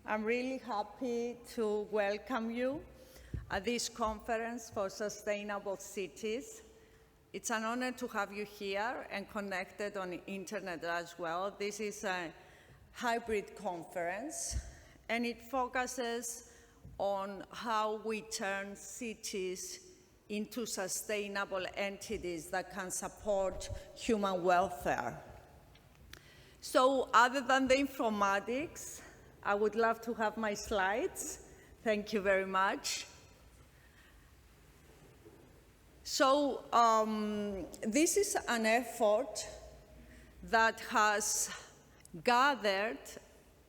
I'm really happy to welcome you at this conference for sustainable cities. It's an honor to have you here and connected on the internet as well. This is a hybrid conference, and it focuses on how we turn cities into sustainable entities that can support human welfare. So other than the informatics, I would love to have my slides. Thank you very much. So this is an effort that has gathered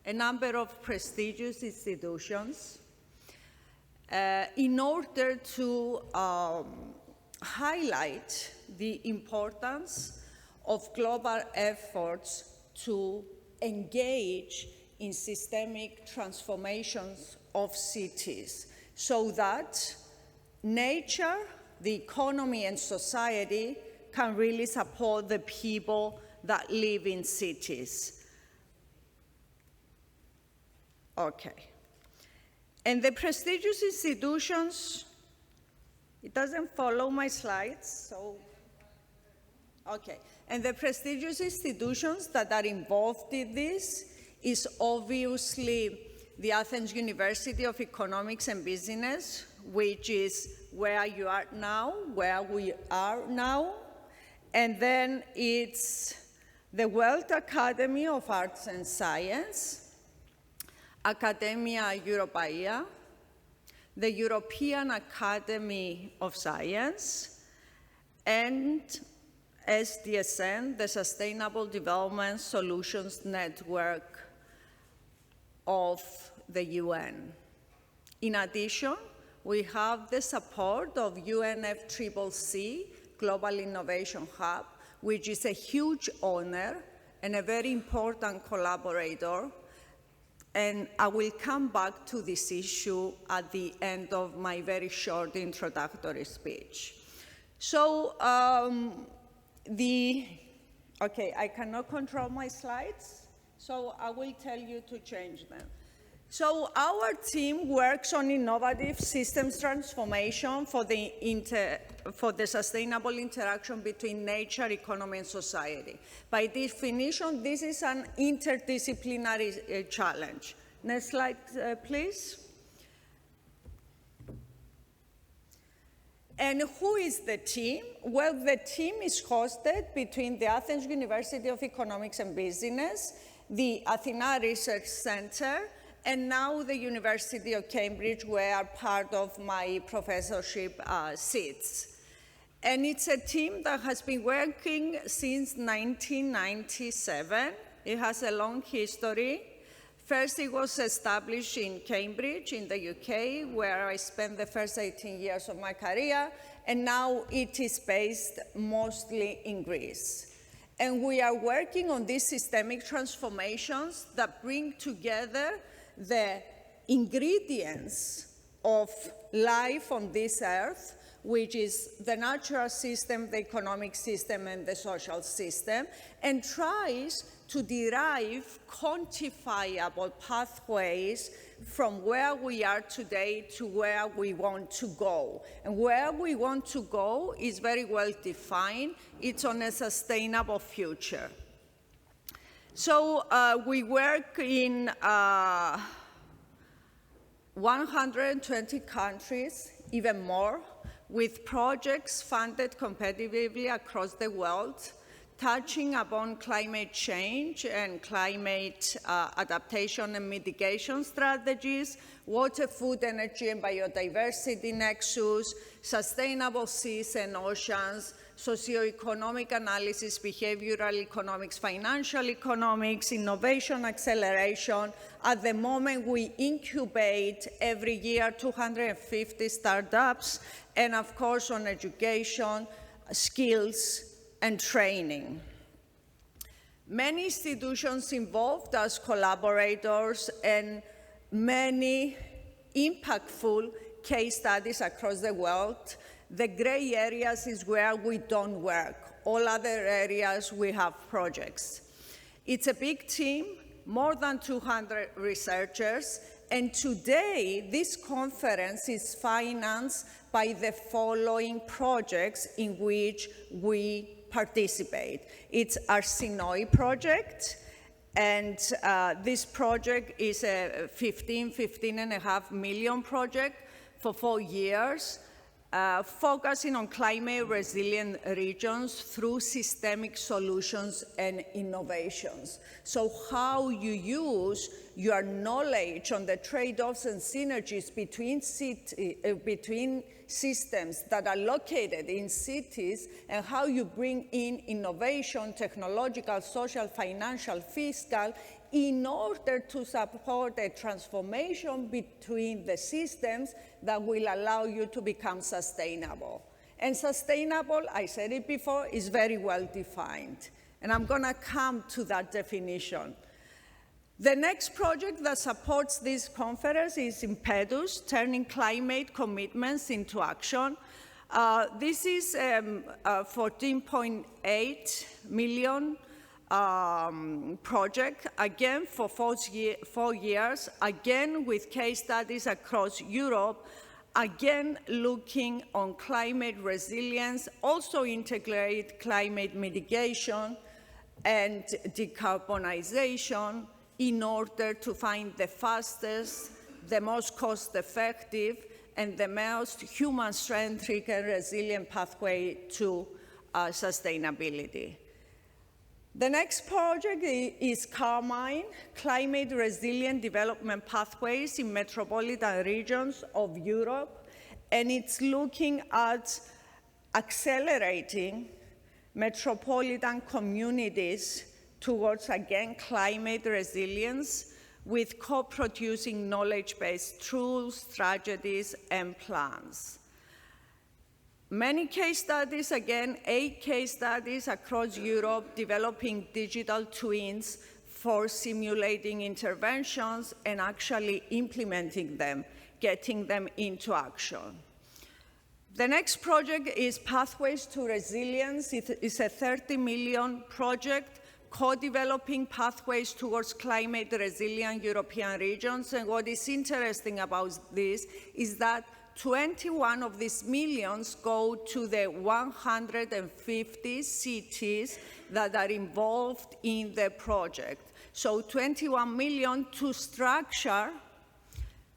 a number of prestigious institutions in order to highlight the importance of global efforts to engage in systemic transformations of cities so that nature, the economy, and society can really support the people that live in cities. Okay. And the prestigious institutions, it doesn't follow my slides, so, okay. And the prestigious institutions that are involved in this is obviously the Athens University of Economics and Business, which is where you are now, where we are now. And then it's the World Academy of Arts and Science, Academia Europaea, the European Academy of Science, and SDSN, the Sustainable Development Solutions Network of the UN. In addition, we have the support of UNFCCC, Global Innovation Hub, which is a huge honor and a very important collaborator. And I will come back to this issue at the end of my very short introductory speech. So, okay, I cannot control my slides, so I will tell you to change them. So our team works on innovative systems transformation for the sustainable interaction between nature, economy, and society. By definition, this is an interdisciplinary challenge. Next slide, please. And who is the team? Well, the team is hosted between the Athens University of Economics and Business, the Athena Research Center, and now the University of Cambridge, where part of my professorship sits. And it's a team that has been working since 1997. It has a long history. First, it was established in Cambridge in the UK, where I spent the first 18 years of my career, and now it is based mostly in Greece. And we are working on these systemic transformations that bring together the ingredients of life on this earth, which is the natural system, the economic system, and the social system, and tries to derive quantifiable pathways from where we are today to where we want to go. And where we want to go is very well defined. It's on a sustainable future. So we work in 120 countries, even more, with projects funded competitively across the world, touching upon climate change and climate adaptation and mitigation strategies, water, food, energy, and biodiversity nexus, sustainable seas and oceans, socioeconomic analysis, behavioral economics, financial economics, innovation acceleration. At the moment, we incubate every year 250 startups, and of course on education, skills, and training. Many institutions involved as collaborators and many impactful case studies across the world. The gray areas is where we don't work. All other areas we have projects. It's a big team. more than 200 researchers, and today this conference is financed by the following projects in which we participate. It's our Sinoi project, and this project is a 15.5 million project for 4 years, focusing on climate resilient regions through systemic solutions and innovations. So how you use your knowledge on the trade-offs and synergies between systems that are located in cities, and how you bring in innovation, technological, social, financial, fiscal, in order to support a transformation between the systems that will allow you to become sustainable. And sustainable, I said it before, is very well defined. And I'm going to come to that definition. The next project that supports this conference is Impetus, Turning Climate Commitments into Action. This is a 14.8 million project, again for 4 years, again with case studies across Europe, again looking on climate resilience, also integrate climate mitigation and decarbonization in order to find the fastest, the most cost-effective, and the most human-centric and resilient pathway to sustainability. The next project is Carmine, Climate Resilient Development Pathways in Metropolitan Regions of Europe, and it's looking at accelerating metropolitan communities towards, again, climate resilience with co-producing knowledge-based tools, strategies, and plans. Many case studies, again, 8 case studies across Europe, developing digital twins for simulating interventions and actually implementing them, getting them into action. The next project is Pathways to Resilience. It's a 30 million project co-developing pathways towards climate resilient European regions. And what is interesting about this is that 21 of these millions go to the 150 cities that are involved in the project. So 21 million to structure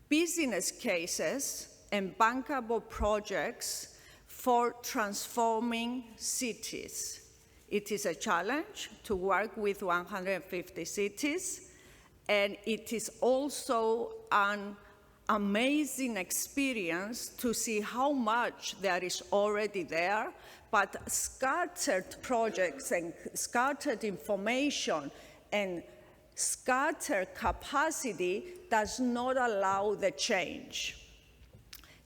business cases and bankable projects for transforming cities. It is a challenge to work with 150 cities, and it is also an amazing experience to see how much there is already there, but scattered projects and scattered information and scattered capacity does not allow the change.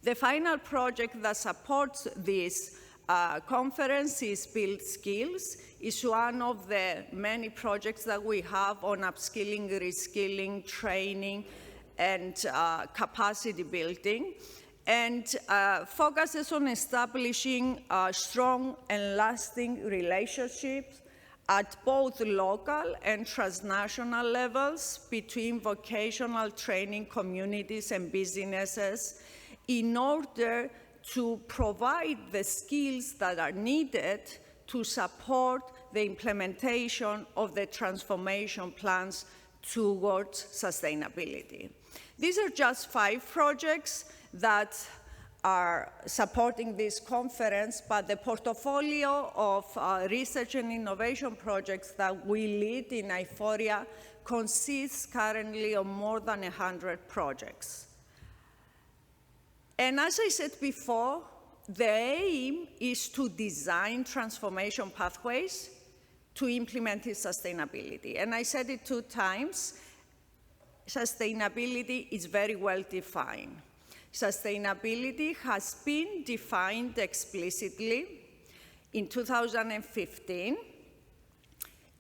The final project that supports this conference is Build Skills. It's one of the many projects that we have on upskilling, reskilling, training, and capacity building, and focuses on establishing strong and lasting relationships at both local and transnational levels between vocational training communities and businesses in order to provide the skills that are needed to support the implementation of the transformation plans towards sustainability. These are just 5 projects that are supporting this conference, but the portfolio of research and innovation projects that we lead in IFORIA consists currently of more than 100 projects. And as I said before, the aim is to design transformation pathways to implement sustainability. And I said it 2 times, sustainability is very well defined. Sustainability has been defined explicitly in 2015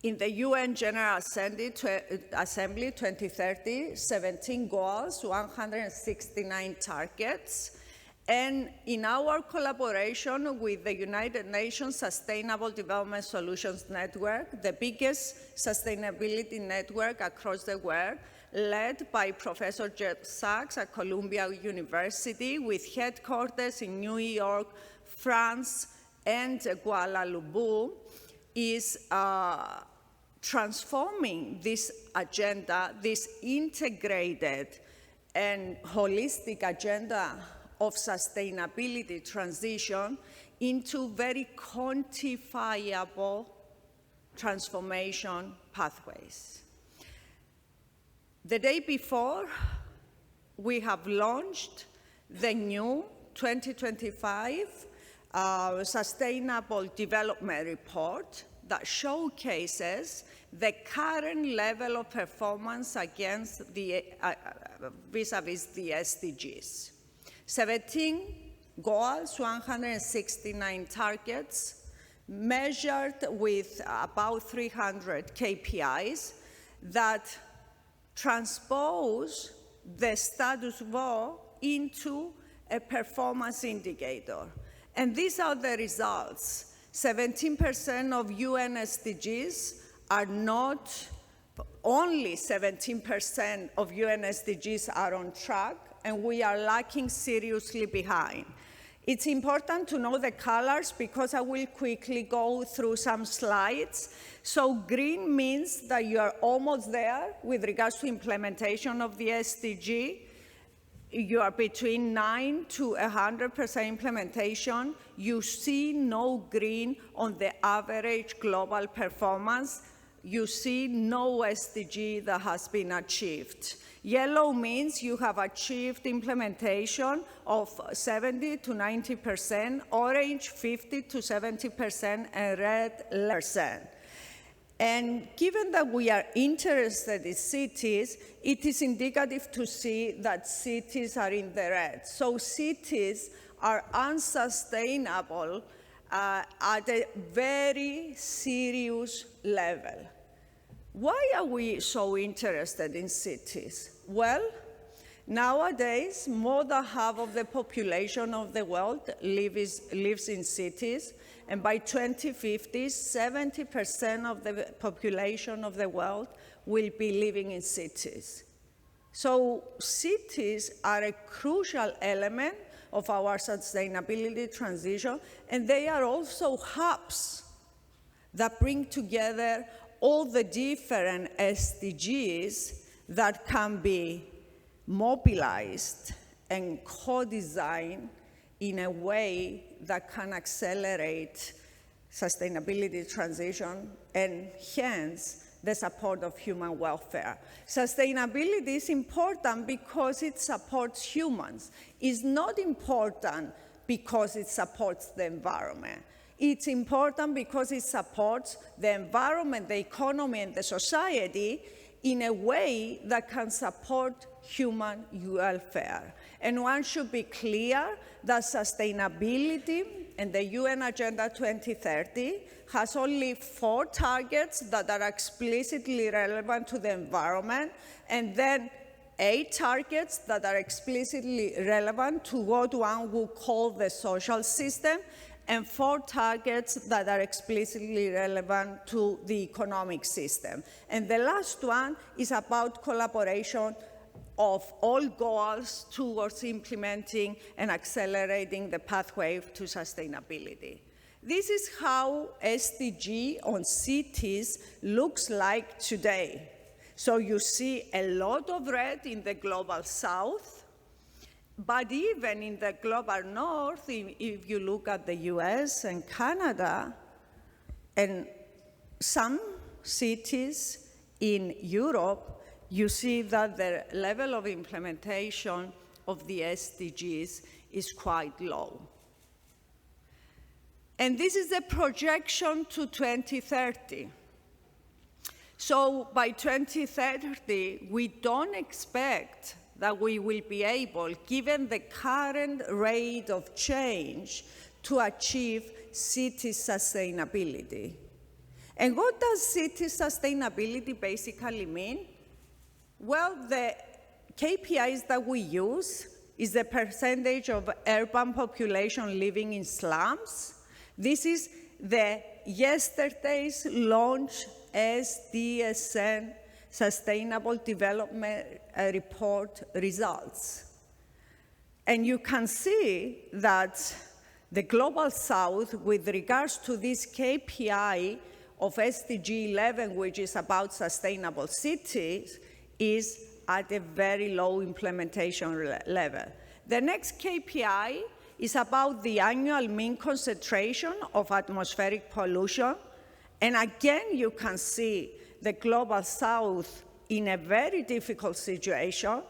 in the UN General Assembly 2030, 17 goals, 169 targets, And in our collaboration with the United Nations Sustainable Development Solutions Network, the biggest sustainability network across the world, led by Professor Jeff Sachs at Columbia University, with headquarters in New York, France, and Kuala Lumpur, is transforming this agenda, this integrated and holistic agenda of sustainability transition, into very quantifiable transformation pathways. The day before, we have launched the new 2025 Sustainable Development Report that showcases the current level of performance against the vis-a-vis the SDGs. 17 goals, 169 targets, measured with about 300 KPIs that transpose the status quo into a performance indicator. And these are the results. 17% of UN SDGs are not, only 17% of UN SDGs are on track, and we are lagging seriously behind. It's important to know the colors because I will quickly go through some slides. So green means that you are almost there with regards to implementation of the SDG. You are between 9 to 100% implementation. You see no green on the average global performance. You see no SDG that has been achieved. Yellow means you have achieved implementation of 70 to 90%, orange 50 to 70%, and red 11%. And given that we are interested in cities, it is indicative to see that cities are in the red. So cities are unsustainable at a very serious level. Why are we so interested in cities? Well, nowadays, more than half of the population of the world lives in cities, and by 2050, 70% of the population of the world will be living in cities. So cities are a crucial element of our sustainability transition, and they are also hubs that bring together all the different SDGs that can be mobilized and co-designed in a way that can accelerate sustainability transition and hence the support of human welfare. Sustainability is important because it supports humans. It's not important because it supports the environment. It's important because it supports the environment, the economy, and the society in a way that can support human welfare. And one should be clear that sustainability and the UN Agenda 2030 has only 4 targets that are explicitly relevant to the environment, and then 8 targets that are explicitly relevant to what one would call the social system, and 4 targets that are explicitly relevant to the economic system. And the last one is about collaboration of all goals towards implementing and accelerating the pathway to sustainability. This is how SDG on cities looks like today. So you see a lot of red in the global south, but even in the global north, if you look at the US and Canada, and some cities in Europe, you see that the level of implementation of the SDGs is quite low. And this is a projection to 2030. So by 2030, we don't expect that we will be able, given the current rate of change, to achieve city sustainability. And what does city sustainability basically mean? Well, the KPIs that we use is the percentage of urban population living in slums. This is the yesterday's launch SDSN Sustainable Development Report results. And you can see that the Global South, with regards to this KPI of SDG 11, which is about sustainable cities, is at a very low implementation level. The next KPI is about the annual mean concentration of atmospheric pollution. And again, you can see the Global South in a very difficult situation,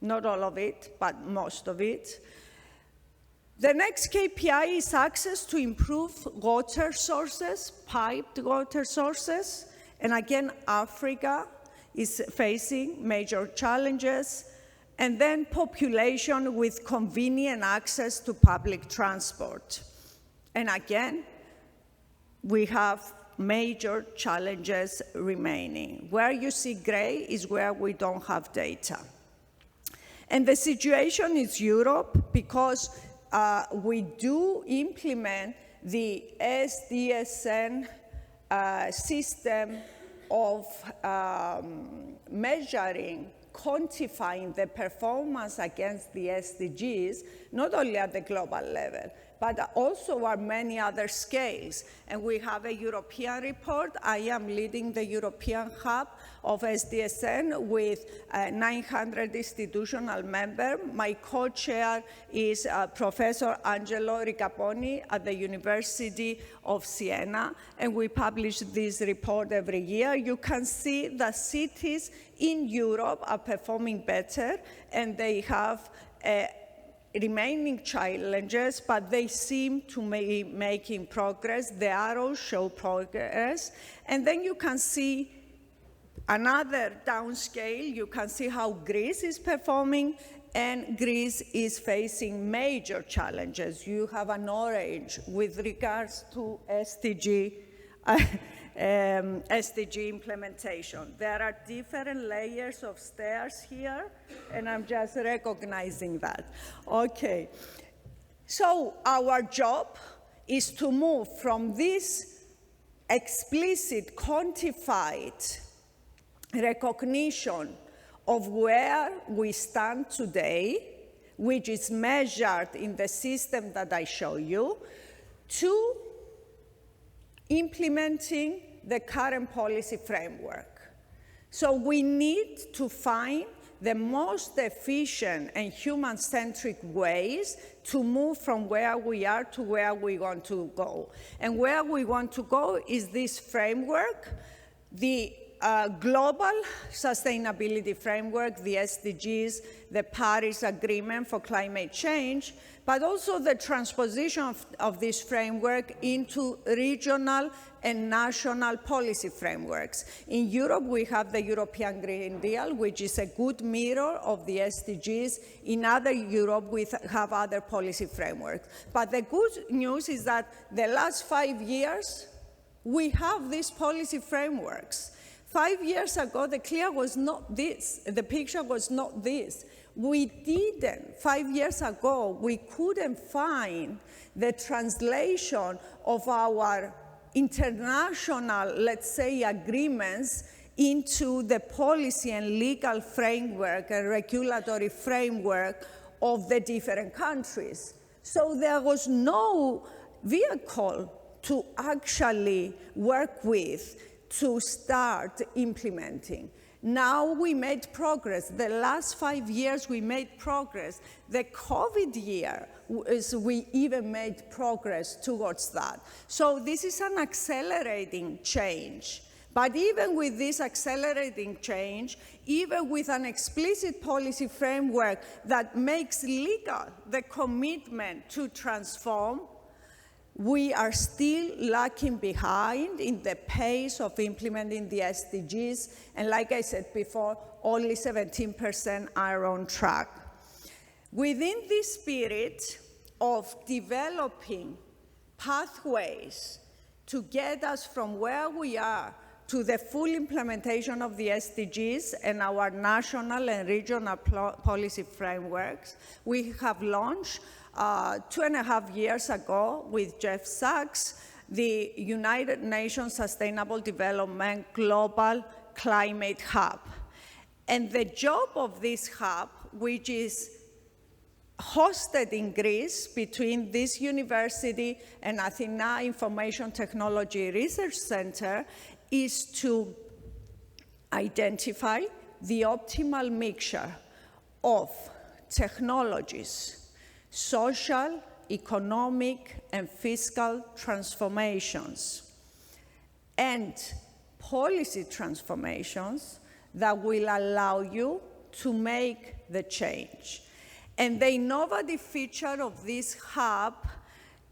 not all of it, but most of it. The next KPI is access to improved water sources, piped water sources. And again, Africa is facing major challenges. And then population with convenient access to public transport. And again, we have major challenges remaining. Where you see gray is where we don't have data. And the situation is Europe, because we do implement the SDSN system of measuring, quantifying the performance against the SDGs, not only at the global level, but also are many other scales. And we have a European report. I am leading the European hub of SDSN with 900 institutional members. My co-chair is Professor Angelo Ricaponi at the University of Siena, and we publish this report every year. You can see that cities in Europe are performing better, and they have remaining challenges, but they seem to be making progress. The arrows show progress. And then you can see another downscale. You can see how Greece is performing, and Greece is facing major challenges. You have an orange with regards to SDG implementation. There are different layers of stairs here, and I'm just recognizing that. Okay, so our job is to move from this explicit, quantified recognition of where we stand today, which is measured in the system that I show you, to implementing the current policy framework. So we need to find the most efficient and human-centric ways to move from where we are to where we want to go. And where we want to go is this framework, the global sustainability framework, the SDGs, the Paris Agreement for climate change, but also the transposition of this framework into regional and national policy frameworks. In Europe, we have the European Green Deal, which is a good mirror of the SDGs. In other Europe, we have other policy frameworks. But the good news is that the last 5 years, we have these policy frameworks. 5 years ago, the clear was not this. The picture was not this. We didn't, 5 years ago, we couldn't find the translation of our international, let's say, agreements into the policy and legal framework and regulatory framework of the different countries. So there was no vehicle to actually work with to start implementing. Now we made progress. The last 5 years we made progress. The COVID year, we even made progress towards that. So this is an accelerating change. But even with this accelerating change, even with an explicit policy framework that makes legal the commitment to transform, we are still lagging behind in the pace of implementing the SDGs. And like I said before, only 17% are on track. Within this spirit of developing pathways to get us from where we are to the full implementation of the SDGs and our national and regional policy frameworks. We have launched 2.5 years ago with Jeff Sachs, the United Nations Sustainable Development Global Climate Hub. And the job of this hub, which is hosted in Greece between this university and Athena Information Technology Research Center, is to identify the optimal mixture of technologies, social, economic, and fiscal transformations, and policy transformations that will allow you to make the change. And the innovative feature of this hub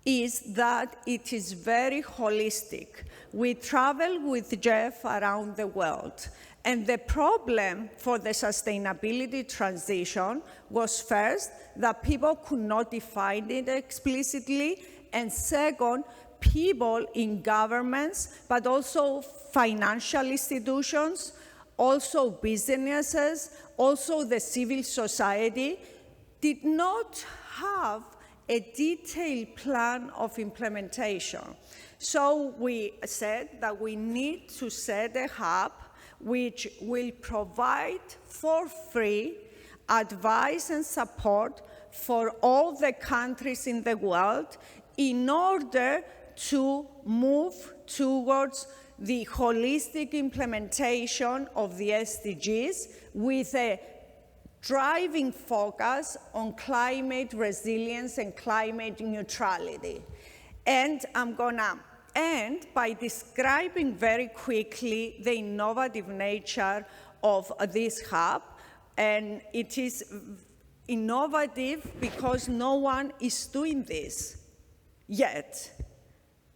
is that it is very holistic. We travel with Jeff around the world. And the problem for the sustainability transition was first, that people could not define it explicitly, and second, people in governments, but also financial institutions, also businesses, also the civil society, did not have a detailed plan of implementation. So we said that we need to set a hub which will provide for free advice and support for all the countries in the world in order to move towards the holistic implementation of the SDGs with a driving focus on climate resilience and climate neutrality. And I'm gonna end by describing very quickly the innovative nature of this hub. And it is innovative because no one is doing this yet.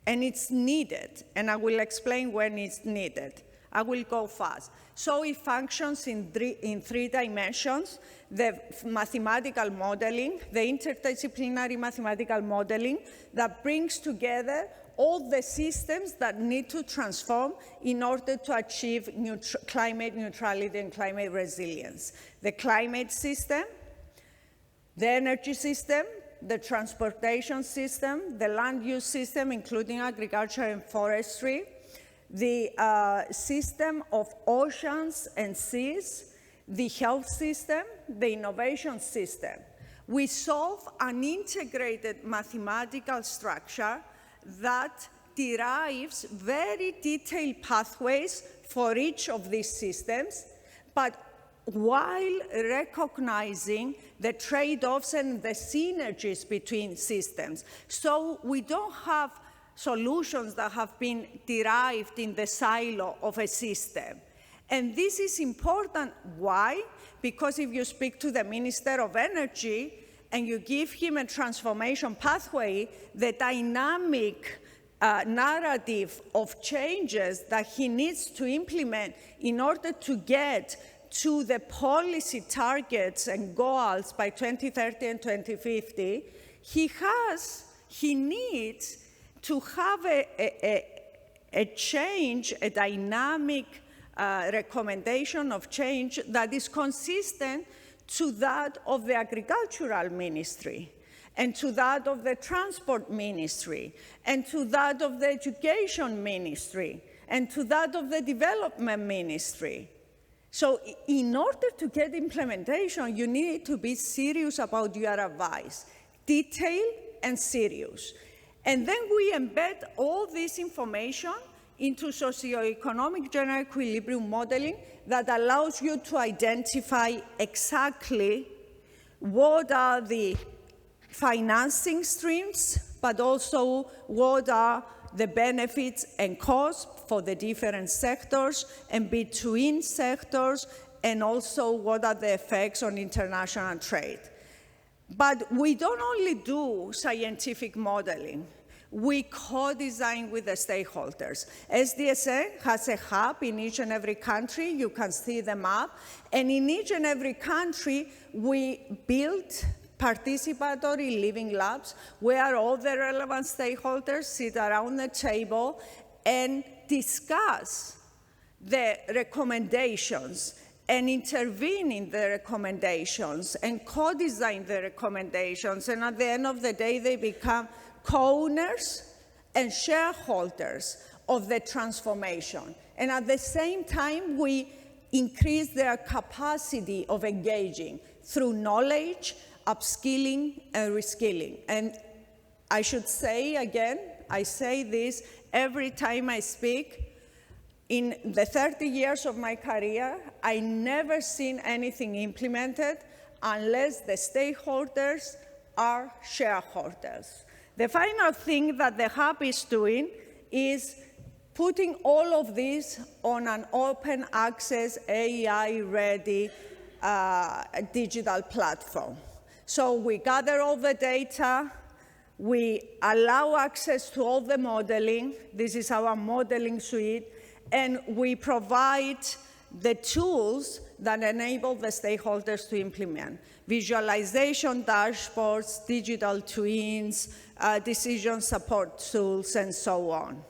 And it's needed, and I will explain when it's needed. I will go fast. So it functions in three dimensions: the mathematical modeling, the interdisciplinary mathematical modeling that brings together all the systems that need to transform in order to achieve climate neutrality and climate resilience. The climate system, the energy system, the transportation system, the land use system, including agriculture and forestry, the system of oceans and seas, the health system, the innovation system. We solve an integrated mathematical structure that derives very detailed pathways for each of these systems, but while recognizing the trade-offs and the synergies between systems. So we don't have solutions that have been derived in the silo of a system. And this is important. Why? Because if you speak to the Minister of Energy and you give him a transformation pathway, the dynamic narrative of changes that he needs to implement in order to get to the policy targets and goals by 2030 and 2050, he needs to have a change, a dynamic recommendation of change that is consistent to that of the Agricultural Ministry, and to that of the Transport Ministry, and to that of the Education Ministry, and to that of the Development Ministry. So in order to get implementation, you need to be serious about your advice, detailed and serious. And then we embed all this information into socioeconomic general equilibrium modeling that allows you to identify exactly what are the financing streams, but also what are the benefits and costs for the different sectors and between sectors, and also what are the effects on international trade. But we don't only do scientific modeling. We co-design with the stakeholders. SDSA has a hub in each and every country. You can see the map. And in each and every country, we build participatory living labs where all the relevant stakeholders sit around the table and discuss the recommendations and intervene in the recommendations and co-design the recommendations. And at the end of the day, they become co-owners and shareholders of the transformation. And at the same time, we increase their capacity of engaging through knowledge, upskilling, and reskilling. And I should say again, I say this every time I speak, in the 30 years of my career, I never seen anything implemented unless the stakeholders are shareholders. The final thing that the hub is doing is putting all of this on an open access, AI-ready digital platform. So we gather all the data, we allow access to all the modeling. This is our modeling suite. And we provide the tools that enable the stakeholders to implement. Visualization dashboards, digital twins, decision support tools, and so on.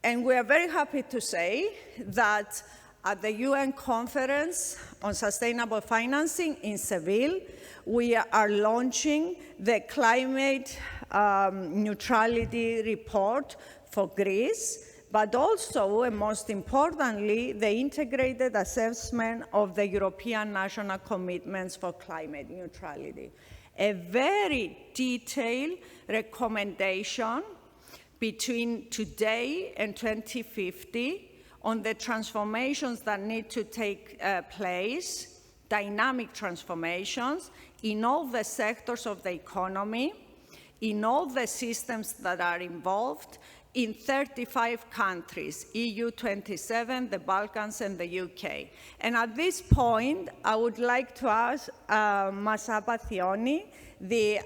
And we are very happy to say that at the UN Conference on Sustainable Financing in Seville, we are launching the climate neutrality report for Greece, but also, and most importantly, the integrated assessment of the European national commitments for climate neutrality. A very detailed recommendation between today and 2050 on the transformations that need to take place, dynamic transformations in all the sectors of the economy, in all the systems that are involved, in 35 countries, EU 27, the Balkans, and the UK. And at this point, I would like to ask Masaba Thioni, the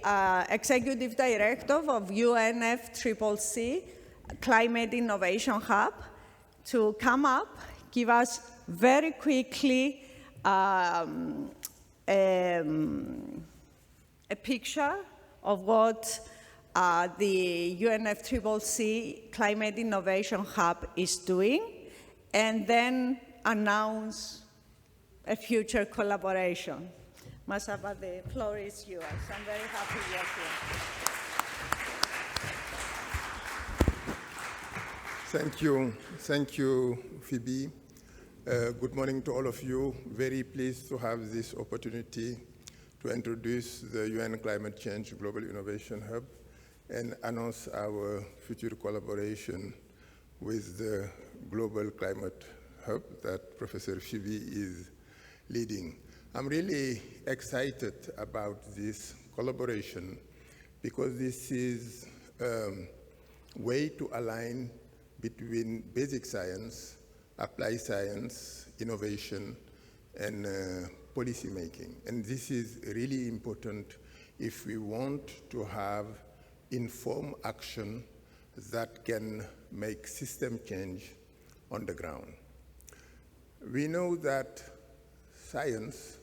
Executive Director of UNFCCC Climate Innovation Hub, to come up, give us very quickly a picture of what the UNFCCC Climate Innovation Hub is doing, and then announce a future collaboration. Masaba, the floor is yours. I'm very happy you're here. Thank you, Phoebe. Good morning to all of you. Very pleased to have this opportunity to introduce the UN Climate Change Global Innovation Hub and announce our future collaboration with the Global Climate Hub that Professor Phoebe is leading. I'm really excited about this collaboration because this is a way to align between basic science, applied science, innovation, and policy making. And this is really important if we want to have informed action that can make system change on the ground. We know that science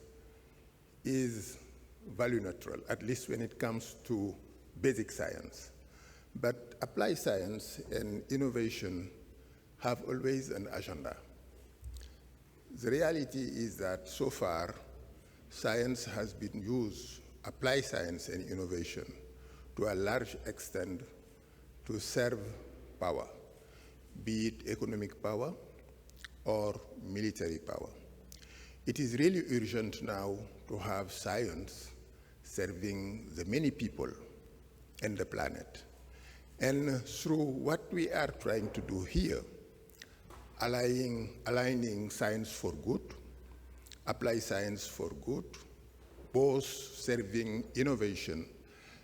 is value neutral, at least when it comes to basic science. But applied science and innovation have always an agenda. The reality is that so far, science has been used, applied science and innovation, to a large extent to serve power, be it economic power or military power. It is really urgent now to have science serving the many people and the planet. And through what we are trying to do here, aligning science for good, applied science for good, both serving innovation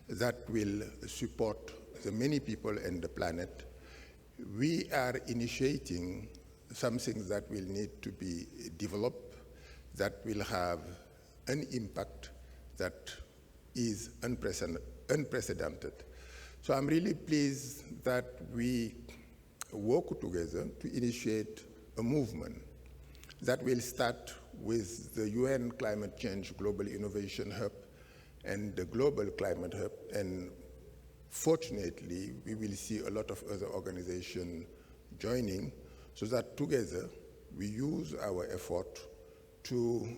that will support the many people and the planet, we are initiating something that will need to be developed that will have an impact that is unprecedented. So I'm really pleased that we work together to initiate a movement that will start with the UN Climate Change Global Innovation Hub and the Global Climate Hub, and fortunately, we will see a lot of other organizations joining so that together we use our effort to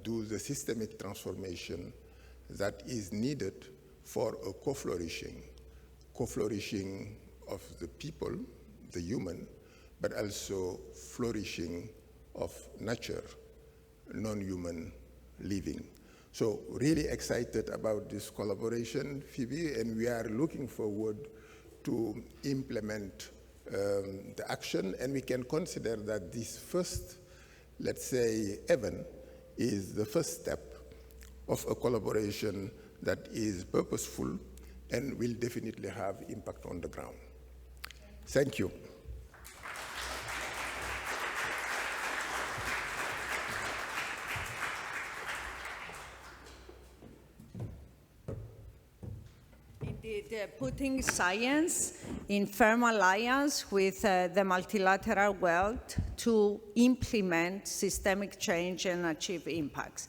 do the systemic transformation that is needed for a co-flourishing of the people, the human, but also flourishing of nature, non-human living. So really excited about this collaboration, Phoebe, and we are looking forward to implement the action, and we can consider that this first, let's say, event is the first step of a collaboration that is purposeful and will definitely have impact on the ground. Thank you. Indeed, putting science in firm alliance with the multilateral world to implement systemic change and achieve impacts.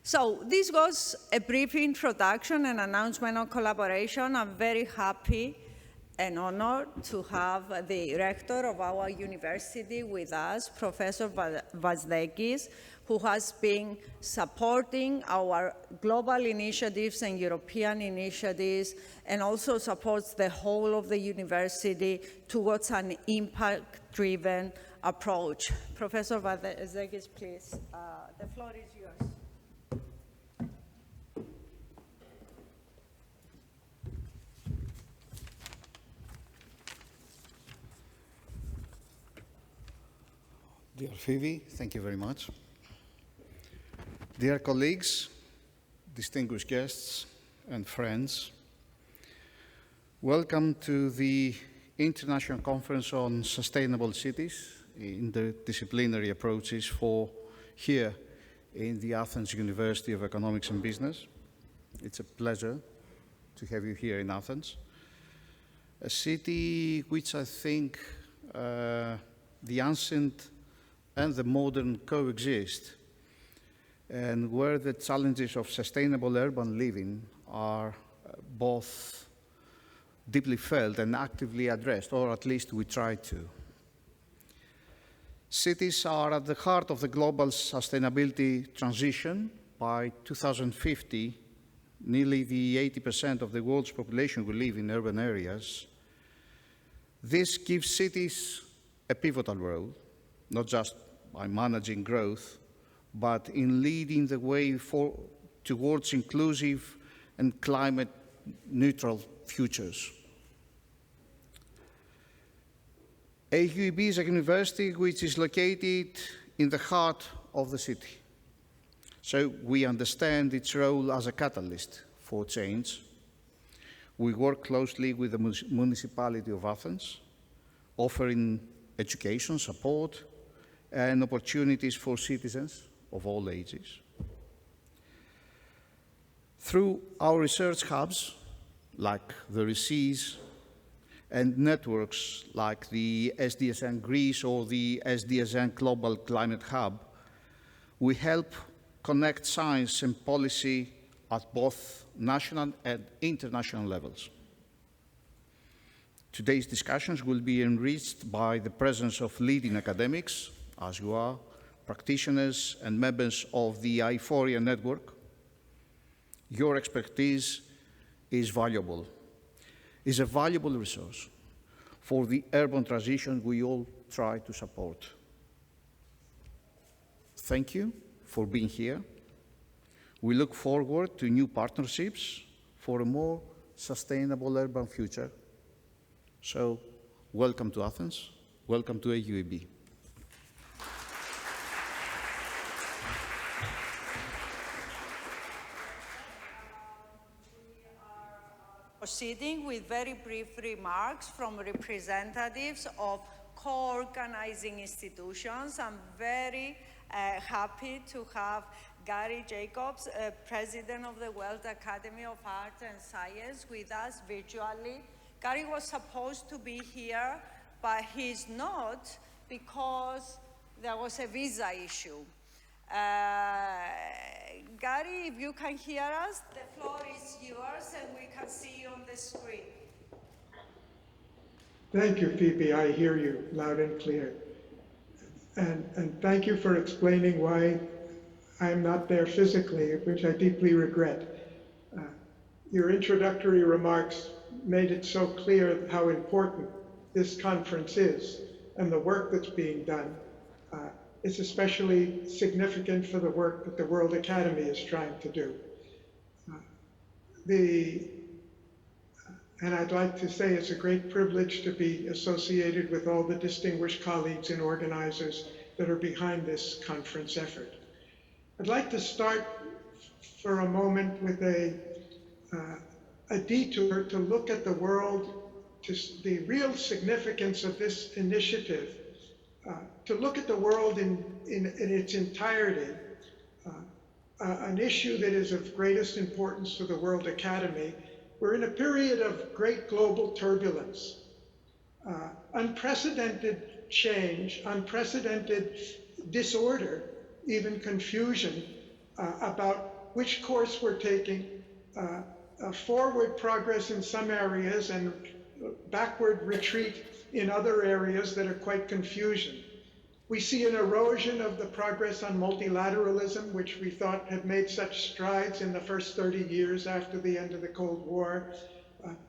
So this was a brief introduction and announcement on collaboration. I'm very happy and honored to have the rector of our university with us, Professor Vazdeikis, who has been supporting our global initiatives and European initiatives, and also supports the whole of the university towards an impact-driven approach. Professor Vazdeikis, please, the floor is yours. Dear Phoebe, thank you very much. Dear colleagues, distinguished guests, and friends, welcome to the International Conference on Sustainable Cities, Interdisciplinary Approaches for here in the Athens University of Economics and Business. It's a pleasure to have you here in Athens, a city which I think the ancient and the modern coexist, and where the challenges of sustainable urban living are both deeply felt and actively addressed, or at least we try to. Cities are at the heart of the global sustainability transition. By 2050, nearly the 80% of the world's population will live in urban areas. This gives cities a pivotal role, not just by managing growth, but in leading the way towards inclusive and climate-neutral futures. AUEB is a university which is located in the heart of the city. So we understand its role as a catalyst for change. We work closely with the municipality of Athens, offering education, support, and opportunities for citizens of all ages. Through our research hubs, like the RECES, and networks like the SDSN Greece or the SDSN Global Climate Hub, we help connect science and policy at both national and international levels. Today's discussions will be enriched by the presence of leading academics, as you are, practitioners and members of the I4IA network. Your expertise is valuable, is a valuable resource for the urban transition we all try to support. Thank you for being here. We look forward to new partnerships for a more sustainable urban future. So, welcome to Athens, welcome to AUEB. Proceeding with very brief remarks from representatives of co-organizing institutions. I'm very happy to have Gary Jacobs, President of the World Academy of Art and Science, with us virtually. Gary was supposed to be here, but he's not because there was a visa issue. Gary, if you can hear us, the floor is yours and we can see you on the screen. Thank you, Phoebe. I hear you loud and clear. And thank you for explaining why I'm not there physically, which I deeply regret. Uh, Your introductory remarks made it so clear how important this conference is and the work that's being done. It's especially significant for the work that the World Academy is trying to do. And I'd like to say it's a great privilege to be associated with all the distinguished colleagues and organizers that are behind this conference effort. I'd like to start for a moment with a detour to look at the world, to the real significance of this initiative, to look at the world in its entirety, an issue that is of greatest importance to the World Academy. We're in a period of great global turbulence, unprecedented change, unprecedented disorder, even confusion about which course we're taking, forward progress in some areas and backward retreat in other areas that are quite confusion. We see an erosion of the progress on multilateralism, which we thought had made such strides in the first 30 years after the end of the Cold War.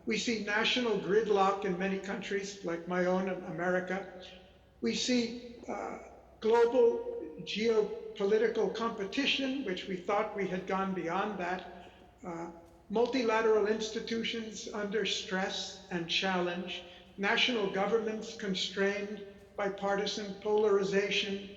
We see national gridlock in many countries, like my own, America. We see global geopolitical competition, which we thought we had gone beyond that. Multilateral institutions under stress and challenge. National governments constrained by partisan polarization,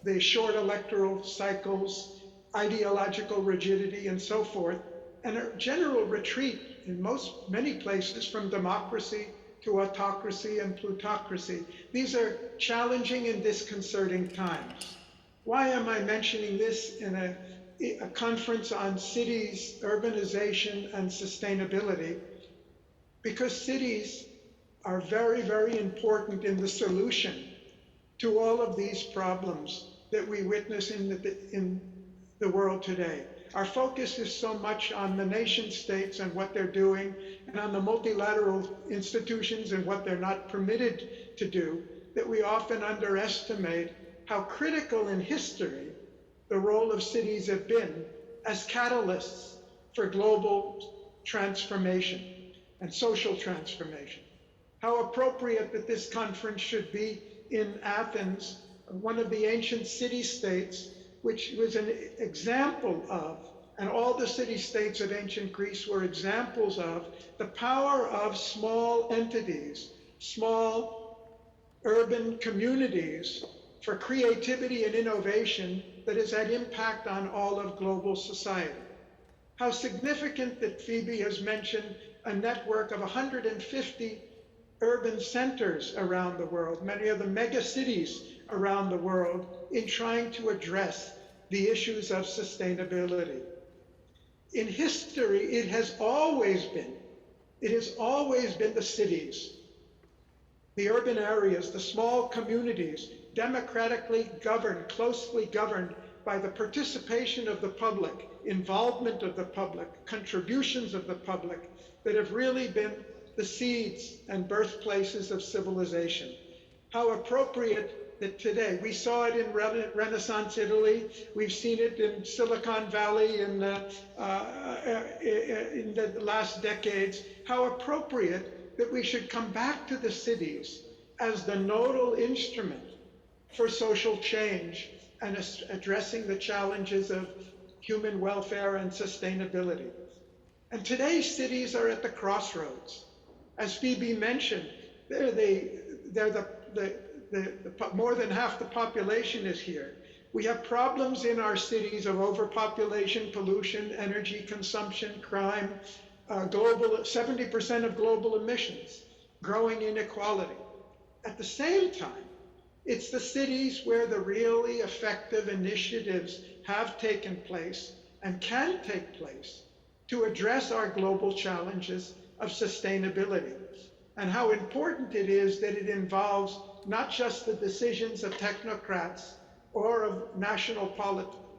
the short electoral cycles, ideological rigidity, and so forth, and a general retreat in many places from democracy to autocracy and plutocracy. These are challenging and disconcerting times. Why am I mentioning this in a conference on cities, urbanization, and sustainability? Because cities are very, very important in the solution to all of these problems that we witness in the world today. Our focus is so much on the nation states and what they're doing, and on the multilateral institutions and what they're not permitted to do, that we often underestimate how critical in history the role of cities have been as catalysts for global transformation and social transformation. How appropriate that this conference should be in Athens, one of the ancient city-states, which was an example of, and all the city-states of ancient Greece were examples of, the power of small entities, small urban communities for creativity and innovation that has had impact on all of global society. How significant that Phoebe has mentioned a network of 150 urban centers around the world, many of the mega cities around the world, in trying to address the issues of sustainability. In history, it has always been the cities, the urban areas, the small communities, democratically governed, closely governed by the participation of the public, involvement of the public, contributions of the public, that have really been the seeds and birthplaces of civilization. How appropriate that today, we saw it in Renaissance Italy, we've seen it in Silicon Valley in the last decades, how appropriate that we should come back to the cities as the nodal instrument for social change and addressing the challenges of human welfare and sustainability. And today's cities are at the crossroads. As Phoebe mentioned, more than half the population is here. We have problems in our cities of overpopulation, pollution, energy consumption, crime, 70% of global emissions, growing inequality. At the same time, it's the cities where the really effective initiatives have taken place and can take place to address our global challenges of sustainability, and how important it is that it involves not just the decisions of technocrats or of national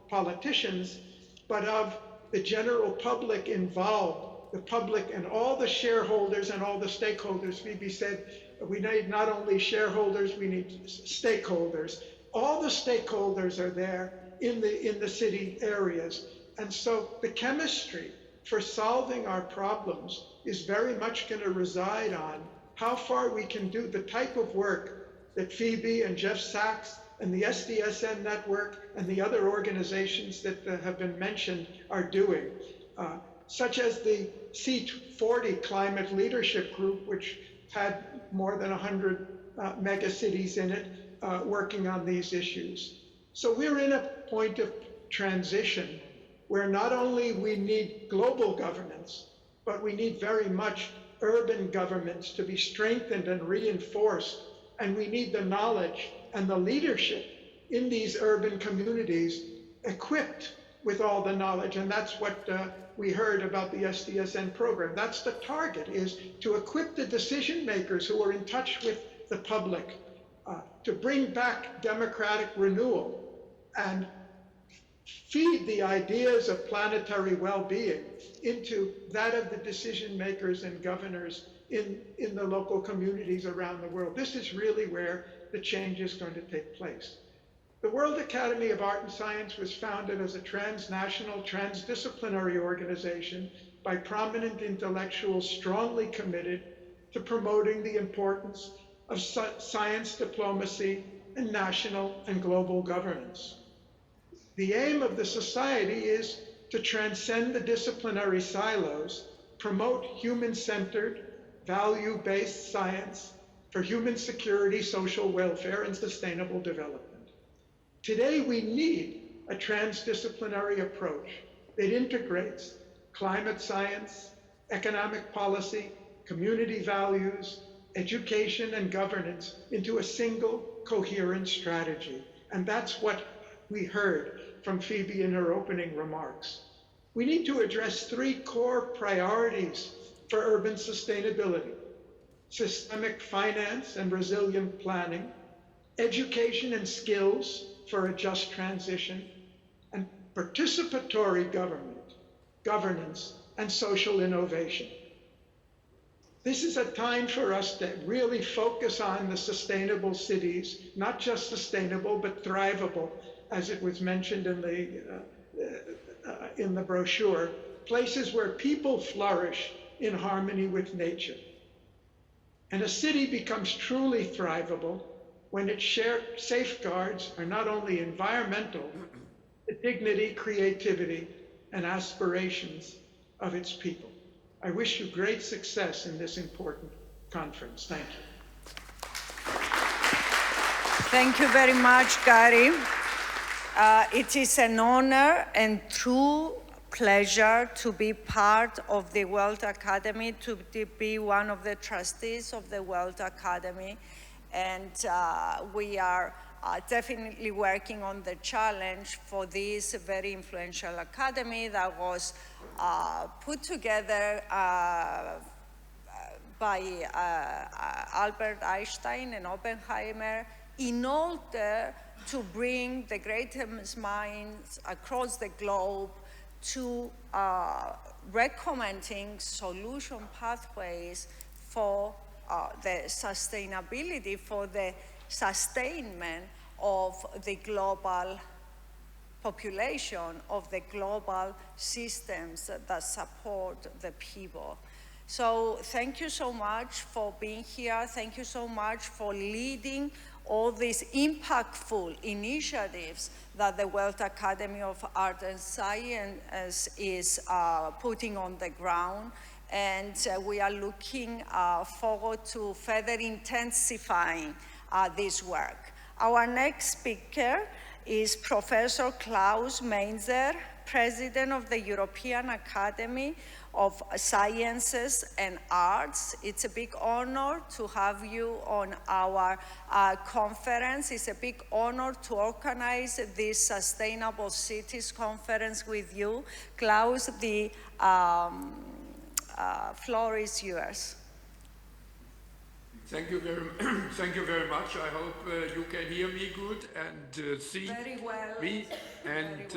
politicians, but of the general public involved, the public and all the shareholders and all the stakeholders. Phoebe said We need not only shareholders, we need stakeholders. All the stakeholders are there in the city areas. And so the chemistry for solving our problems is very much going to reside on how far we can do the type of work that Phoebe and Jeff Sachs and the SDSN network and the other organizations that have been mentioned are doing, such as the C40 Climate Leadership Group, which had more than 100 mega cities in it working on these issues. So we're in a point of transition where not only we need global governance, but we need very much urban governments to be strengthened and reinforced. And we need the knowledge and the leadership in these urban communities equipped with all the knowledge. And that's what we heard about the SDSN program. That's the target, is to equip the decision makers who are in touch with the public to bring back democratic renewal and feed the ideas of planetary well-being into that of the decision makers and governors in the local communities around the world. This is really where the change is going to take place. The World Academy of Art and Science was founded as a transnational, transdisciplinary organization by prominent intellectuals strongly committed to promoting the importance of science diplomacy and national and global governance. The aim of the society is to transcend the disciplinary silos, promote human-centered, value-based science for human security, social welfare, and sustainable development. Today, we need a transdisciplinary approach that integrates climate science, economic policy, community values, education, and governance into a single coherent strategy. And that's what we heard from Phoebe in her opening remarks. We need to address three core priorities for urban sustainability: systemic finance and resilient planning, education and skills for a just transition, and participatory governance, and social innovation. This is a time for us to really focus on the sustainable cities, not just sustainable, but thrivable, as it was mentioned in the brochure, places where people flourish in harmony with nature. And a city becomes truly thrivable when its safeguards are not only environmental, but dignity, creativity, and aspirations of its people. I wish you great success in this important conference. Thank you. Thank you very much, Gary. It is an honor and true pleasure to be part of the World Academy, to be one of the trustees of the World Academy. And we are definitely working on the challenge for this very influential academy that was put together by Albert Einstein and Oppenheimer in order to bring the greatest minds across the globe to recommending solution pathways for the sustainability, for the sustainment of the global population, of the global systems that support the people. So thank you so much for being here. Thank you so much for leading all these impactful initiatives that the World Academy of Art and Science is putting on the ground. And we are looking forward to further intensifying this work. Our next speaker is Professor Klaus Mainzer, President of the European Academy of Sciences and Arts. It's a big honor to have you on our conference. It's a big honor to organize this Sustainable Cities Conference with you. Klaus, the floor is yours. Thank you very much. I hope you can hear me good and see Very well. me. And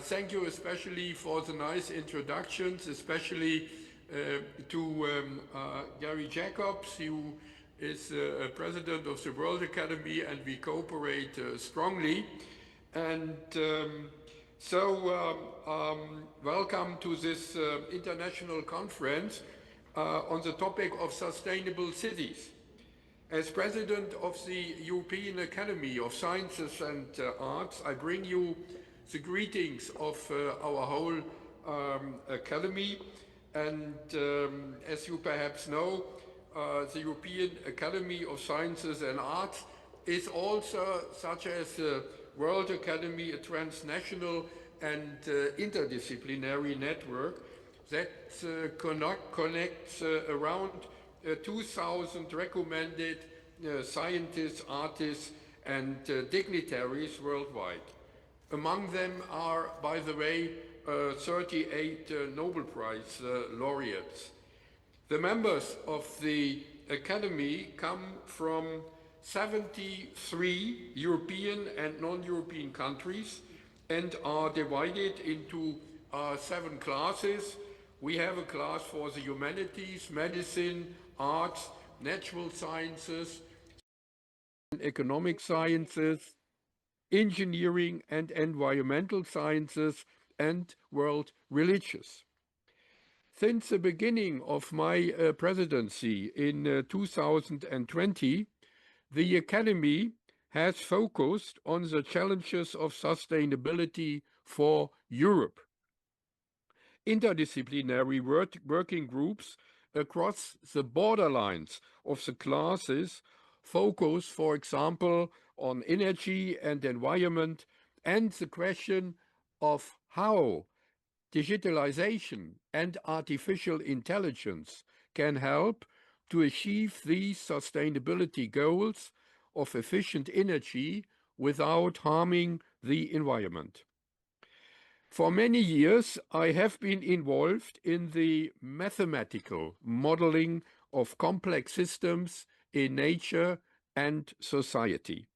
thank you especially for the nice introductions, especially Gary Jacobs, who is president of the World Academy, and we cooperate strongly. And welcome to this international conference on the topic of sustainable cities. As president of the European Academy of Sciences and Arts, I bring you the greetings of our whole Academy. And as you perhaps know, the European Academy of Sciences and Arts is also, such as the World Academy, a transnational and interdisciplinary network that connects around 2,000 recommended scientists, artists, and dignitaries worldwide. Among them are, by the way, 38 Nobel Prize laureates. The members of the Academy come from 73 European and non-European countries and are divided into 7 classes. We have a class for the humanities, medicine, arts, natural sciences, economic sciences, engineering and environmental sciences, and world religions. Since the beginning of my presidency in 2020, the Academy has focused on the challenges of sustainability for Europe. Interdisciplinary working groups across the borderlines of the classes focus, for example, on energy and environment and the question of how digitalization and artificial intelligence can help to achieve these sustainability goals of efficient energy without harming the environment. For many years, I have been involved in the mathematical modeling of complex systems in nature and society.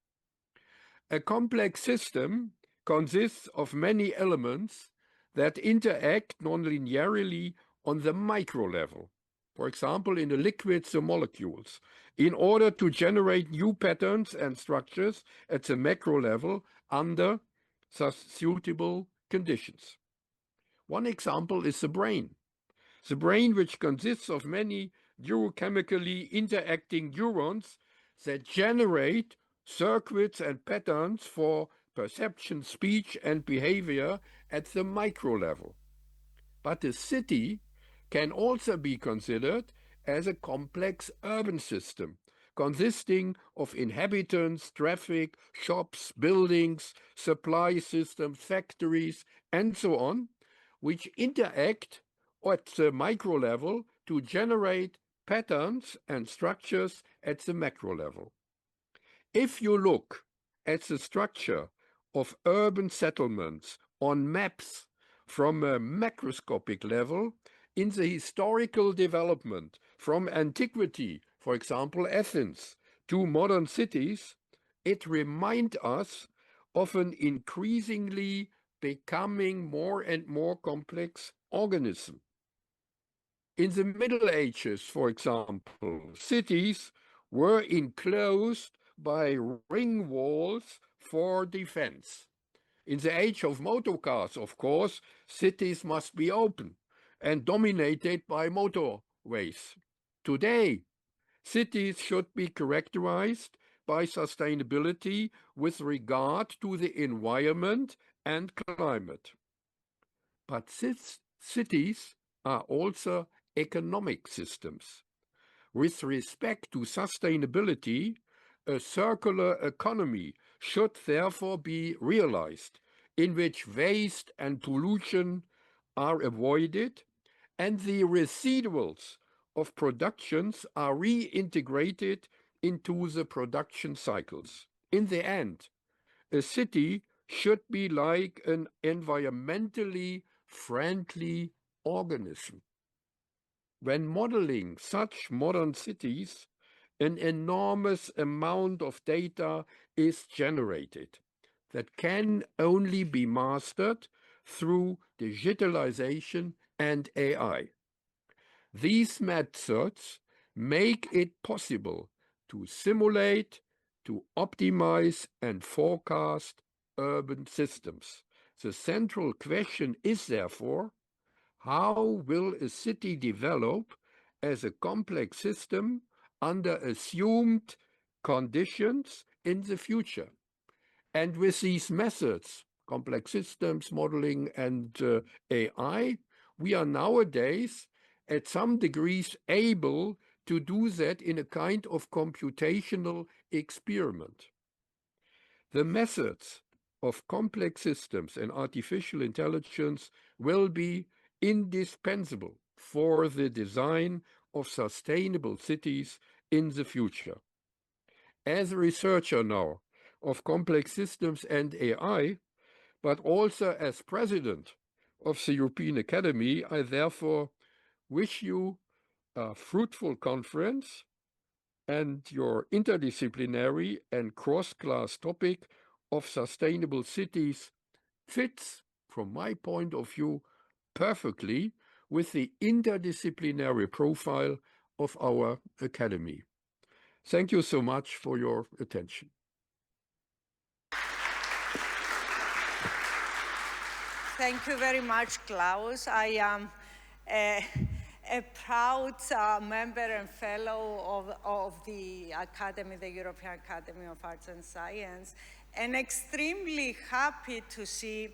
A complex system consists of many elements that interact non-linearly on the micro level. For example, in a liquid, the molecules, in order to generate new patterns and structures at the macro level under suitable conditions. One example is the brain. The brain, which consists of many neurochemically interacting neurons that generate circuits and patterns for perception, speech, and behavior at the micro level. But a city can also be considered as a complex urban system, consisting of inhabitants, traffic, shops, buildings, supply systems, factories, and so on, which interact at the micro level to generate patterns and structures at the macro level. If you look at the structure of urban settlements on maps from a macroscopic level, in the historical development from antiquity, for example, Athens, to modern cities, it reminds us of an increasingly becoming more and more complex organism. In the Middle Ages, for example, cities were enclosed by ring walls for defense. In the age of motor cars, of course, cities must be open and dominated by motorways. Today, cities should be characterized by sustainability with regard to the environment and climate. But cities are also economic systems. With respect to sustainability, a circular economy should therefore be realized, in which waste and pollution are avoided and the residuals of productions are reintegrated into the production cycles. In the end, a city should be like an environmentally friendly organism. When modeling such modern cities, an enormous amount of data is generated that can only be mastered through digitalization and AI. These methods make it possible to simulate, to optimize and forecast urban systems. The central question is therefore, how will a city develop as a complex system under assumed conditions in the future? And with these methods, complex systems, modeling, and AI, we are nowadays at some degrees able to do that in a kind of computational experiment. The methods of complex systems and artificial intelligence will be indispensable for the design of sustainable cities in the future. As a researcher now of complex systems and AI, but also as president of the European Academy, I therefore wish you a fruitful conference, and your interdisciplinary and cross-class topic of sustainable cities fits, from my point of view, perfectly with the interdisciplinary profile of our Academy. Thank you so much for your attention. Thank you very much, Klaus. I am a proud member and fellow of the Academy, the European Academy of Arts and Science, and extremely happy to see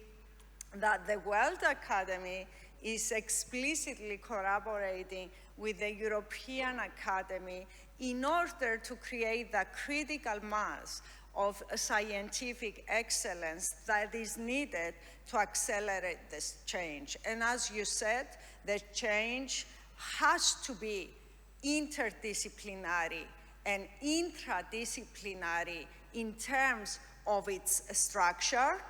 that the World Academy is explicitly collaborating with the European Academy in order to create the critical mass of scientific excellence that is needed to accelerate this change. And as you said, the change has to be interdisciplinary and intradisciplinary in terms of its structure,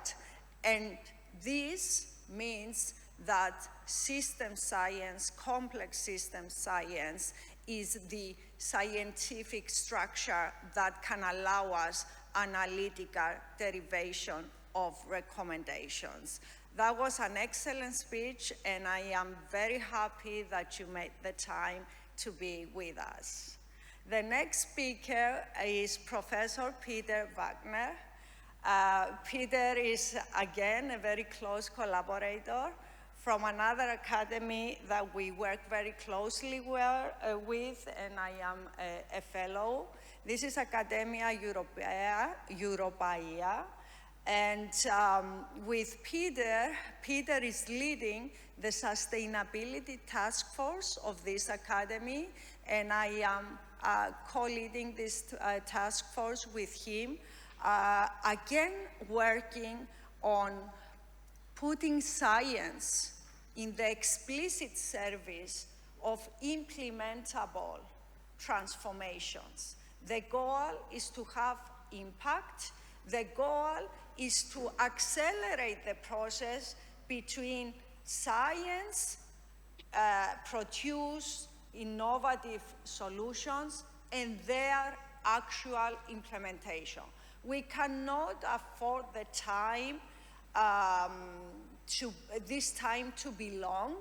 and this means that system science, complex system science, is the scientific structure that can allow us analytical derivation of recommendations. That was an excellent speech, and I am very happy that you made the time to be with us. The next speaker is Professor Peter Wagner. Peter is, again, a very close collaborator from another academy that we work very closely with, and I am a fellow. This is Academia Europaea. And with Peter is leading the sustainability task force of this academy, and I am co-leading this task force with him, again working on putting science in the explicit service of implementable transformations. The goal is to have impact. The goal is to accelerate the process between science, produce innovative solutions, and their actual implementation. We cannot afford the time, this time to be long.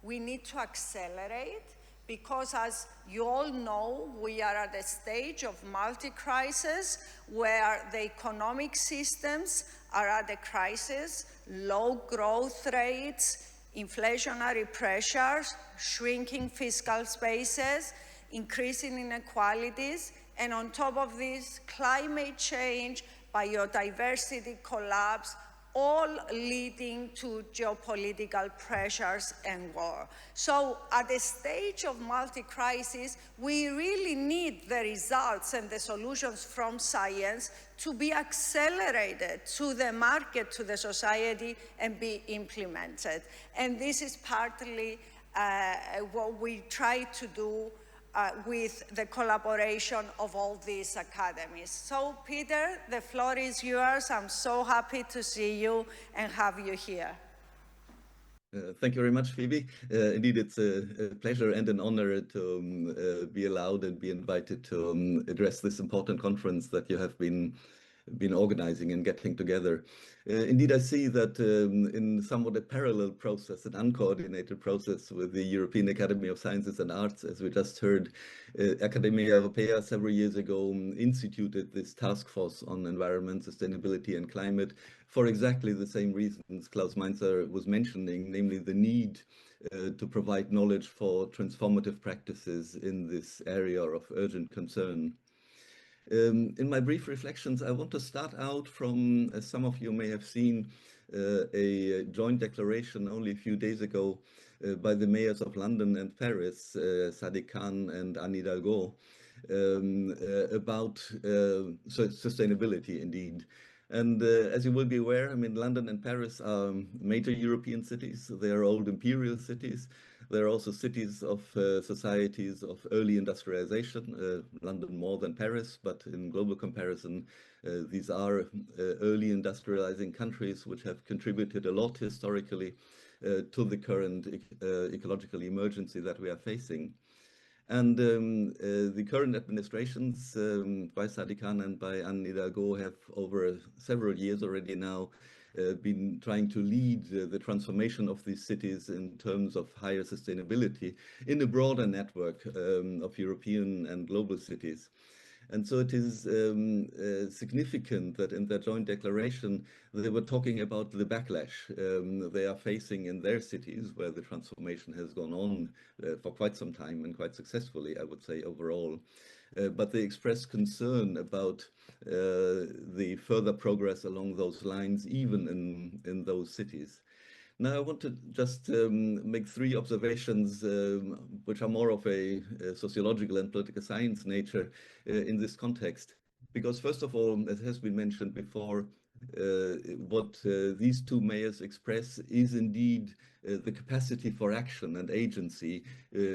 We need to accelerate, because as you all know, we are at a stage of multi-crisis where the economic systems are at a crisis, low growth rates, inflationary pressures, shrinking fiscal spaces, increasing inequalities, and on top of this, climate change, biodiversity collapse, all leading to geopolitical pressures and war. So at the stage of multi-crisis, we really need the results and the solutions from science to be accelerated to the market, to the society, and be implemented. And this is partly what we try to do with the collaboration of all these academies. So, Peter, the floor is yours. I'm so happy to see you and have you here. Thank you very much, Phoebe. Indeed, it's a pleasure and an honor to be allowed and be invited to address this important conference that you have been been organizing and getting together. Indeed, I see that in somewhat a parallel process, an uncoordinated process with the European Academy of Sciences and Arts, as we just heard, Academia Europaea several years ago instituted this task force on environment, sustainability and climate for exactly the same reasons Klaus Mainzer was mentioning, namely the need to provide knowledge for transformative practices in this area of urgent concern. In my brief reflections, I want to start out from, as some of you may have seen, a joint declaration only a few days ago by the mayors of London and Paris, Sadiq Khan and Anne Hidalgo, about sustainability indeed. And as you will be aware, I mean, London and Paris are major European cities. They are old imperial cities. They're also cities of societies of early industrialization, London more than Paris, but in global comparison, these are early industrializing countries which have contributed a lot historically to the current ecological emergency that we are facing. And the current administrations by Sadiq Khan and by Anne Hidalgo have over several years already now been trying to lead the transformation of these cities in terms of higher sustainability in a broader network of European and global cities. And so it is significant that in their joint declaration, they were talking about the backlash they are facing in their cities, where the transformation has gone on for quite some time and quite successfully, I would say, overall. But they expressed concern about the further progress along those lines, even in those cities. Now, I want to just make three observations, which are more of a sociological and political science nature in this context. Because first of all, as has been mentioned before, what these two mayors express is indeed the capacity for action and agency,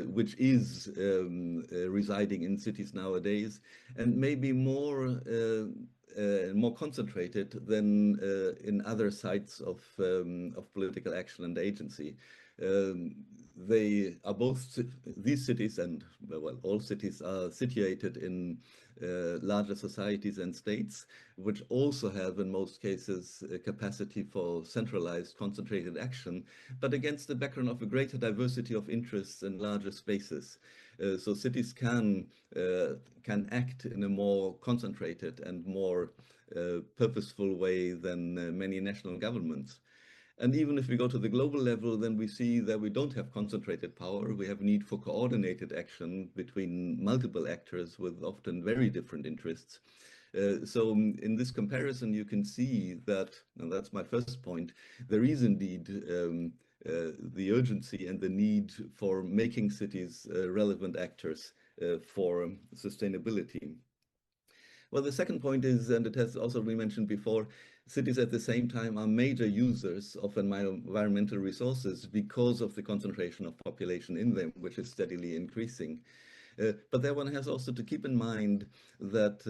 which is residing in cities nowadays, and maybe more concentrated than in other sites of political action and agency. They are both, these cities, and well, all cities are situated in larger societies and states, which also have in most cases a capacity for centralized, concentrated action, but against the background of a greater diversity of interests in larger spaces. So cities can act in a more concentrated and more purposeful way than many national governments. And even if we go to the global level, then we see that we don't have concentrated power. We have need for coordinated action between multiple actors with often very different interests. So in this comparison, you can see that, and that's my first point, there is indeed the urgency and the need for making cities relevant actors for sustainability. Well, the second point is, and it has also been mentioned before, cities at the same time are major users of environmental resources because of the concentration of population in them, which is steadily increasing. But there one has also to keep in mind that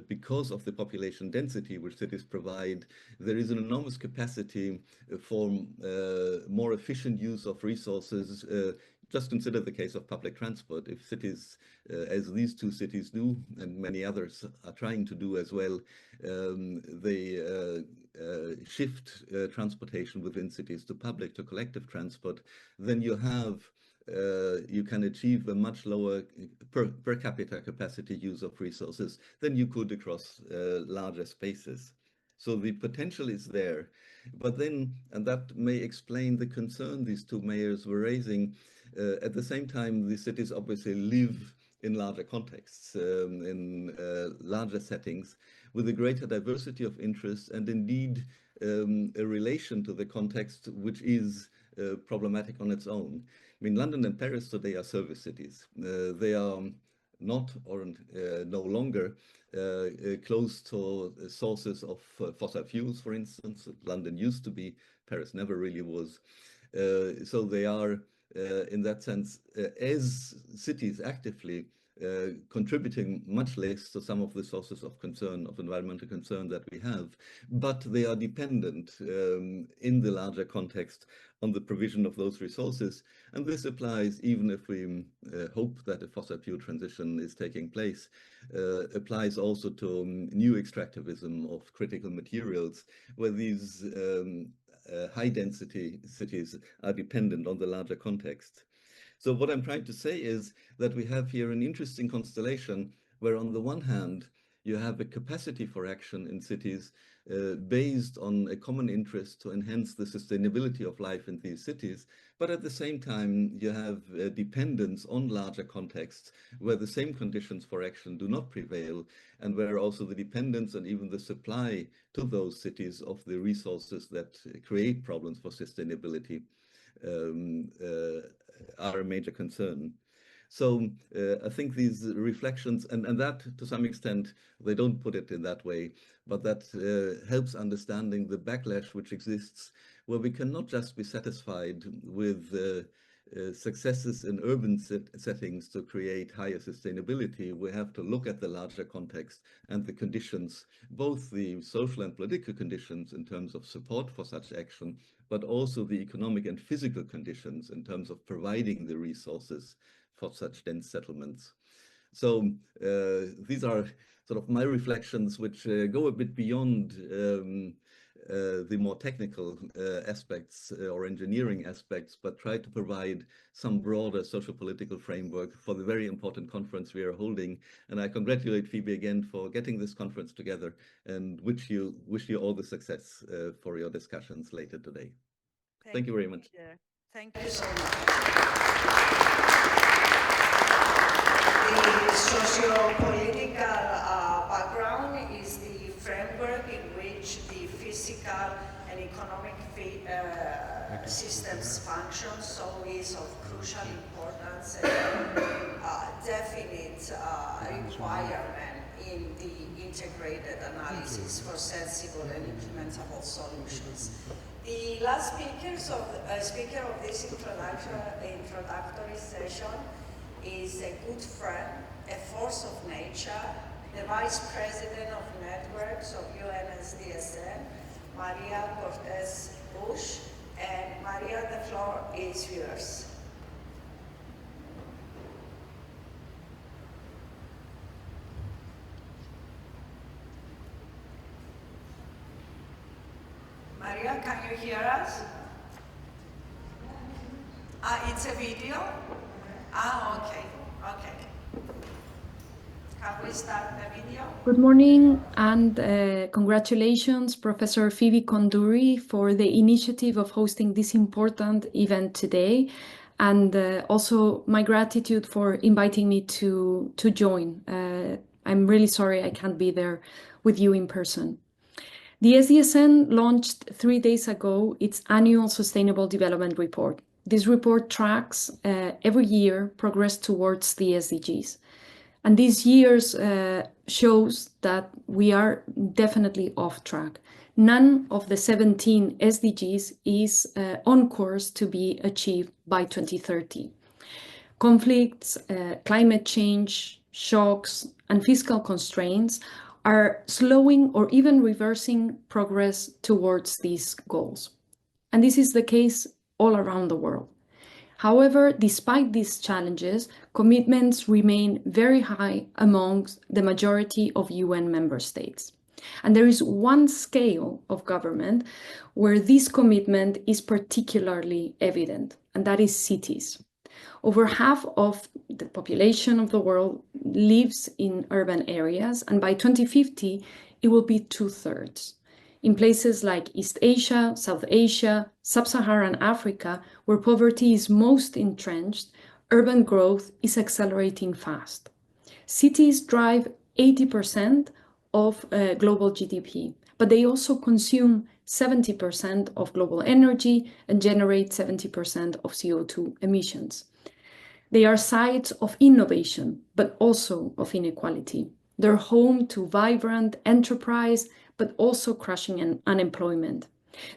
because of the population density which cities provide, there is an enormous capacity for more efficient use of resources. Just consider the case of public transport. If cities, as these two cities do, and many others are trying to do as well, they shift transportation within cities to public, to collective transport, then you can achieve a much lower per capita capacity use of resources than you could across larger spaces. So the potential is there. But then, and that may explain the concern these two mayors were raising, at the same time, the cities obviously live in larger contexts, in larger settings, with a greater diversity of interests, and indeed a relation to the context which is problematic on its own. I mean, London and Paris today are service cities. They are not or no longer close to sources of fossil fuels, for instance. London used to be, Paris never really was. So they are, in that sense, as cities actively contributing much less to some of the sources of concern, of environmental concern that we have, but they are dependent in the larger context on the provision of those resources. And this applies even if we hope that a fossil fuel transition is taking place, applies also to new extractivism of critical materials, where these high density cities are dependent on the larger context. So what I'm trying to say is that we have here an interesting constellation where on the one hand, you have a capacity for action in cities based on a common interest to enhance the sustainability of life in these cities. But at the same time, you have dependence on larger contexts where the same conditions for action do not prevail, and where also the dependence and even the supply to those cities of the resources that create problems for sustainability are a major concern. So I think these reflections, and that to some extent, they don't put it in that way, but that helps understanding the backlash which exists, where we cannot just be satisfied with successes in urban settings to create higher sustainability. We have to look at the larger context and the conditions, both the social and political conditions in terms of support for such action, but also the economic and physical conditions in terms of providing the resources for such dense settlements. So these are sort of my reflections, which go a bit beyond the more technical aspects or engineering aspects, but try to provide some broader social political framework for the very important conference we are holding. And I congratulate Phoebe again for getting this conference together, and wish you all the success for your discussions later today. Thank you very much. Thank you so much. The socio-political background is the framework in which the physical and economic systems function, so is of crucial importance and definite requirement in the integrated analysis for sensible and implementable solutions. The last speaker of this introductory session is a good friend, a force of nature, the Vice President of Networks of UNSDSN, Maria Cortez Bush. And Maria, the floor is yours. Maria, can you hear us? It's a video? Okay. Can we start the video? Good morning and congratulations, Professor Phoebe Konduri, for the initiative of hosting this important event today. And also my gratitude for inviting me to join. I'm really sorry I can't be there with you in person. The SDSN launched 3 days ago its annual Sustainable Development Report. This report tracks every year progress towards the SDGs. And this year's shows that we are definitely off track. None of the 17 SDGs is on course to be achieved by 2030. Conflicts, climate change, shocks, and fiscal constraints are slowing or even reversing progress towards these goals. And this is the case all around the world. However, despite these challenges, commitments remain very high amongst the majority of UN member states. And there is one scale of government where this commitment is particularly evident, and that is cities. Over half of the population of the world lives in urban areas, and by 2050, it will be 2/3. In places like East Asia, South Asia, Sub-Saharan Africa, where poverty is most entrenched, urban growth is accelerating fast. Cities drive 80% of global GDP, but they also consume 70% of global energy and generate 70% of CO2 emissions. They are sites of innovation, but also of inequality. They're home to vibrant enterprise, but also crushing unemployment.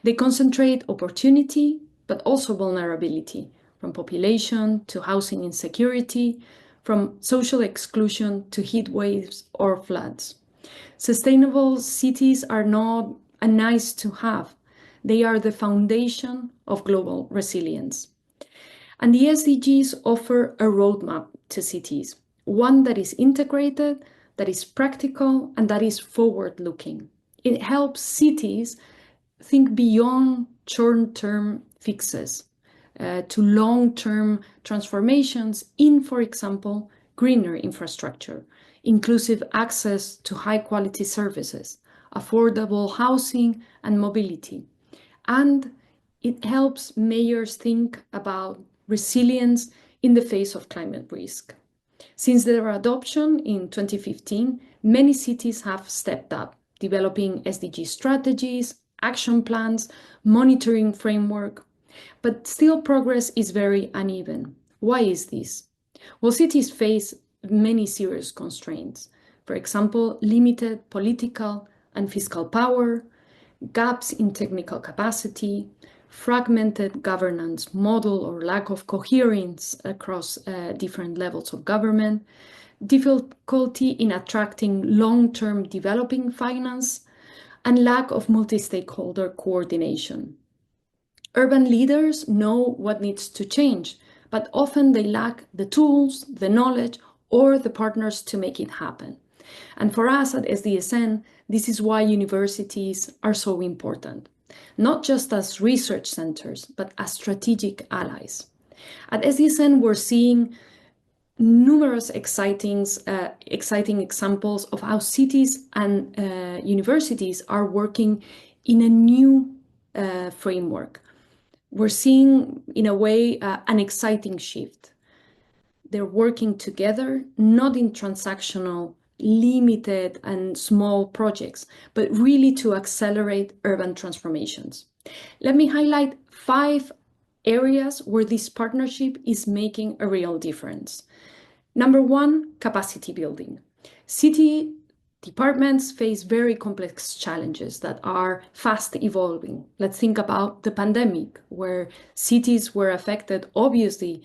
They concentrate opportunity, but also vulnerability, from population to housing insecurity, from social exclusion to heat waves or floods. Sustainable cities are not a nice to have. They are the foundation of global resilience. And the SDGs offer a roadmap to cities, one that is integrated, that is practical, and that is forward-looking. It helps cities think beyond short-term fixes to long-term transformations in, for example, greener infrastructure, inclusive access to high-quality services, affordable housing and mobility. And it helps mayors think about resilience in the face of climate risk. Since their adoption in 2015, many cities have stepped up, developing SDG strategies, action plans, monitoring framework, but still progress is very uneven. Why is this? Well, cities face many serious constraints. For example, limited political and fiscal power, gaps in technical capacity, fragmented governance model or lack of coherence across different levels of government, difficulty in attracting long-term developing finance, and lack of multi-stakeholder coordination. Urban leaders know what needs to change, but often they lack the tools, the knowledge, or the partners to make it happen. And for us at SDSN, this is why universities are so important, not just as research centers, but as strategic allies. At SDSN, we're seeing numerous exciting examples of how cities and universities are working in a new framework. We're seeing, in a way, an exciting shift. They're working together, not in transactional, limited and small projects, but really to accelerate urban transformations. Let me highlight 5 areas where this partnership is making a real difference. Number 1, capacity building. City departments face very complex challenges that are fast evolving. Let's think about the pandemic, where cities were affected, obviously,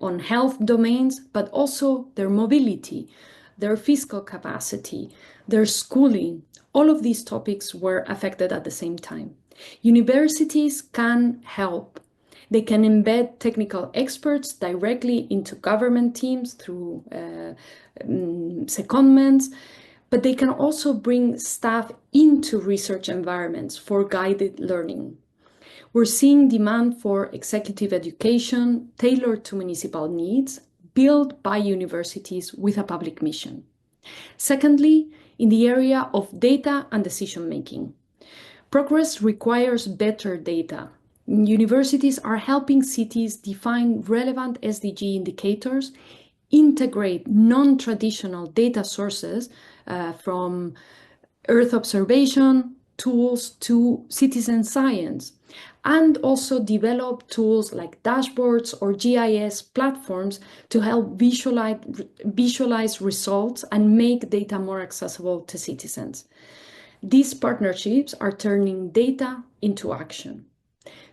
on health domains, but also their mobility, their fiscal capacity, their schooling. All of these topics were affected at the same time. Universities can help. They can embed technical experts directly into government teams through secondments, but they can also bring staff into research environments for guided learning. We're seeing demand for executive education tailored to municipal needs, built by universities with a public mission. Secondly, in the area of data and decision-making. Progress requires better data. Universities are helping cities define relevant SDG indicators, integrate non-traditional data sources from Earth observation tools to citizen science, and also develop tools like dashboards or GIS platforms to help visualize results and make data more accessible to citizens. These partnerships are turning data into action.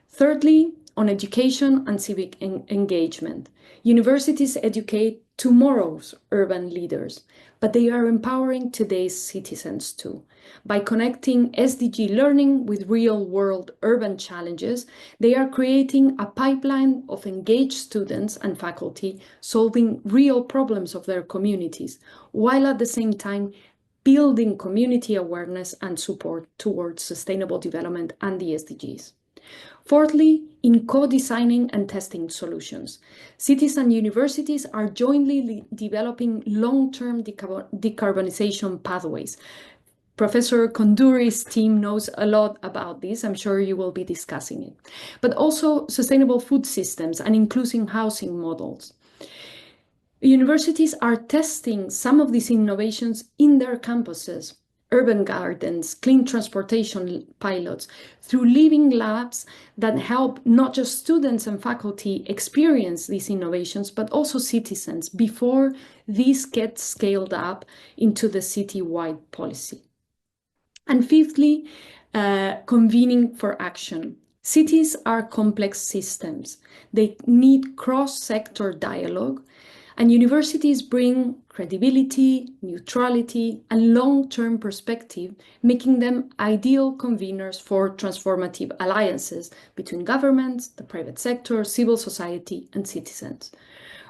Thirdly, on education and civic engagement. Universities educate tomorrow's urban leaders, but they are empowering today's citizens too. By connecting SDG learning with real-world urban challenges, they are creating a pipeline of engaged students and faculty solving real problems of their communities, while at the same time building community awareness and support towards sustainable development and the SDGs. Fourthly, in co-designing and testing solutions. Cities and universities are jointly developing long-term decarbonization pathways. Professor Konduri's team knows a lot about this. I'm sure you will be discussing it. But also sustainable food systems and inclusive housing models. Universities are testing some of these innovations in their campuses. Urban gardens, clean transportation pilots, through living labs that help not just students and faculty experience these innovations, but also citizens before these get scaled up into the citywide policy. And fifthly, convening for action. Cities are complex systems. They need cross-sector dialogue, And universities bring credibility, neutrality, and long-term perspective, making them ideal conveners for transformative alliances between governments, the private sector, civil society, and citizens.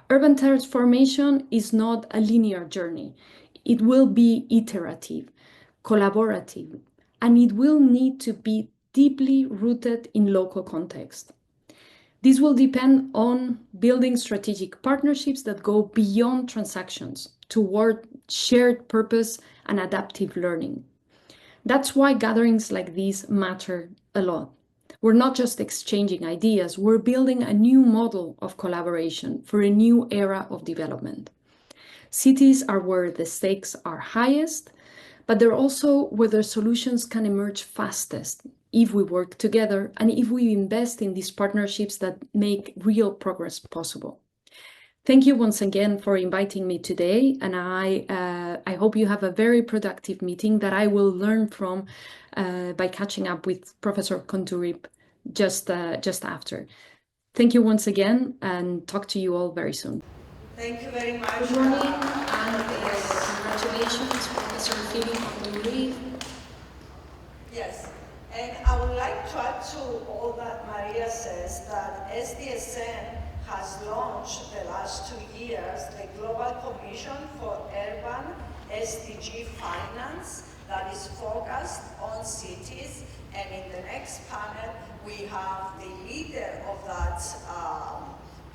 Urban transformation is not a linear journey. It will be iterative, collaborative, and it will need to be deeply rooted in local context. This will depend on building strategic partnerships that go beyond transactions toward shared purpose and adaptive learning. That's why gatherings like these matter a lot. We're not just exchanging ideas, we're building a new model of collaboration for a new era of development. Cities are where the stakes are highest, but they're also where the solutions can emerge fastest if we work together and if we invest in these partnerships that make real progress possible. Thank you once again for inviting me today, and I hope you have a very productive meeting that I will learn from by catching up with Professor Koundouri just after. Thank you once again, and talk to you all very soon. Thank you very much. Good morning, and congratulations, Professor Phoebe Koundouri. Yes, and I would like to add to all that Maria says that SDSN has launched the last 2 years the Global Commission for Urban SDG Finance that is focused on cities, and in the next panel we have the leader of that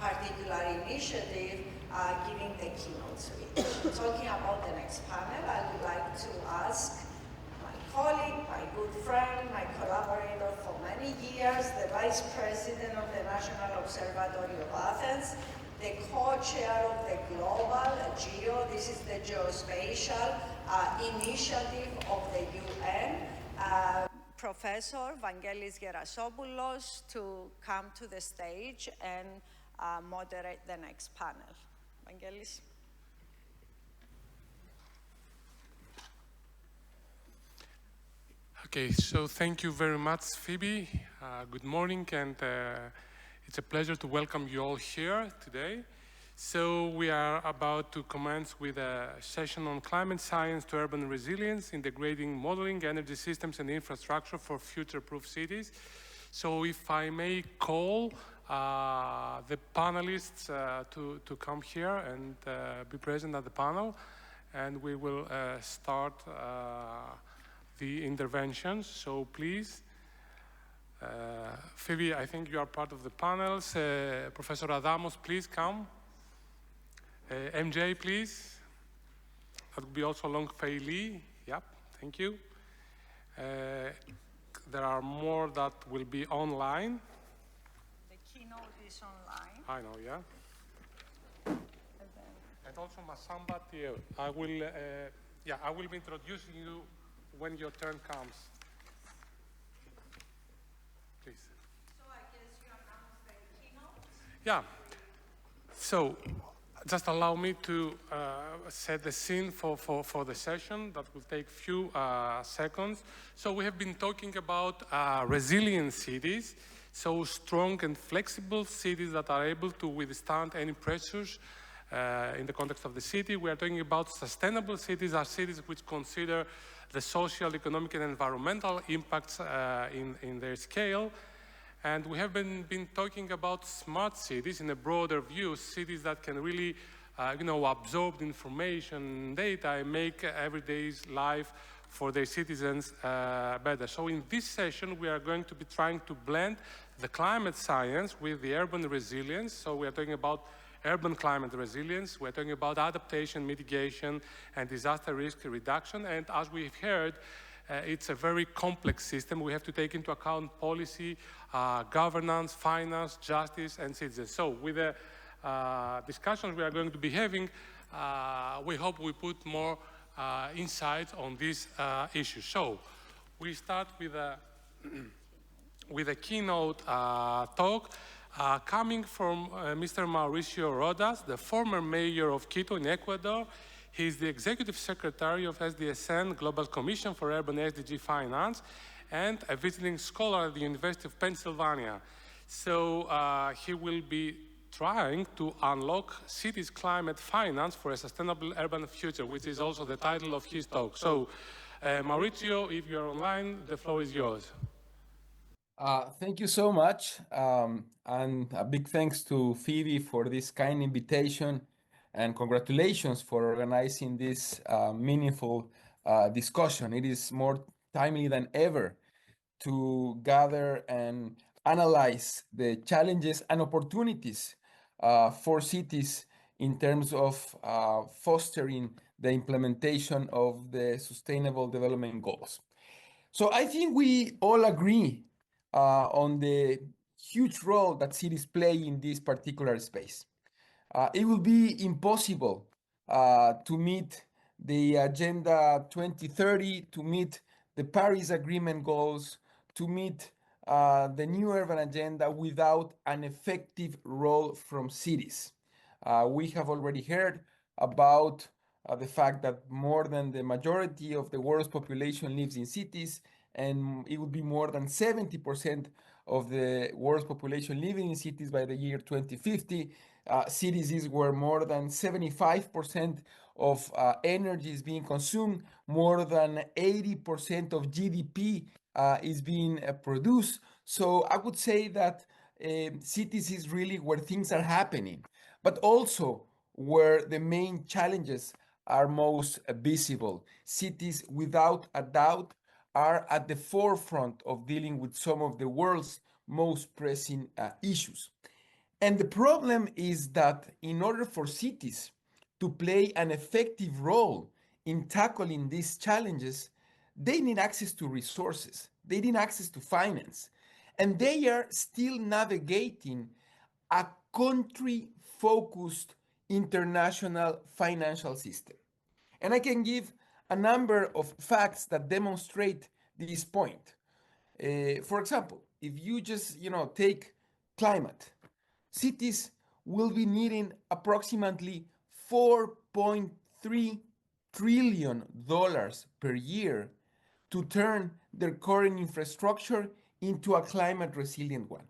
particular initiative giving the keynote speech. Talking about the next panel, I would like to ask my colleague, my good friend, my collaborator for many years, the Vice President of the National Observatory of Athens, the co-chair of the Global GEO, this is the Geospatial Initiative of the UN, Professor Vangelis Gerasopoulos, to come to the stage and moderate the next panel. Vangelis. Okay, so thank you very much, Phoebe. Good morning, and it's a pleasure to welcome you all here today. So we are about to commence with a session on climate science to urban resilience, integrating modeling, energy systems, and infrastructure for future-proof cities. So if I may call the panelists to come here and be present at the panel, and we will start the interventions. So please, Phoebe, I think you are part of the panels. Professor Adamos, please come. MJ, please. That would be also Long Fei Li. Yep, thank you. There are more that will be online. The keynote is online. I know, yeah. And also Masamba Thieu. I will be introducing you when your turn comes. Please. So I guess you announced the keynote? Yeah. So just allow me to set the scene for the session that will take a few seconds. So we have been talking about resilient cities, so strong and flexible cities that are able to withstand any pressures in the context of the city. We are talking about sustainable cities, are cities which consider the social, economic, and environmental impacts in their scale. And we have been talking about smart cities in a broader view, cities that can really absorb the information, data, and make everyday's life for their citizens better. So in this session, we are going to be trying to blend the climate science with the urban resilience. So we are talking about urban climate resilience, we're talking about adaptation, mitigation, and disaster risk reduction. And as we've heard, it's a very complex system. We have to take into account policy, governance, finance, justice, and citizens. So with the discussions we are going to be having, we hope we put more insights on these issues. So we start with a keynote talk coming from Mr. Mauricio Rodas, the former mayor of Quito in Ecuador. He is the executive secretary of SDSN, Global Commission for Urban SDG Finance, and a visiting scholar at the University of Pennsylvania. So he will be trying to unlock cities' climate finance for a sustainable urban future, which is also the title of his talk. So, Maurizio, if you're online, the floor is yours. Thank you so much. And a big thanks to Phoebe for this kind invitation, and congratulations for organizing this meaningful discussion. It is more timely than ever to gather and analyze the challenges and opportunities for cities in terms of fostering the implementation of the Sustainable Development Goals. So I think we all agree on the huge role that cities play in this particular space. It will be impossible to meet the Agenda 2030, to meet the Paris Agreement goals, to meet the new urban agenda without an effective role from cities. We have already heard about the fact that more than the majority of the world's population lives in cities, and it would be more than 70% of the world's population living in cities by the year 2050. Cities is where more than 75% of energy is being consumed, more than 80% of GDP is being produced. So I would say that cities is really where things are happening, but also where the main challenges are most visible. Cities, without a doubt, are at the forefront of dealing with some of the world's most pressing issues. And the problem is that in order for cities to play an effective role in tackling these challenges, they need access to resources, they need access to finance, and they are still navigating a country-focused international financial system. And I can give a number of facts that demonstrate this point. For example, if you just take climate, cities will be needing approximately $4.3 trillion per year to turn their current infrastructure into a climate resilient one.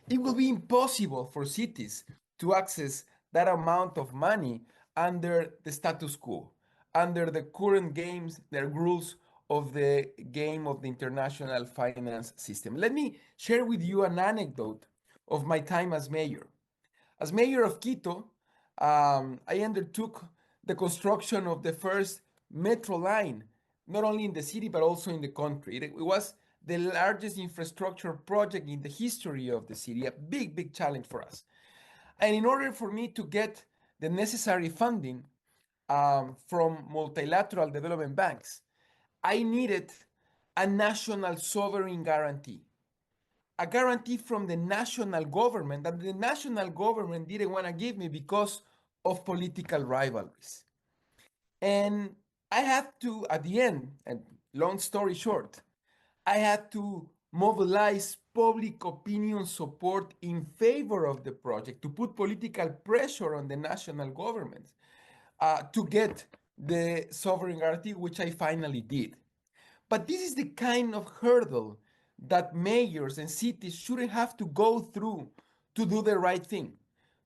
It will be impossible for cities to access that amount of money under the status quo, under the current games, the rules of the game of the international finance system. Let me share with you an anecdote of my time as mayor. As mayor of Quito, I undertook the construction of the first metro line, not only in the city, but also in the country. It was the largest infrastructure project in the history of the city, a big, big challenge for us. And in order for me to get the necessary funding from multilateral development banks, I needed a national sovereign guarantee, a guarantee from the national government that the national government didn't want to give me because of political rivalries. And I had to, at the end, and long story short, I had to mobilize public opinion support in favor of the project, to put political pressure on the national government to get the sovereign guarantee, which I finally did. But this is the kind of hurdle that mayors and cities shouldn't have to go through to do the right thing,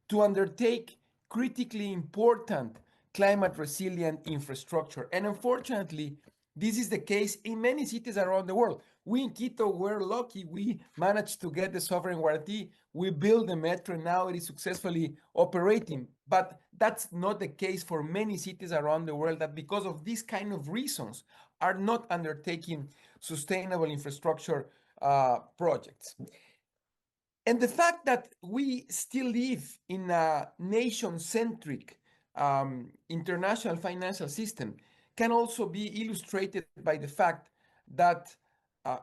to undertake critically important climate resilient infrastructure. And unfortunately, this is the case in many cities around the world. We in Quito were lucky. We managed to get the sovereign guarantee. We built the metro, and now it is successfully operating. But that's not the case for many cities around the world that, because of these kind of reasons, are not undertaking sustainable infrastructure projects. And the fact that we still live in a nation-centric international financial system can also be illustrated by the fact that,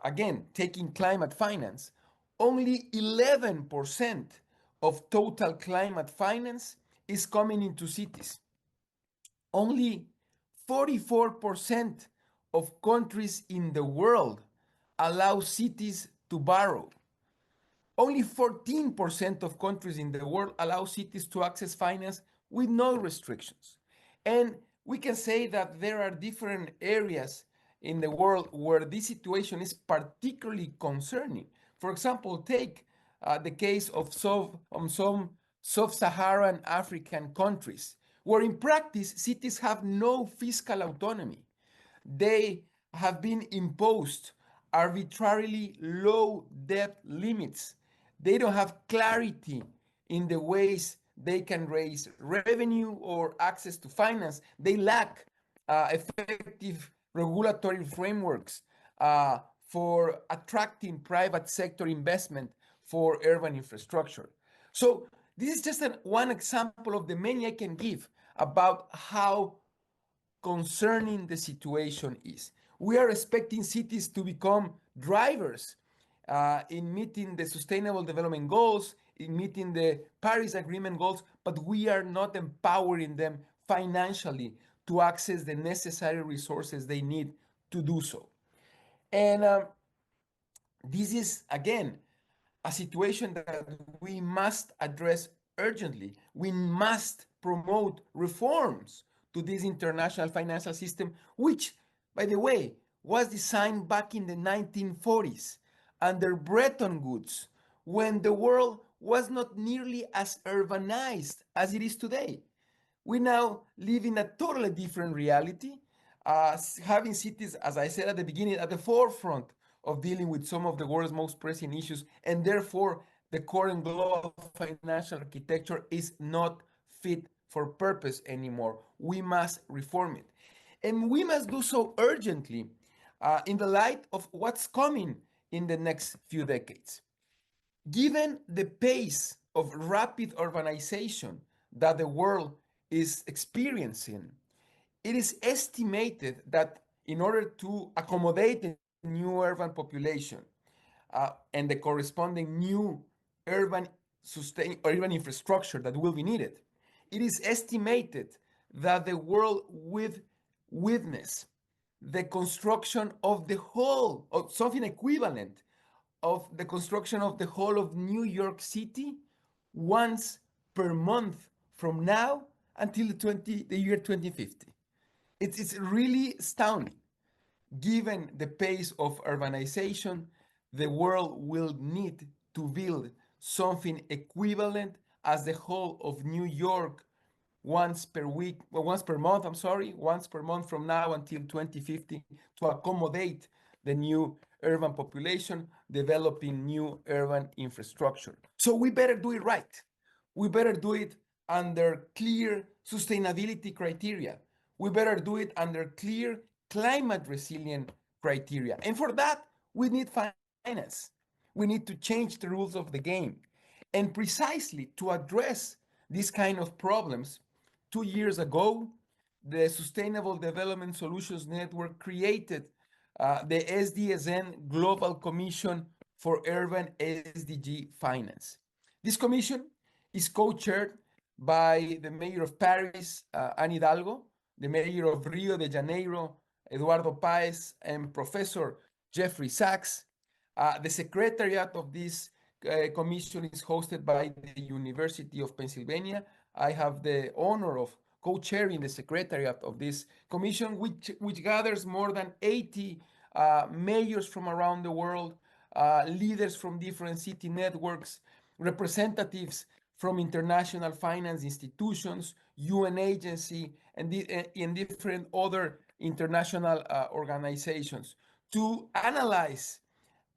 again, taking climate finance, only 11% of total climate finance is coming into cities. Only 44% of countries in the world allow cities to borrow. Only 14% of countries in the world allow cities to access finance with no restrictions. And we can say that there are different areas in the world where this situation is particularly concerning. For example, take the case of some sub-Saharan African countries, where in practice cities have no fiscal autonomy. They have been imposed arbitrarily low debt limits. They don't have clarity in the ways they can raise revenue or access to finance. They lack effective regulatory frameworks for attracting private sector investment for urban infrastructure. So this is just one example of the many I can give about how concerning the situation is. We are expecting cities to become drivers in meeting the Sustainable Development Goals, in meeting the Paris Agreement goals, but we are not empowering them financially to access the necessary resources they need to do so. And this is, again, a situation that we must address urgently. We must promote reforms to this international financial system, which, by the way, was designed back in the 1940s under Bretton Woods, when the world was not nearly as urbanized as it is today. We now live in a totally different reality, having cities, as I said at the beginning, at the forefront of dealing with some of the world's most pressing issues, and therefore the current global financial architecture is not fit for purpose anymore. We must reform it. And we must do so urgently in the light of what's coming in the next few decades. Given the pace of rapid urbanization that the world is experiencing, it is estimated that in order to accommodate the new urban population and the corresponding new urban infrastructure that will be needed, it is estimated that the world will witness the construction of the whole, or something equivalent of the construction of the whole of New York City once per month from now until the year 2050. It's really astounding. Given the pace of urbanization, the world will need to build something equivalent as the whole of New York once per month from now until 2050 to accommodate the new urban population, developing new urban infrastructure. So we better do it right. We better do it under clear sustainability criteria. We better do it under clear climate resilient criteria. And for that, we need finance. We need to change the rules of the game. And precisely to address these kind of problems, 2 years ago, the Sustainable Development Solutions Network created the SDSN Global Commission for Urban SDG Finance. This commission is co-chaired by the mayor of Paris, Anne Hidalgo, the mayor of Rio de Janeiro, Eduardo Paez, and Professor Jeffrey Sachs. The secretariat of this commission is hosted by the University of Pennsylvania. I have the honor of co-chairing the secretariat of this commission, which gathers more than 80 mayors from around the world, leaders from different city networks, representatives from international finance institutions, UN agency, and different other international organizations to analyze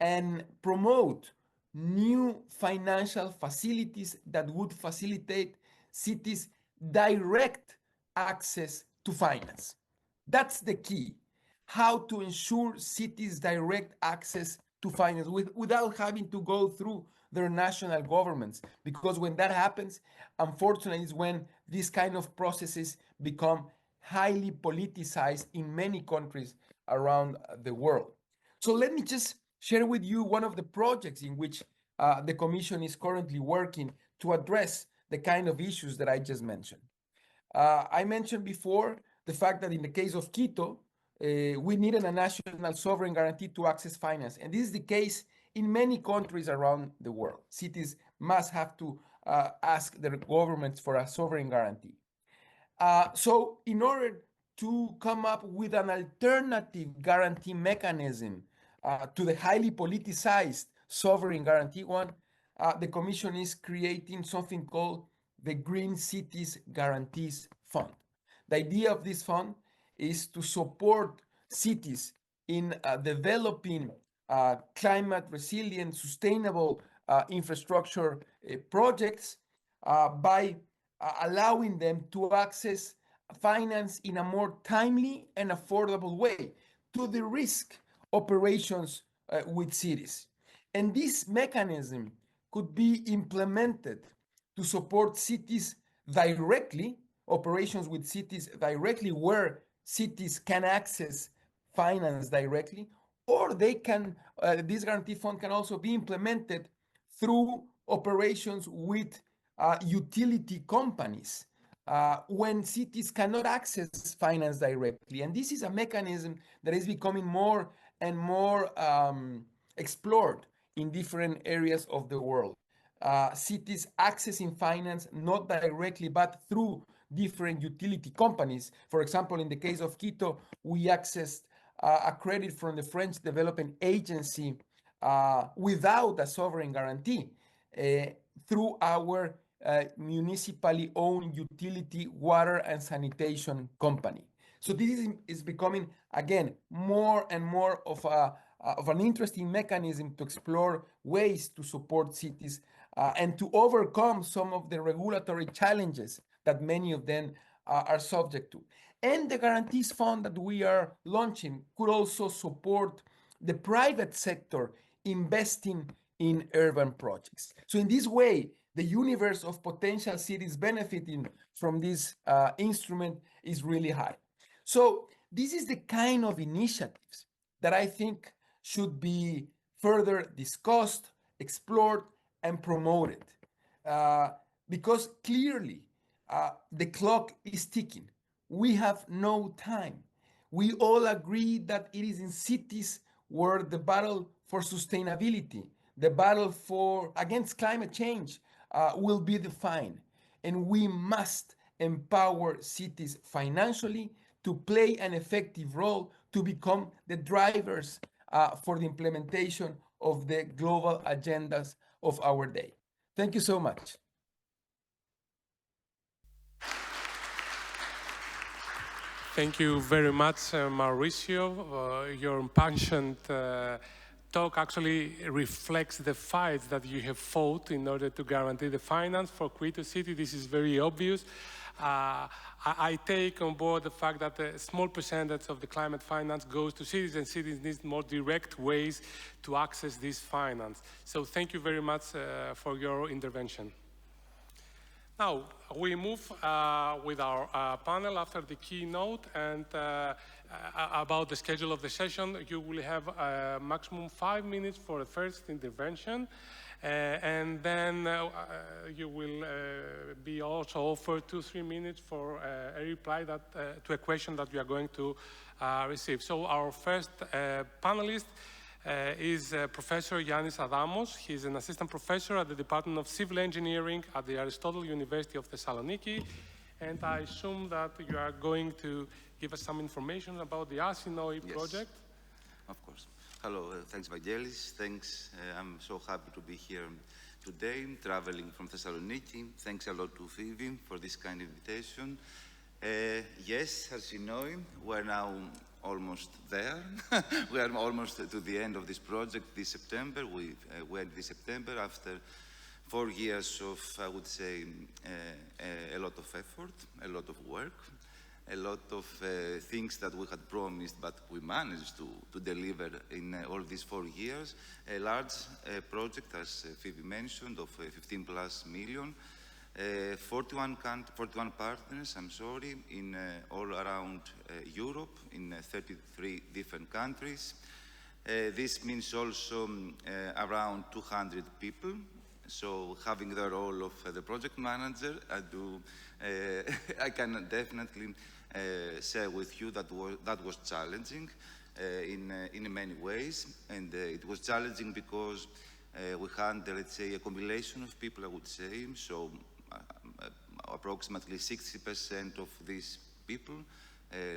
and promote new financial facilities that would facilitate cities' direct access to finance. That's the key. How to ensure cities' direct access to finance without having to go through their national governments. Because when that happens, unfortunately, is when these kind of processes become highly politicized in many countries around the world. So let me just share with you one of the projects in which the Commission is currently working to address the kind of issues that I just mentioned. I mentioned before the fact that in the case of Quito, we needed a national sovereign guarantee to access finance. And this is the case in many countries around the world. Cities must have to ask their governments for a sovereign guarantee. So in order to come up with an alternative guarantee mechanism to the highly politicized sovereign guarantee one, the Commission is creating something called the Green Cities Guarantees Fund. The idea of this fund is to support cities in developing climate resilient, sustainable infrastructure projects by allowing them to access finance in a more timely and affordable way to de-risk operations with cities. And this mechanism could be implemented to support cities directly, operations with cities directly, where cities can access finance directly, or they can, this guarantee fund can also be implemented through operations with utility companies when cities cannot access finance directly. And this is a mechanism that is becoming more and more explored in different areas of the world. Cities accessing finance not directly but through different utility companies. For example, in the case of Quito, we accessed a credit from the French Development Agency without a sovereign guarantee through our municipally owned utility water and sanitation company. So this is becoming, again, more and more of an interesting mechanism to explore ways to support cities and to overcome some of the regulatory challenges that many of them are subject to. And the guarantees fund that we are launching could also support the private sector investing in urban projects. So in this way, the universe of potential cities benefiting from this instrument is really high. So this is the kind of initiatives that I think should be further discussed, explored, and promoted. Because clearly, the clock is ticking. We have no time. We all agree that it is in cities where the battle for sustainability, the battle against climate change will be defined. And we must empower cities financially to play an effective role to become the drivers for the implementation of the global agendas of our day. Thank you so much. Thank you very much, Mauricio. Your impassioned talk actually reflects the fights that you have fought in order to guarantee the finance for Quito City. This is very obvious. I take on board the fact that a small percentage of the climate finance goes to cities, and cities need more direct ways to access this finance. So thank you very much for your intervention. Now, we move with our panel after the keynote, and about the schedule of the session. You will have a maximum 5 minutes for the first intervention, and then you will be also offered 2-3 minutes for a reply to a question that you are going to receive. So our first panelist is Professor Yannis Adamos. He's an assistant professor at the Department of Civil Engineering at the Aristotle University of Thessaloniki. And I assume that you are going to give us some information about the Asinoi project. Of course. Hello, thanks Vangelis. Thanks, I'm so happy to be here today, traveling from Thessaloniki. Thanks a lot to Phoebe for this kind invitation. Yes, Asinoi, we're now almost there. We are almost to the end of this project this September. We went this September after 4 years of, I would say, a lot of effort, a lot of work, a lot of things that we had promised, but we managed to deliver in all these 4 years. A large project, as Phoebe mentioned, of 15+ million. 41 partners, in all around Europe, in 33 different countries. This means also around 200 people. So having the role of the project manager, I can definitely share with you that was challenging in many ways. And it was challenging because we had, let's say, a combination of people, I would say. So approximately 60% of these people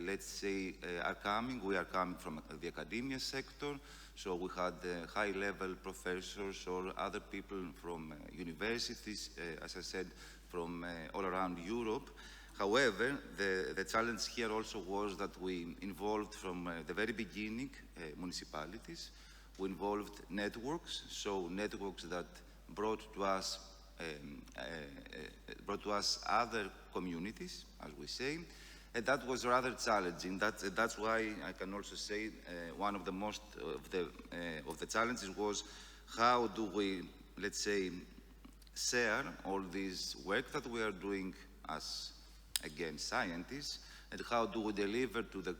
let's say, are coming. We are coming from the academia sector, so we had high-level professors or other people from universities, as I said, from all around Europe. However, the challenge here also was that we involved from the very beginning municipalities. We involved networks, so networks that brought to us other communities, as we say, and that was rather challenging. That's why I can also say one of the most of the challenges was how do we, let's say, share all this work that we are doing as, again, scientists, and how do we deliver to the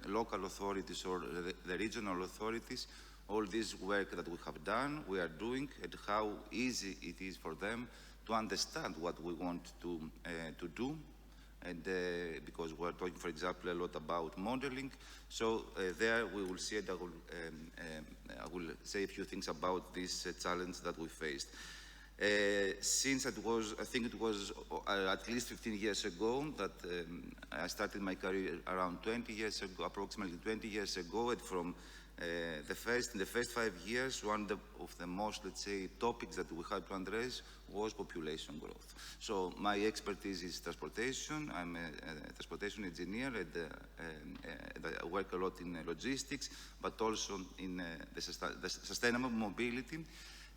local authorities or the regional authorities all this work that we have done, we are doing, and how easy it is for them to understand what we want to do. And because we're talking, for example, a lot about modeling, so there we will see, and I will say a few things about this challenge that we faced. Since it was, I think it was at least 15 years ago that I started my career, around 20 years ago, approximately 20 years ago, and from in the first 5 years, one of the most, let's say, topics that we had to address was population growth. So my expertise is transportation. I'm a transportation engineer, and I work a lot in logistics, but also in the sustainable mobility.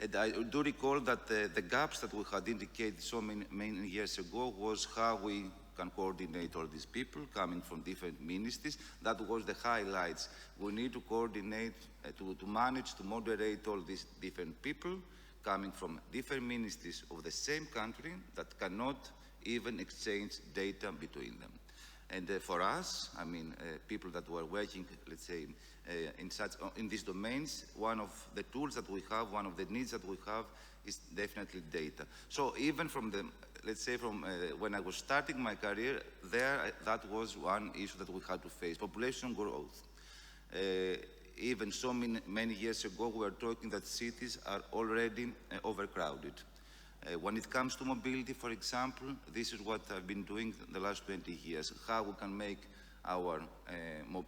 And I do recall that the gaps that we had indicated so many years ago was how we can coordinate all these people coming from different ministries. That was the highlights. We need to coordinate, to manage to moderate all these different people coming from different ministries of the same country that cannot even exchange data between them. And for us, I mean, people that were working, let's say, in these domains, one of the tools that we have, one of the needs that we have is definitely data. So even from the, let's say, from when I was starting my career, that was one issue that we had to face, population growth. Even so many years ago, we were talking that cities are already overcrowded. When it comes to mobility, for example, this is what I've been doing the last 20 years, how we can make our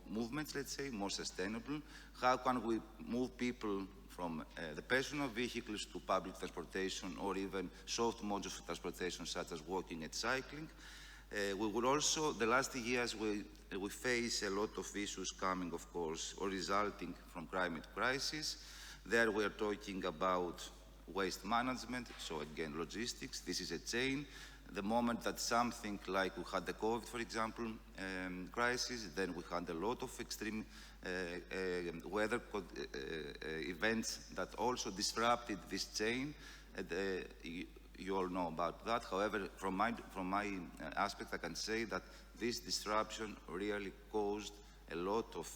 movements, let's say, more sustainable, how can we move people from the personal vehicles to public transportation or even soft modes of transportation such as walking and cycling. We will also, the last years, we face a lot of issues coming, of course, or resulting from climate crisis. There we are talking about waste management, so again, logistics. This is a chain. The moment that something like we had the COVID, for example, crisis, then we had a lot of extreme weather events that also disrupted this chain. And, you all know about that. However, from my aspect, I can say that this disruption really caused a lot of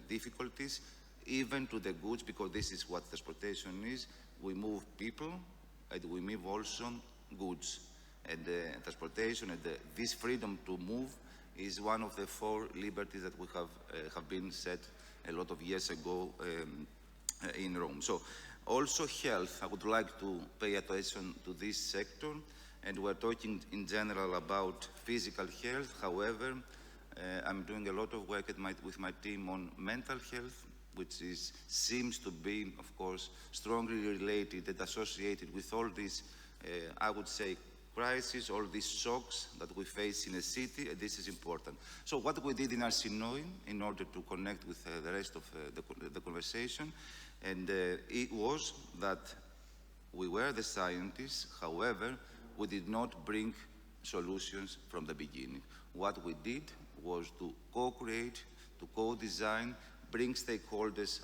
difficulties, even to the goods, because this is what transportation is. We move people, and we move also goods. And transportation and this freedom to move is one of the 4 liberties that we have been set a lot of years ago in Rome. So also health, I would like to pay attention to this sector, and we're talking in general about physical health. However, I'm doing a lot of work with my team on mental health, which seems to be, of course, strongly related and associated with all these, I would say, crisis, all these shocks that we face in a city, and this is important. So what we did in Arsinoe, in order to connect with the rest of the conversation, and it was that we were the scientists, however, we did not bring solutions from the beginning. What we did was to co-create, to co-design, bring stakeholders,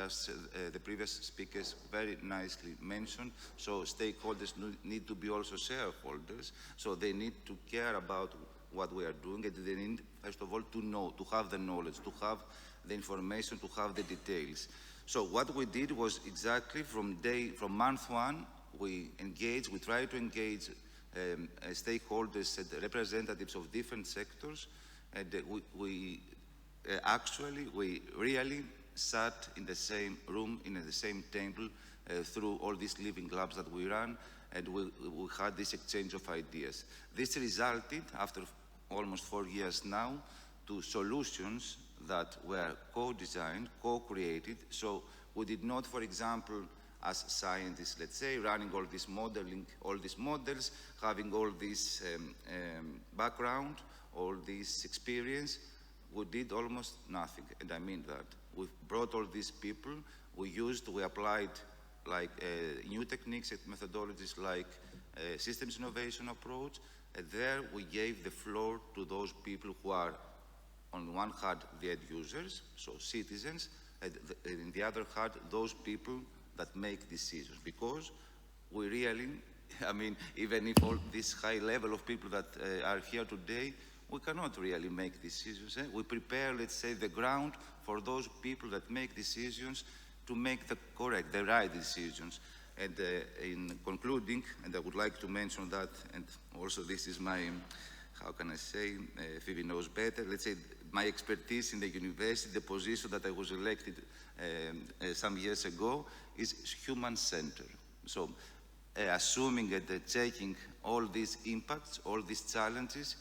as the previous speakers very nicely mentioned. So stakeholders need to be also shareholders. So they need to care about what we are doing, and they need, first of all, to know, to have the knowledge, to have the information, to have the details. So what we did was exactly from month 1, we tried to engage stakeholders and representatives of different sectors, and we really sat in the same room, in the same table, through all these living labs that we ran, and we had this exchange of ideas. This resulted, after almost 4 years now, to solutions that were co-designed, co-created. So we did not, for example, as scientists, let's say, running all this modeling, all these models, having all this background, all this experience, we did almost nothing, and I mean that. We brought all these people, we applied like new techniques and methodologies like systems innovation approach, and there we gave the floor to those people who are, on one hand, the end users, so citizens, and in the other hand, those people that make decisions, because we really, I mean, even if all this high level of people that are here today, we cannot really make decisions. We prepare, let's say, the ground for those people that make decisions to make the correct, the right decisions. And in concluding, and I would like to mention that, and also this is my, how can I say, Phoebe knows better, let's say my expertise in the university, the position that I was elected some years ago is human-centered. So assuming and checking all these impacts, all these challenges,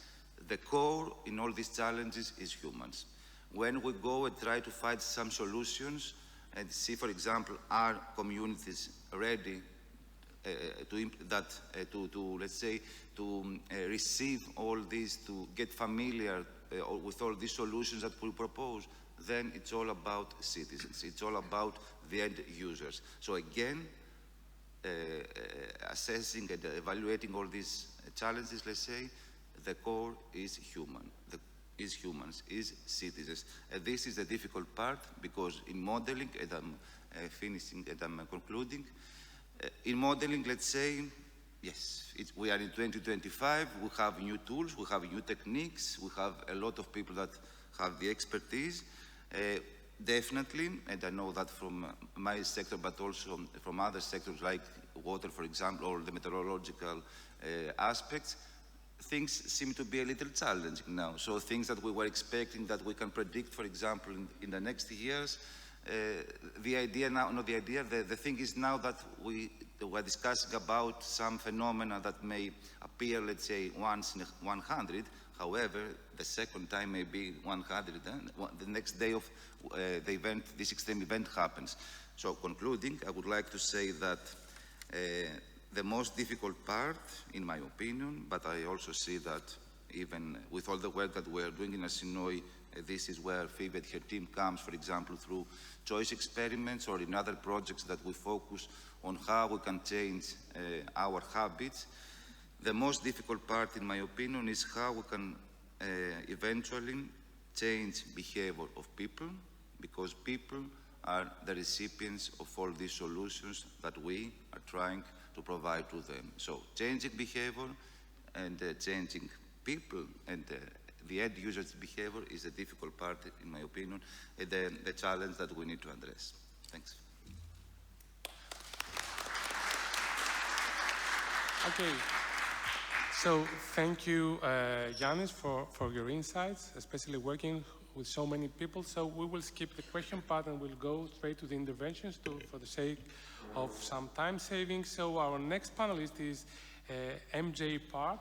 the core in all these challenges is humans. When we go and try to find some solutions and see, for example, are communities ready let's say, to receive all this, to get familiar with all these solutions that we propose, then it's all about citizens. It's all about the end users. So again, assessing and evaluating all these challenges, let's say, the core is human, is humans, is citizens. And this is the difficult part, because in modeling, and I'm finishing and I'm concluding, in modeling, let's say, yes, we are in 2025, we have new tools, we have new techniques, we have a lot of people that have the expertise. Definitely, and I know that from my sector, but also from other sectors like water, for example, or the meteorological aspects, things seem to be a little challenging now. So things that we were expecting that we can predict, for example, in the next years, the idea now, not the idea, the thing is now that we're discussing about some phenomena that may appear, let's say, once in 100. However, the second time may be 100, and the next day of the event, this extreme event happens. So concluding, I would like to say that the most difficult part, in my opinion, but I also see that even with all the work that we're doing in Asinoi, this is where Phoebe and her team comes, for example, through choice experiments or in other projects that we focus on how we can change our habits. The most difficult part, in my opinion, is how we can eventually change behavior of people, because people are the recipients of all these solutions that we are trying to provide to them. So changing behavior and changing people and the end user's behavior is a difficult part, in my opinion, and the challenge that we need to address. Thanks. Okay. So thank you, Yanis, for your insights, especially working with so many people. So we will skip the question part and we'll go straight to the interventions for the sake of some time saving. So our next panelist is MJ Park.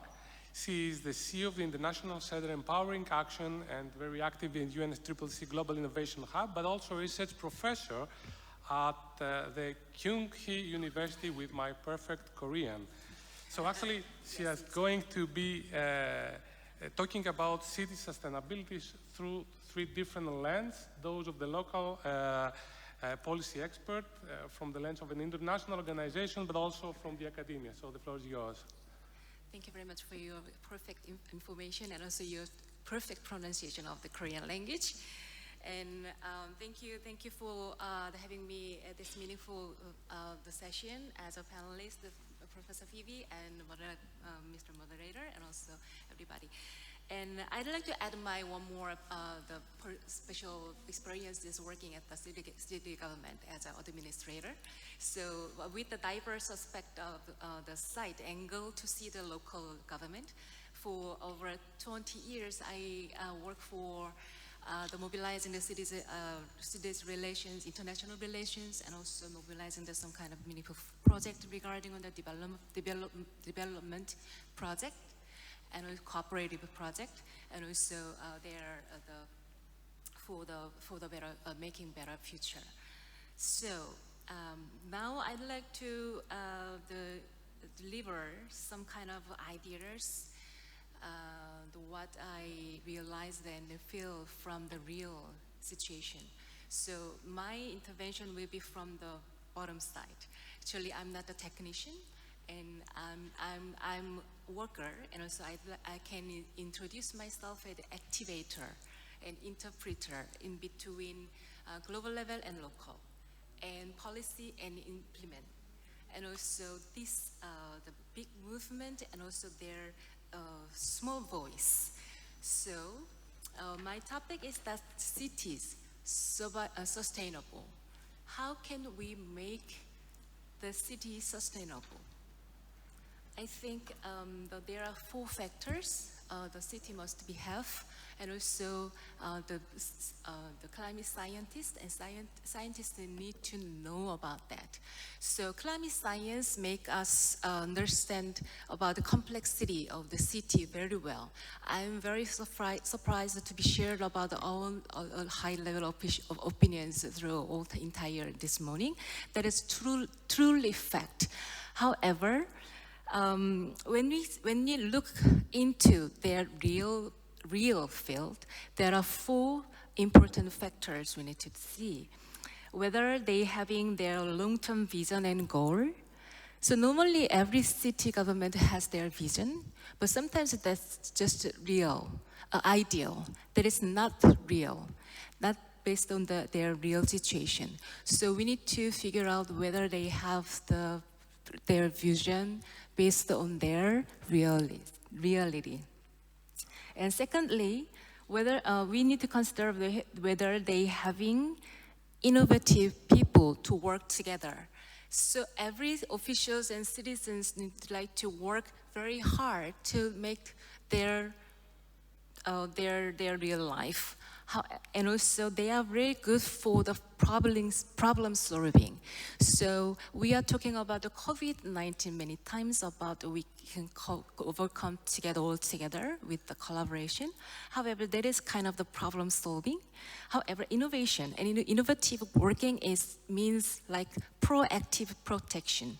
She is the CEO of the International Center Empowering Action and very active in UNSCCC Global Innovation Hub, but also research professor at the Kyung-hee University with My Perfect Korean. So actually, she is going to be talking about city sustainability through three different lenses: those of the local policy expert, from the lens of an international organization, but also from the academia. So the floor is yours. Thank you very much for your perfect information and also your perfect pronunciation of the Korean language. And thank you for having me at this meaningful the session as a panelist, Professor Phoebe and Mr. Moderator, and also everybody. And I'd like to add my one more special experiences working at the city government as an administrator. So with the diverse aspect of the site angle to see the local government, for over 20 years I work for the mobilizing the cities relations, international relations, and also mobilizing some kind of meaningful project regarding on the development project. and a cooperative project, and also for the better making better future. So now I'd like to deliver some kind of ideas, what I realized and feel from the real situation. So my intervention will be from the bottom side. Actually, I'm not a technician, and I'm a worker, and also I can introduce myself as an activator and interpreter in between global level and local, and policy and implement. And also this, the big movement, and also their small voice. So my topic is that cities sustainable. How can we make the city sustainable? I think that there are 4 factors the city must have, and also the climate scientists and scientists need to know about that. So climate science make us understand about the complexity of the city very well. I'm very surprised to be shared about all high level of opinions through all the entire this morning. That is truly fact. However, when you look into their real field, there are 4 important factors we need to see. Whether they having their long-term vision and goal. So normally every city government has their vision, but sometimes that's just real, ideal. That is not real, not based on their real situation. So we need to figure out whether they have their vision based on their reality. And secondly, whether we need to consider whether they having innovative people to work together. So every officials and citizens need to like to work very hard to make their real life. And also they are very good for the problem solving. So we are talking about the COVID-19 many times, about we can overcome all together with the collaboration. However, that is kind of the problem solving. However, innovation and innovative working means like proactive protection,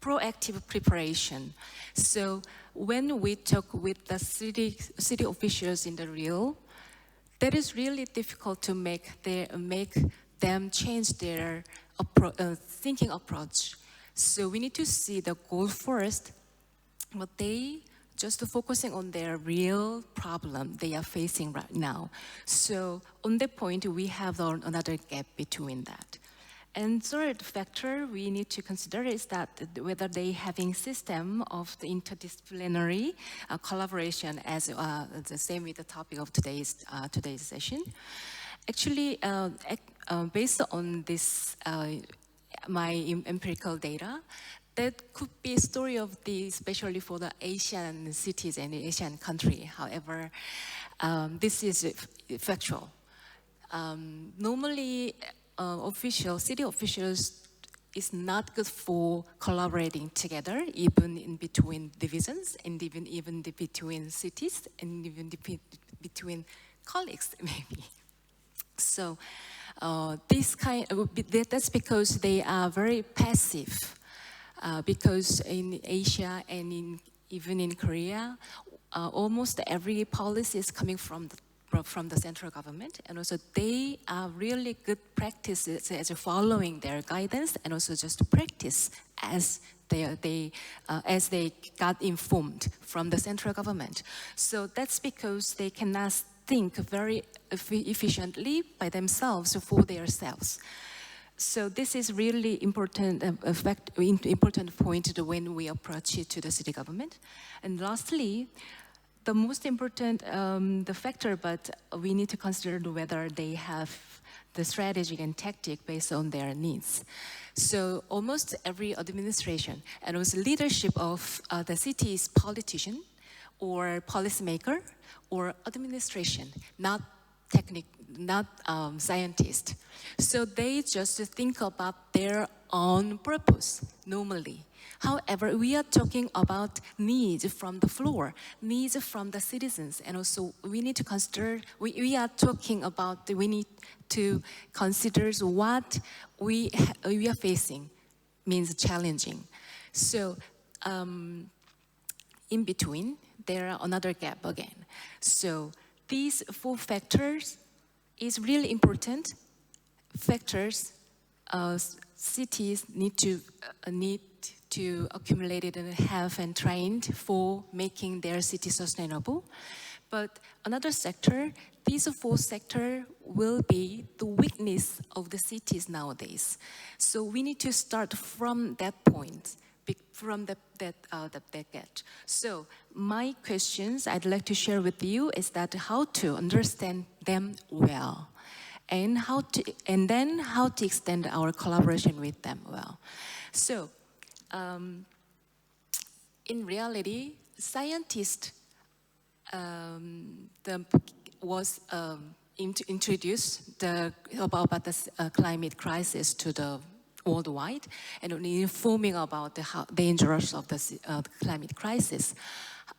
proactive preparation. So when we talk with the city officials in the real, that is really difficult to make them change their thinking approach. So we need to see the goal first, but they just focusing on their real problem they are facing right now. So on that point, we have another gap between that. And third factor we need to consider is that whether they having system of the interdisciplinary collaboration, as the same with the topic of today's session. Actually, based on this, my empirical data, that could be a story of especially for the Asian cities and the Asian country. However, this is factual. Normally, city officials is not good for collaborating together, even in between divisions, and even between cities, and even between colleagues, maybe. So that's because they are very passive. Because in Asia and even in Korea, almost every policy is coming from the central government, and also they are really good practices as following their guidance, and also just to practice as they got informed from the central government. So that's because they cannot think very efficiently by themselves for themselves. So this is really important point when we approach it to the city government. And lastly, the most important the factor, but we need to consider whether they have the strategy and tactic based on their needs. So almost every administration and also leadership of the city's politician or policymaker or administration, not scientists. So they just think about their own purpose normally. However, we are talking about needs from the floor, needs from the citizens, and also we need to consider, we are talking about, we need to consider what we are facing, means challenging. So in between, there are another gap again. So these 4 factors is really important factors cities need to accumulate it and have and trained for making their city sustainable. But another sector, these 4 sectors will be the weakness of the cities nowadays. So we need to start from that point, from that gap. So my questions I'd like to share with you is that how to understand them well, and then how to extend our collaboration with them well. So in reality, scientists introduced about the climate crisis to the worldwide and informing about the dangers of the climate crisis.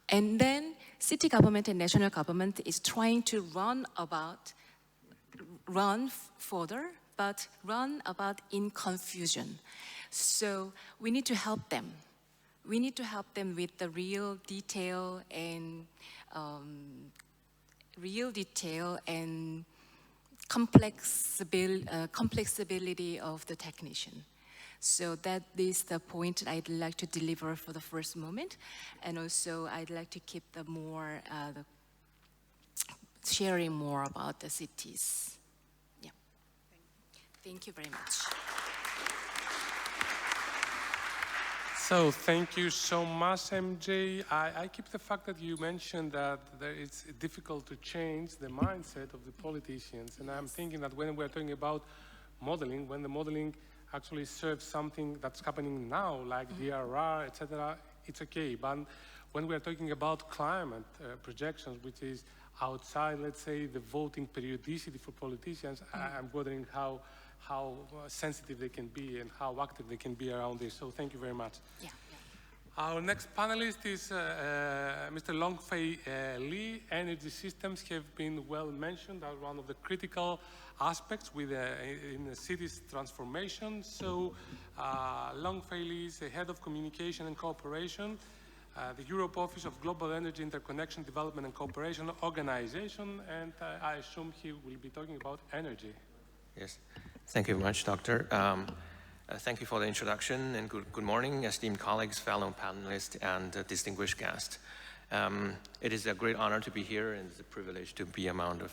And then city government and national government is trying to run further, but run about in confusion. So we need to help them. We need to help them with the real detail and complexity of the technician. So that is the point I'd like to deliver for the first moment, and also I'd like to keep sharing more about the cities. Yeah. Thank you very much. So thank you so much, MJ. I keep the fact that you mentioned that it's difficult to change the mindset of the politicians. And I'm thinking that when we're talking about modeling, when the modeling actually serves something that's happening now, like DRR, etc., it's okay. But when we're talking about climate projections, which is outside, let's say, the voting periodicity for politicians, I'm wondering how sensitive they can be and how active they can be around this. So thank you very much. Yeah. Our next panelist is Mr. Longfei Li. Energy systems have been well mentioned as one of the critical aspects in the city's transformation. So Longfei Li is the head of communication and cooperation, the Europe Office of Global Energy Interconnection Development and Cooperation Organization, and I assume he will be talking about energy. Yes. Thank you very much, Doctor. Thank you for the introduction, and good morning, esteemed colleagues, fellow panelists, and distinguished guests. It is a great honor to be here, and it's a privilege to be among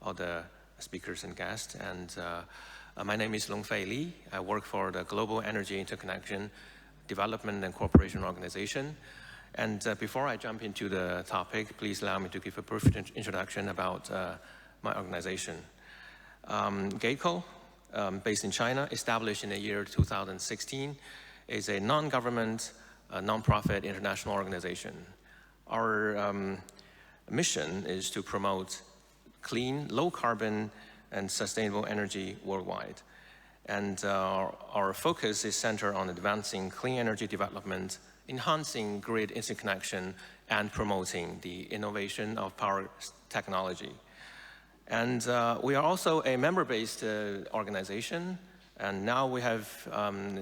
all the speakers and guests. And my name is Longfei Li. I work for the Global Energy Interconnection Development and Cooperation Organization. And before I jump into the topic, please allow me to give a brief introduction about my organization. GATECO, based in China, established in the year 2016, is a non-government, non-profit international organization. Our mission is to promote clean, low-carbon, and sustainable energy worldwide. And our focus is centered on advancing clean energy development, enhancing grid interconnection, and promoting the innovation of power technology. And we are also a member-based organization, and now we have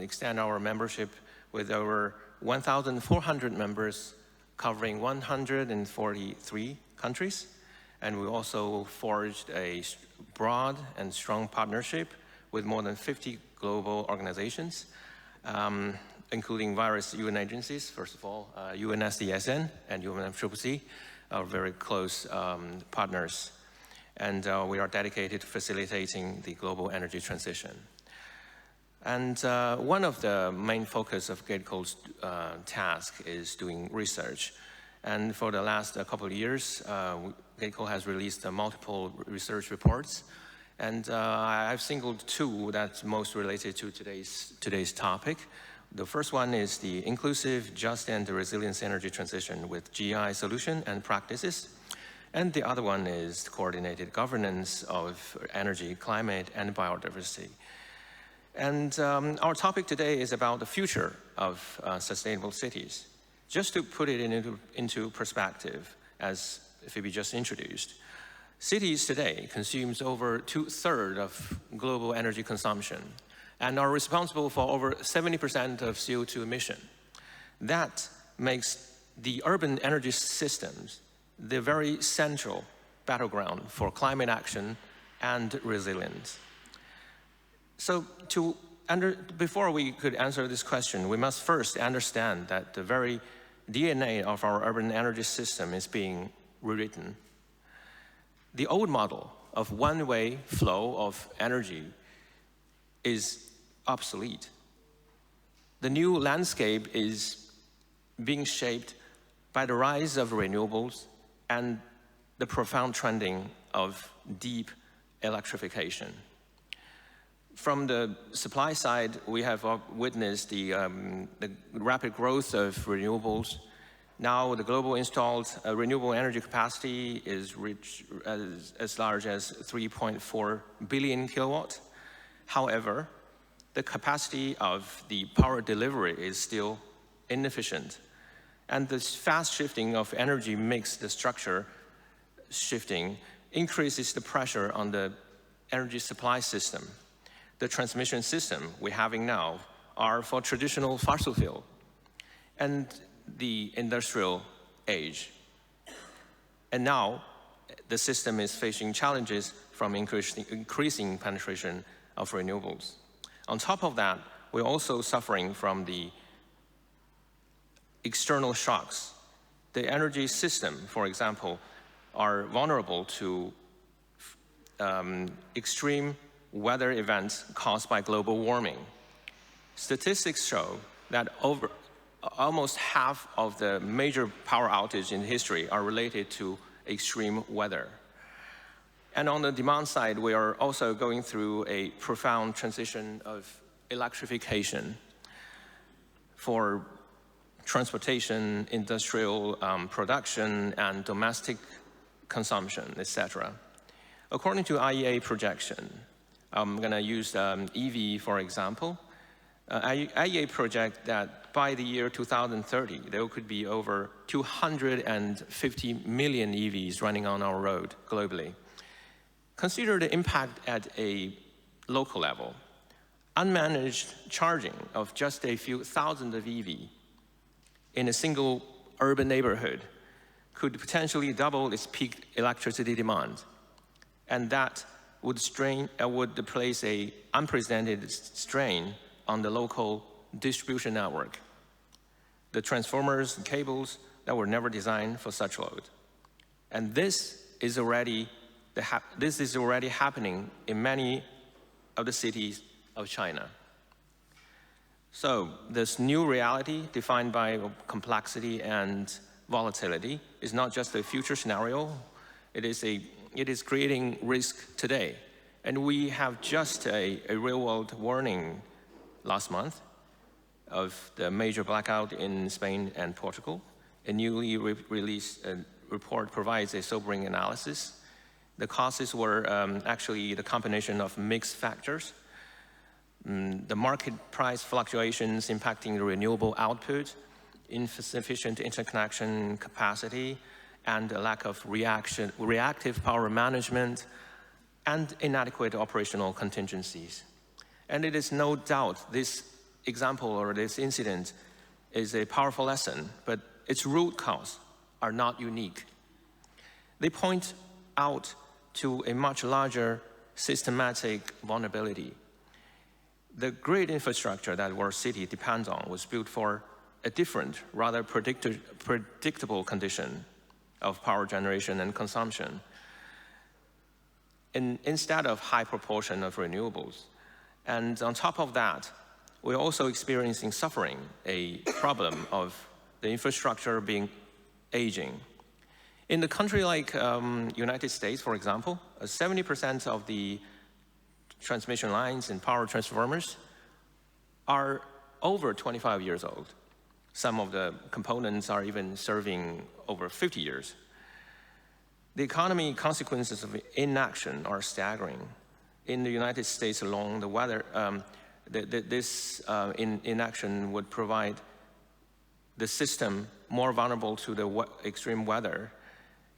extended our membership with over 1,400 members covering 143 countries. And we also forged a broad and strong partnership with more than 50 global organizations, including various UN agencies. First of all, UNSCSN and UNFCCC are very close partners. And we are dedicated to facilitating the global energy transition. And one of the main focus of GATECO's task is doing research. And for the last couple of years, GATECO has released multiple research reports. And I've singled 2 that's most related to today's topic. The first one is the Inclusive, Just, and Resilient Energy Transition with GI Solution and Practices. And the other one is coordinated governance of energy, climate, and biodiversity. And our topic today is about the future of sustainable cities. Just to put it into perspective, as Phoebe just introduced, cities today consumes over 2/3 of global energy consumption and are responsible for over 70% of CO2 emission. That makes the urban energy systems the very central battleground for climate action and resilience. So before we could answer this question, we must first understand that the very DNA of our urban energy system is being rewritten. The old model of one-way flow of energy is obsolete. The new landscape is being shaped by the rise of renewables and the profound trending of deep electrification. From the supply side, we have witnessed the rapid growth of renewables. Now the global installed renewable energy capacity is as large as 3.4 billion kilowatt. However, the capacity of the power delivery is still inefficient. And this fast shifting of energy mix, the structure shifting, increases the pressure on the energy supply system. The transmission system we're having now are for traditional fossil fuel and the industrial age. And now the system is facing challenges from increasing penetration of renewables. On top of that, we're also suffering from the external shocks. The energy system, for example, are vulnerable to extreme weather events caused by global warming. Statistics show that almost half of the major power outages in history are related to extreme weather. And on the demand side, we are also going through a profound transition of electrification for transportation, industrial production, and domestic consumption, etc. According to IEA projection, I'm going to use EV for example. IEA project that by the year 2030, there could be over 250 million EVs running on our road globally. Consider the impact at a local level. Unmanaged charging of just a few thousand of EV in a single urban neighborhood could potentially double its peak electricity demand. And that would place an unprecedented strain on the local distribution network. The transformers and cables that were never designed for such load. And this is already happening in many of the cities of China. So this new reality defined by complexity and volatility is not just a future scenario, it is creating risk today. And we have just a real-world warning last month of the major blackout in Spain and Portugal. A newly released report provides a sobering analysis. The causes were actually the combination of mixed factors. The market price fluctuations impacting the renewable output, insufficient interconnection capacity, and a lack of reactive power management, and inadequate operational contingencies. And it is no doubt this example or this incident is a powerful lesson, but its root cause are not unique. They point out to a much larger systematic vulnerability. The grid infrastructure that our city depends on was built for a different, rather predictable condition of power generation and consumption. Instead of high proportion of renewables. And on top of that, we're also experiencing suffering, a problem of the infrastructure being aging. In a country like United States, for example, 70% of the transmission lines and power transformers are over 25 years old. Some of the components are even serving over 50 years. The economic consequences of inaction are staggering. In the United States alone, the weather, inaction would provide the system more vulnerable to the extreme weather.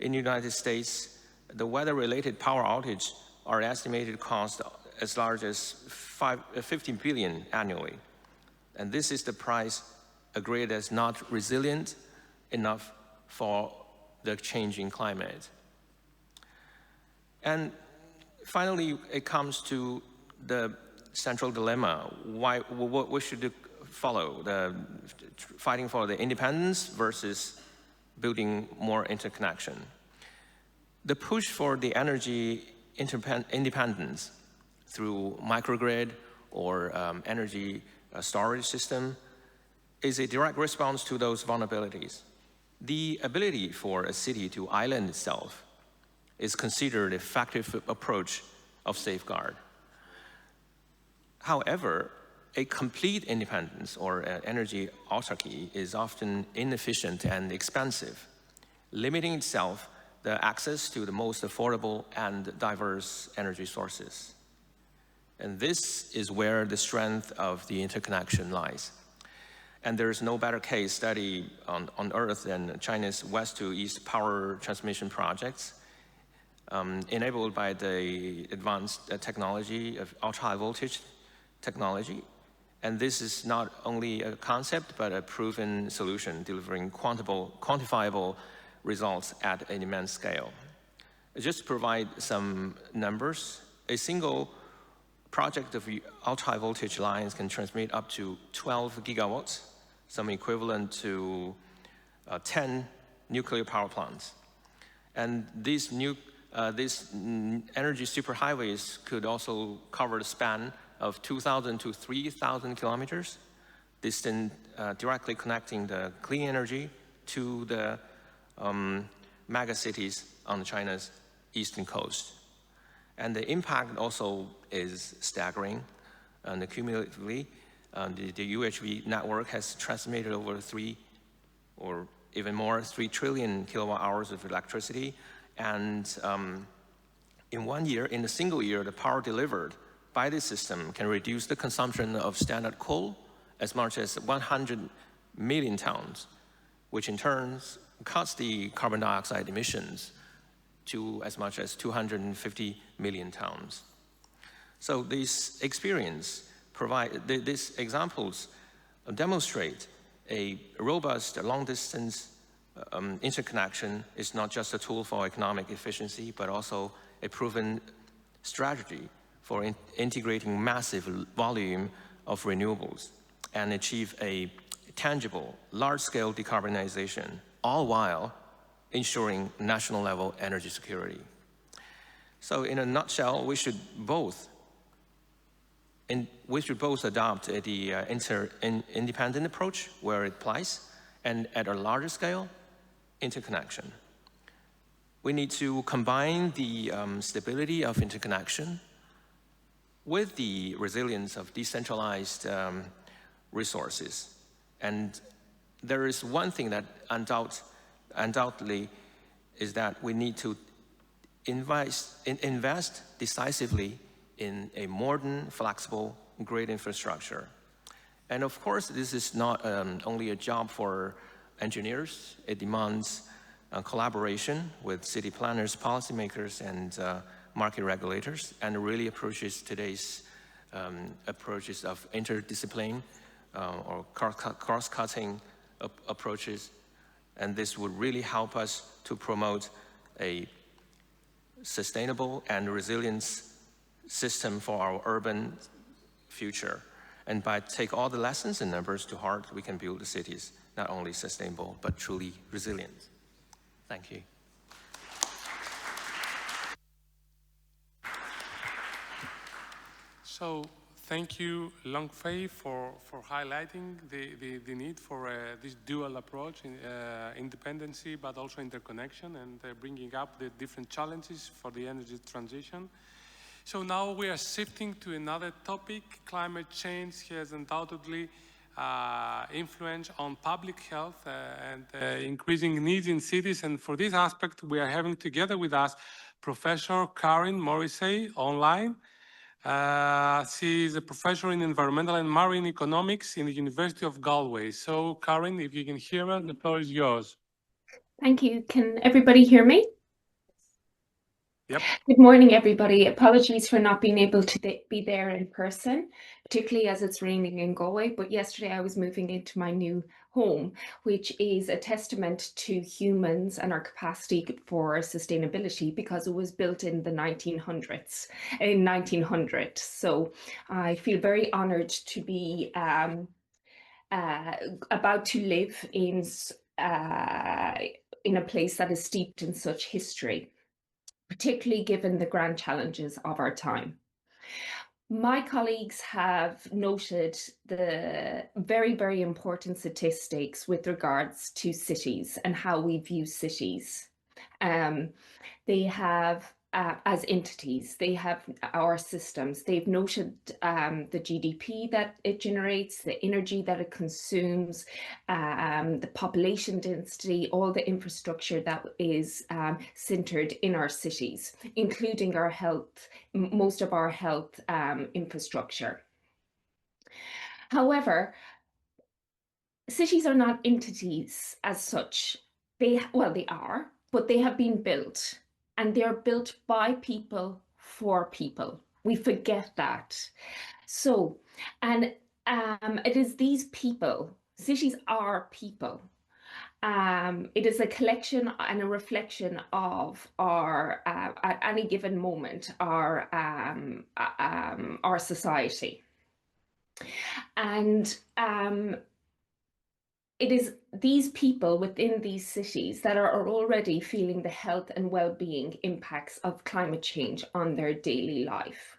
In the United States, the weather-related power outage are estimated to cost as large as $50 billion annually. And this is the price agreed as not resilient enough for the changing climate. And finally, it comes to the central dilemma: what we should follow, the fighting for the independence versus building more interconnection. The push for the energy independence through microgrid or energy storage system is a direct response to those vulnerabilities. The ability for a city to island itself is considered an effective approach of safeguard. However, a complete independence or energy autarky is often inefficient and expensive, limiting itself the access to the most affordable and diverse energy sources. And this is where the strength of the interconnection lies. And there's no better case study on Earth than China's west to east power transmission projects, enabled by the advanced technology of ultra-high voltage technology. And this is not only a concept, but a proven solution, delivering quantifiable results at an immense scale. Just to provide some numbers, a single project of ultra-high voltage lines can transmit up to 12 gigawatts, some equivalent to 10 nuclear power plants. And these energy superhighways could also cover the span of 2,000 to 3,000 kilometers, distant, directly connecting the clean energy to the mega cities on China's eastern coast. And the impact also is staggering. And cumulatively, the UHV network has transmitted over 3 or even more, 3 trillion kilowatt hours of electricity. And in one year, in a single year, the power delivered by this system can reduce the consumption of standard coal as much as 100 million tons, which in turn cuts the carbon dioxide emissions to as much as 250 million tons. So these examples demonstrate a robust long-distance interconnection is not just a tool for economic efficiency, but also a proven strategy for integrating massive volume of renewables and achieve a tangible, large-scale decarbonization, all while ensuring national-level energy security. So in a nutshell, we should both adopt the independent approach where it applies, and at a larger scale, interconnection. We need to combine the stability of interconnection with the resilience of decentralized resources. And there is one thing that undoubtedly is that we need to invest decisively in a modern, flexible grid infrastructure. And of course, this is not only a job for engineers. It demands collaboration with city planners, policymakers, and market regulators, and really approaches today's approaches of interdiscipline or cross-cutting approaches. And this would really help us to promote a sustainable and resilient system for our urban future. And by take all the lessons and numbers to heart, we can build the cities not only sustainable, but truly resilient. Thank you. So thank you, Longfei, for highlighting the need for this dual approach, independency, but also interconnection, and bringing up the different challenges for the energy transition. So now we are shifting to another topic. Climate change has undoubtedly influence on public health and increasing needs in cities. And for this aspect, we are having together with us Professor Karen Morrissey online. She is a professor in environmental and marine economics in the University of Galway. So, Karen, if you can hear us, the floor is yours. Thank you. Can everybody hear me? Yep. Good morning, everybody. Apologies for not being able to be there in person, particularly as it's raining in Galway. But yesterday I was moving into my new home, which is a testament to humans and our capacity for sustainability, because it was built in the 1900s. So I feel very honored to be about to live in a place that is steeped in such history, particularly given the grand challenges of our time. My colleagues have noted the very, very important statistics with regards to cities and how we view cities. They have, as entities, they have our systems. They've noted the GDP that it generates, the energy that it consumes, the population density, all the infrastructure that is centered in our cities, including our health, most of our health infrastructure. However, cities are not entities as such. They are, but they have been built, and they're built by people for people. We forget that. So, and it is these people, cities are people. It is a collection and a reflection of our, at any given moment, our society. And it is these people within these cities that are already feeling the health and well-being impacts of climate change on their daily life.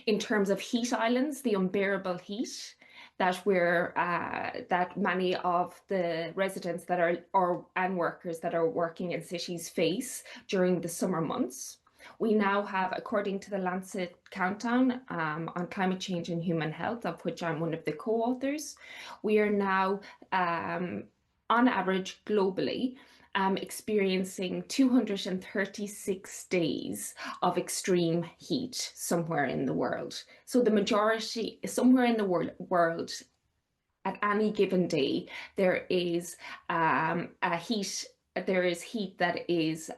In terms of heat islands, the unbearable heat that that many of the residents that and workers that are working in cities face during the summer months. We now have, according to the Lancet Countdown on Climate Change and Human Health, of which I'm one of the co-authors, we are now, on average globally, experiencing 236 days of extreme heat somewhere in the world. So the majority, somewhere in the world, at any given day, there is heat that is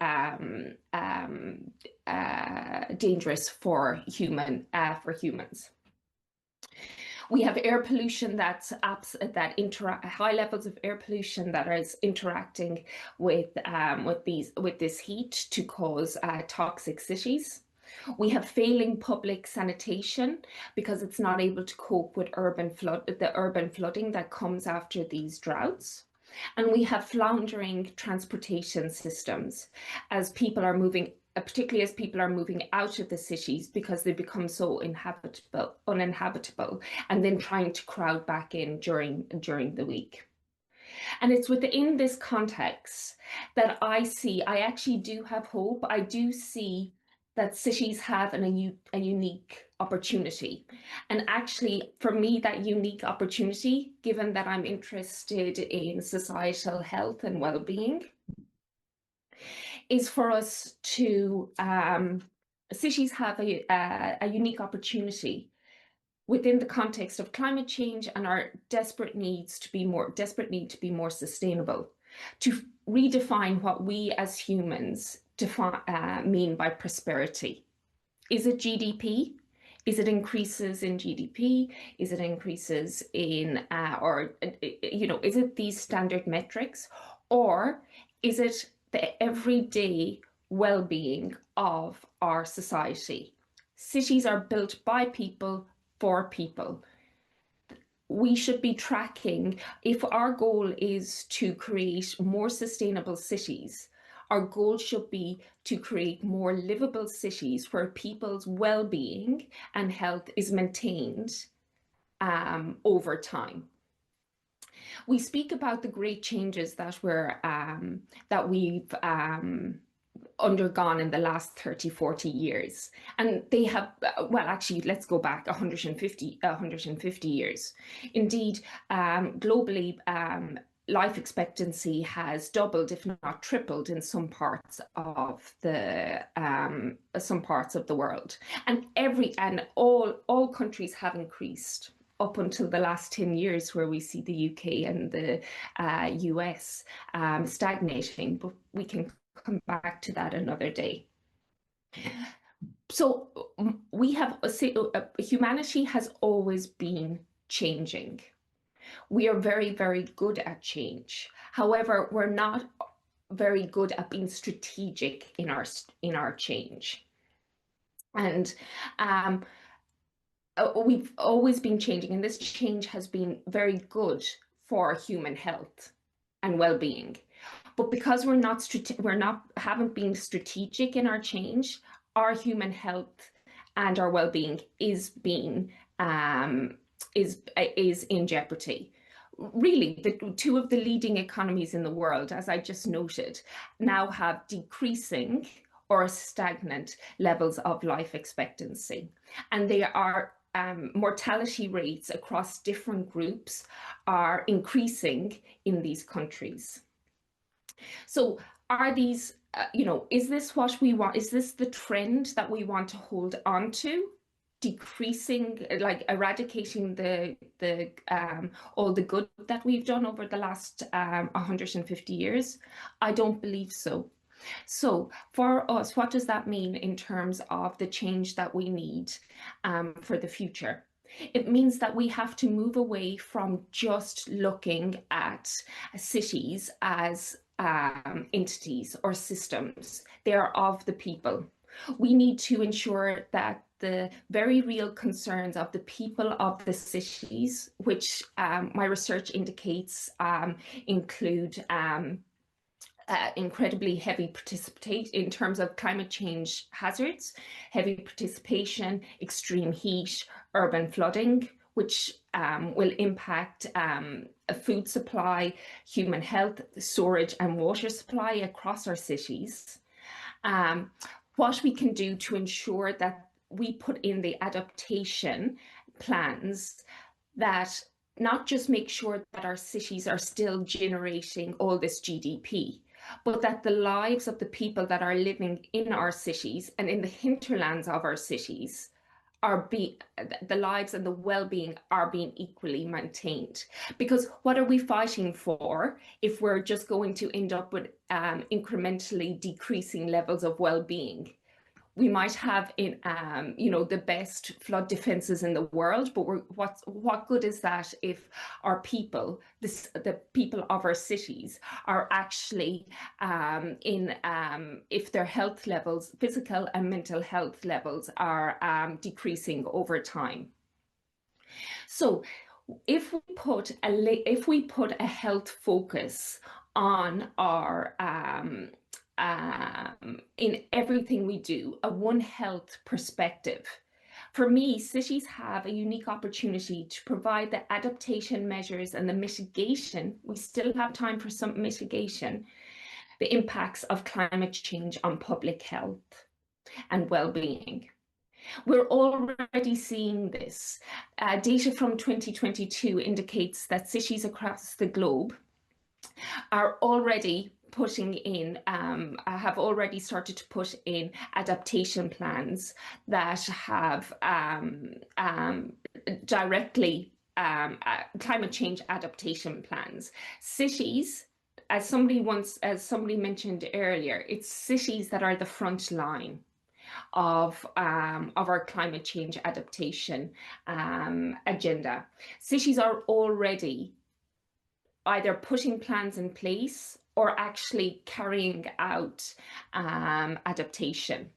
dangerous for humans. We have air pollution high levels of air pollution that is interacting with this heat to cause toxic cities. We have failing public sanitation because it's not able to cope with the urban flooding that comes after these droughts. And we have floundering transportation systems as people are moving, particularly as people are moving out of the cities because they become so uninhabitable, and then trying to crowd back in during the week. And it's within this context that I actually do have hope. I do see that cities have a unique opportunity. And actually, for me, that unique opportunity, given that I'm interested in societal health and well-being, is for us to, cities have a unique opportunity within the context of climate change and our desperate need to be more sustainable, to redefine what we as humans mean by prosperity. Is it GDP? Is it increases in GDP? Is it increases in, is it these standard metrics? Or is it the everyday well-being of our society? Cities are built by people for people. We should be tracking, if our goal is to create more sustainable cities, our goal should be to create more livable cities where people's well-being and health is maintained over time. We speak about the great changes that we've undergone in the last 30, 40 years. And they have, well, actually, let's go back 150 years. Indeed, globally, life expectancy has doubled, if not tripled, in some parts of the world, and all countries have increased up until the last 10 years, where we see the UK and the US stagnating. But we can come back to that another day. So we have humanity has always been changing. We are very, very good at change. However, we're not very good at being strategic in our change. And we've always been changing, and this change has been very good for human health and well-being. But because haven't been strategic in our change, our human health and our well-being is in jeopardy. Really, two of the leading economies in the world, as I just noted, now have decreasing or stagnant levels of life expectancy, and they are mortality rates across different groups are increasing in these countries. So are these, is this what we want? Is this the trend that we want to hold on to? Decreasing, like eradicating all the good that we've done over the last 150 years? I don't believe so. So for us, what does that mean in terms of the change that we need for the future? It means that we have to move away from just looking at cities as entities or systems. They are of the people. We need to ensure that the very real concerns of the people of the cities, which my research indicates include incredibly heavy participation in terms of climate change hazards, heavy participation, extreme heat, urban flooding, which will impact food supply, human health, storage and water supply across our cities. What we can do to ensure that we put in the adaptation plans that not just make sure that our cities are still generating all this GDP, but that the lives of the people that are living in our cities and in the hinterlands of our cities the lives and the well-being are being equally maintained. Because what are we fighting for if we're just going to end up with incrementally decreasing levels of well-being? We might have the best flood defenses in the world, but what good is that if our people, the people of our cities, are actually if their health levels, physical and mental health levels, are decreasing over time? So, if we put a health focus on our in everything we do, a One Health perspective. For me, cities have a unique opportunity to provide the adaptation measures and the mitigation. We still have time for some mitigation, the impacts of climate change on public health and well-being. We're already seeing this. Data from 2022 indicates that cities across the globe are already have already started to put in adaptation plans that have directly climate change adaptation plans. Cities, as somebody mentioned earlier, it's cities that are the front line of our climate change adaptation agenda. Cities are already either putting plans in place or actually carrying out adaptation.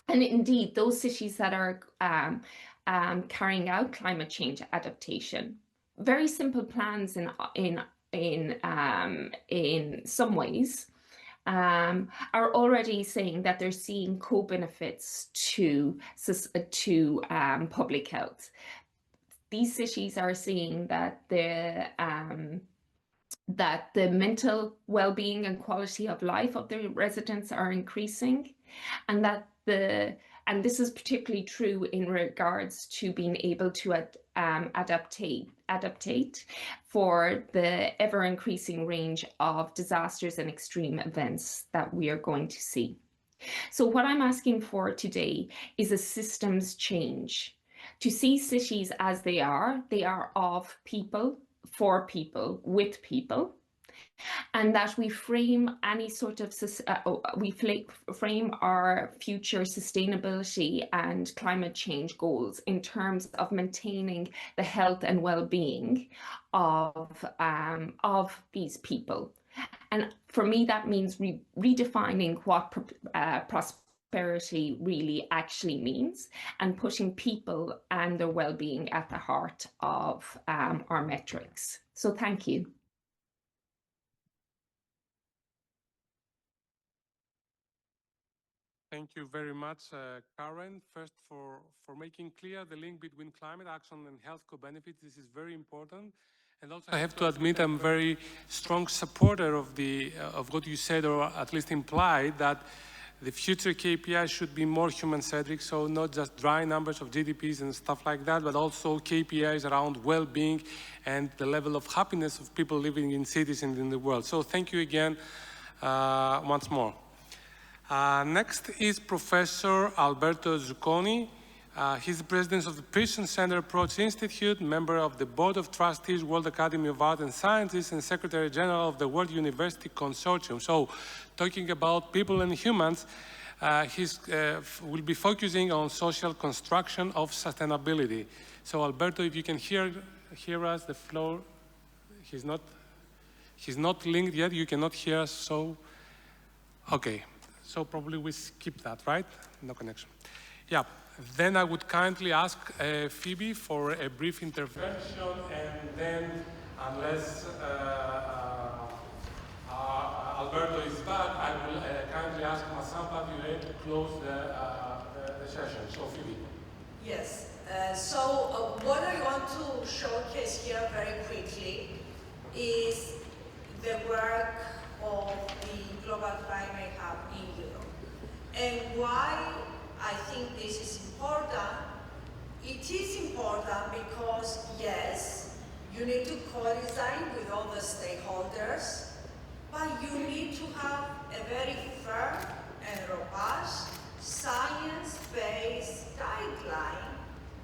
And indeed, those cities that are carrying out climate change adaptation, very simple plans in some ways, are already saying that they're seeing co-benefits to public health. These cities are seeing that that the mental well-being and quality of life of the residents are increasing, and that and this is particularly true in regards to being able to adaptate for the ever-increasing range of disasters and extreme events that we are going to see. So what I'm asking for today is a systems change. To see cities as they are of people, for people, with people, and that we frame any sort of frame our future sustainability and climate change goals in terms of maintaining the health and well-being of these people. And for me, that means redefining what prosperity really actually means, and putting people and their well-being at the heart of our metrics. So thank you. Thank you very much, Karen. First, for making clear the link between climate action and health co-benefits. This is very important. And also, I have to admit, I'm a very strong supporter of what you said, or at least implied, that the future KPIs should be more human-centric, so not just dry numbers of GDPs and stuff like that, but also KPIs around well-being and the level of happiness of people living in cities and in the world. So thank you again once more. Next is Professor Alberto Zucconi. He's the president of the Pearson Center Approach Institute, member of the Board of Trustees, World Academy of Art and Sciences, and Secretary General of the World University Consortium. So, talking about people and humans, he will be focusing on social construction of sustainability. So, Alberto, if you can hear us, the floor, he's not linked yet. You cannot hear us. So, okay. So probably we skip that, right? No connection. Yeah. Then I would kindly ask Phoebe for a brief intervention, and then, unless Alberto is back, I will kindly ask Masamba to close the session. So Phoebe. Yes. So what I want to showcase here very quickly is the work of the Global Climate Hub in Europe. And why I think this is important. It is important because, yes, you need to co-design with all the stakeholders, but you need to have a very firm and robust science-based guideline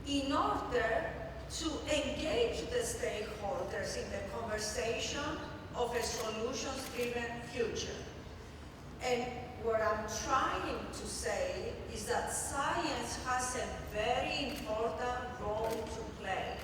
in order to engage the stakeholders in the conversation of a solutions-driven future. And what I'm trying to say is that science has a very important role to play.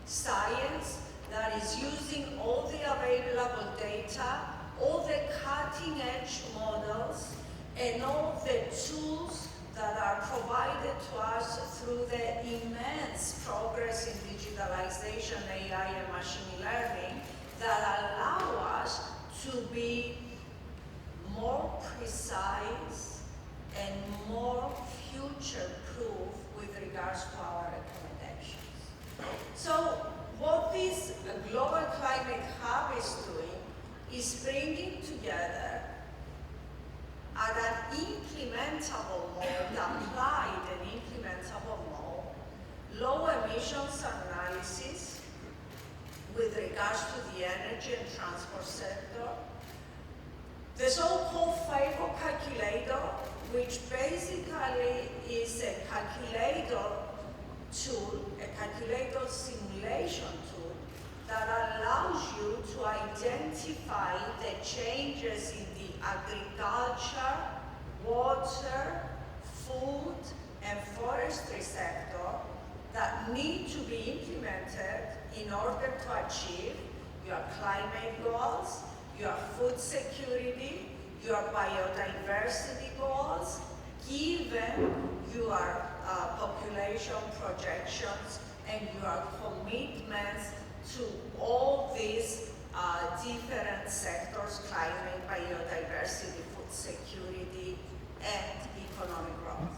Science that is using all the available data, all the cutting-edge models, and all the tools that are provided to us through the immense progress in digitalization, AI, and machine learning that allow us to be more precise and more future-proof with regards to our recommendations. So what this Global Climate Hub is doing is bringing together at an implementable mode, applied and implementable mode, low emissions analysis with regards to the energy and transport sector, the so-called FAVO calculator, which basically is a calculator tool, a calculator simulation tool that allows you to identify the changes in the agriculture, water, food, and forestry sector that need to be implemented in order to achieve your climate goals, your food security, your biodiversity goals, given your population projections and your commitments to all these different sectors, climate, biodiversity, food security, and economic growth.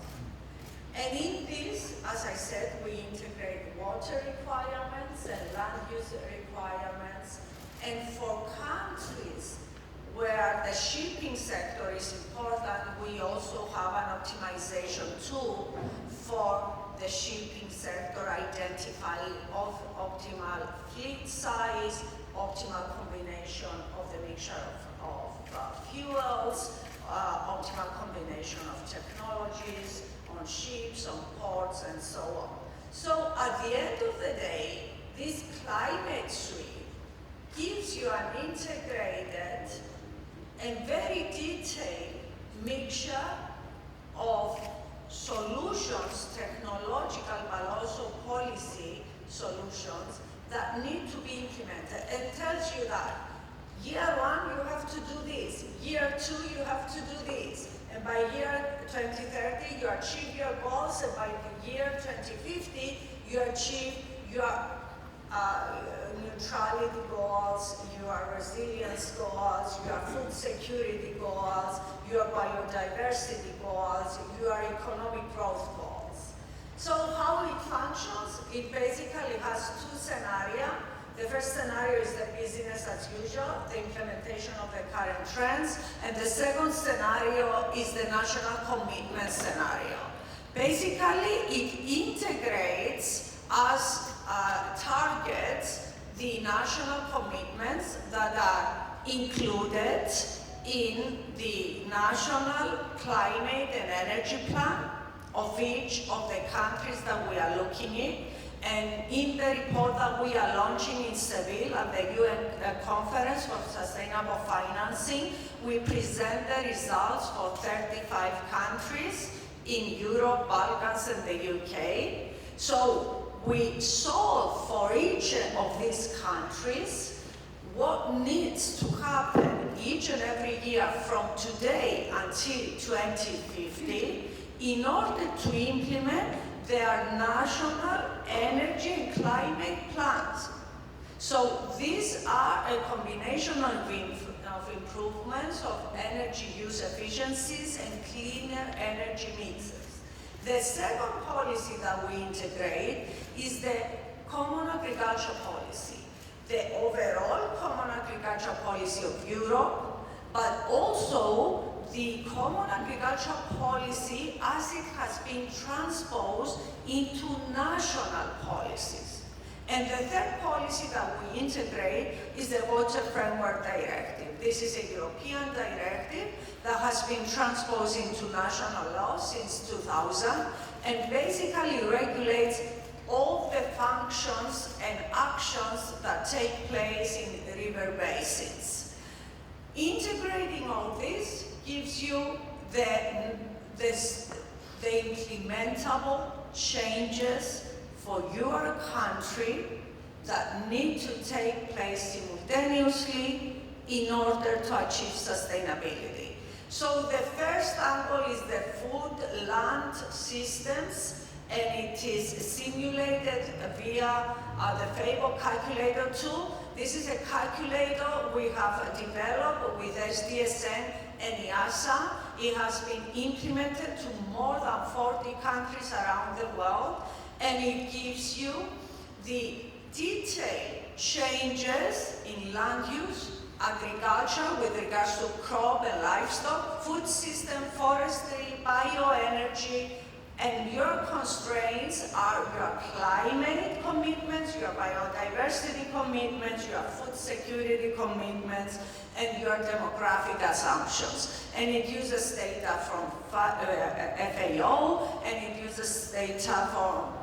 And in this, as I said, we integrate water requirements and land use requirements and forecast sector is important. We also have an optimization tool for the shipping sector, identifying optimal fleet size, optimal combination of the mixture of fuels, optimal combination of technologies on ships, on ports, and so on. So at the end of the day, this climate suite gives you an integrated and very detailed mixture of solutions, technological but also policy solutions that need to be implemented. It tells you that year one you have to do this, year two you have to do this, and by year 2030 you achieve your goals, and by the year 2050 you achieve your neutrality goals, your resilience goals, your food security goals, your biodiversity goals, your economic growth goals. So how it functions, it basically has two scenarios. The first scenario is the business as usual, the implementation of the current trends, and the second scenario is the national commitment scenario. Basically, it integrates as targets the national commitments that are included in the National Climate and Energy Plan of each of the countries that we are looking at. And in the report that we are launching in Seville at the UN Conference for Sustainable Financing, we present the results for 35 countries in Europe, Balkans, and the UK. So we solve for each of these countries what needs to happen each and every year from today until 2050 in order to implement their national energy and climate plans. So these are a combination of improvements of energy use efficiencies and cleaner energy mixes. The second policy that we integrate is the Common Agriculture Policy, the overall Common Agriculture Policy of Europe, but also the Common Agriculture Policy as it has been transposed into national policies. And the third policy that we integrate is the Water Framework Directive. This is a European directive that has been transposed into national law since 2000 and basically regulates all the functions and actions that take place in river basins. Integrating all this gives you the implementable changes for your country that need to take place simultaneously in order to achieve sustainability. So the first angle is the food land systems, and it is simulated via the FABO calculator tool. This is a calculator we have developed with SDSN and EASA. It has been implemented to more than 40 countries around the world, and it gives you the detailed changes in land use, agriculture with regards to crop and livestock, food system, forestry, bioenergy, and your constraints are your climate commitments, your biodiversity commitments, your food security commitments, and your demographic assumptions. And it uses data from FAO, and it uses data from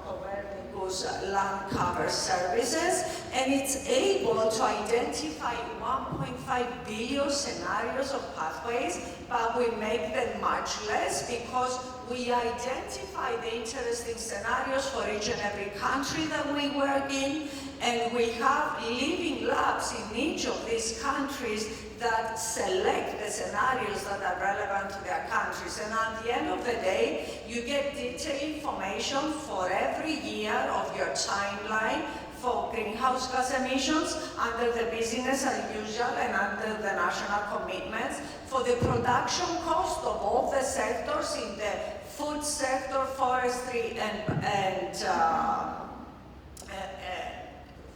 land cover services, and it's able to identify 1.5 billion scenarios of pathways, but we make them much less because we identify the interesting scenarios for each and every country that we work in, and we have living labs in each of these countries that select the scenarios that are relevant to their countries. And at the end of the day, you get detailed information for every year of your timeline for greenhouse gas emissions under the business as usual and under the national commitments, for the production cost of all the sectors in the food sector, forestry, and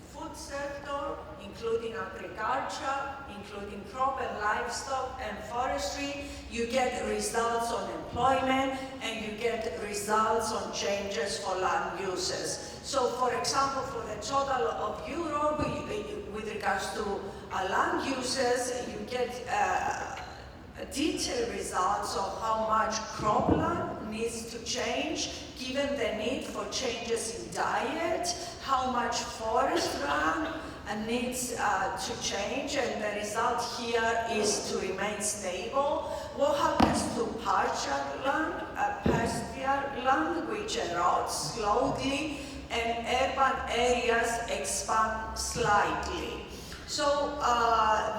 food sector, in including agriculture, including crop and livestock and forestry. You get results on employment, and you get results on changes for land uses. So, for example, for the total of Europe, with regards to land uses, you get detailed results of how much cropland needs to change given the need for changes in diet, how much forest land needs to change, and the result here is to remain stable. What happens to pasture land, which erodes slowly, and urban areas expand slightly. So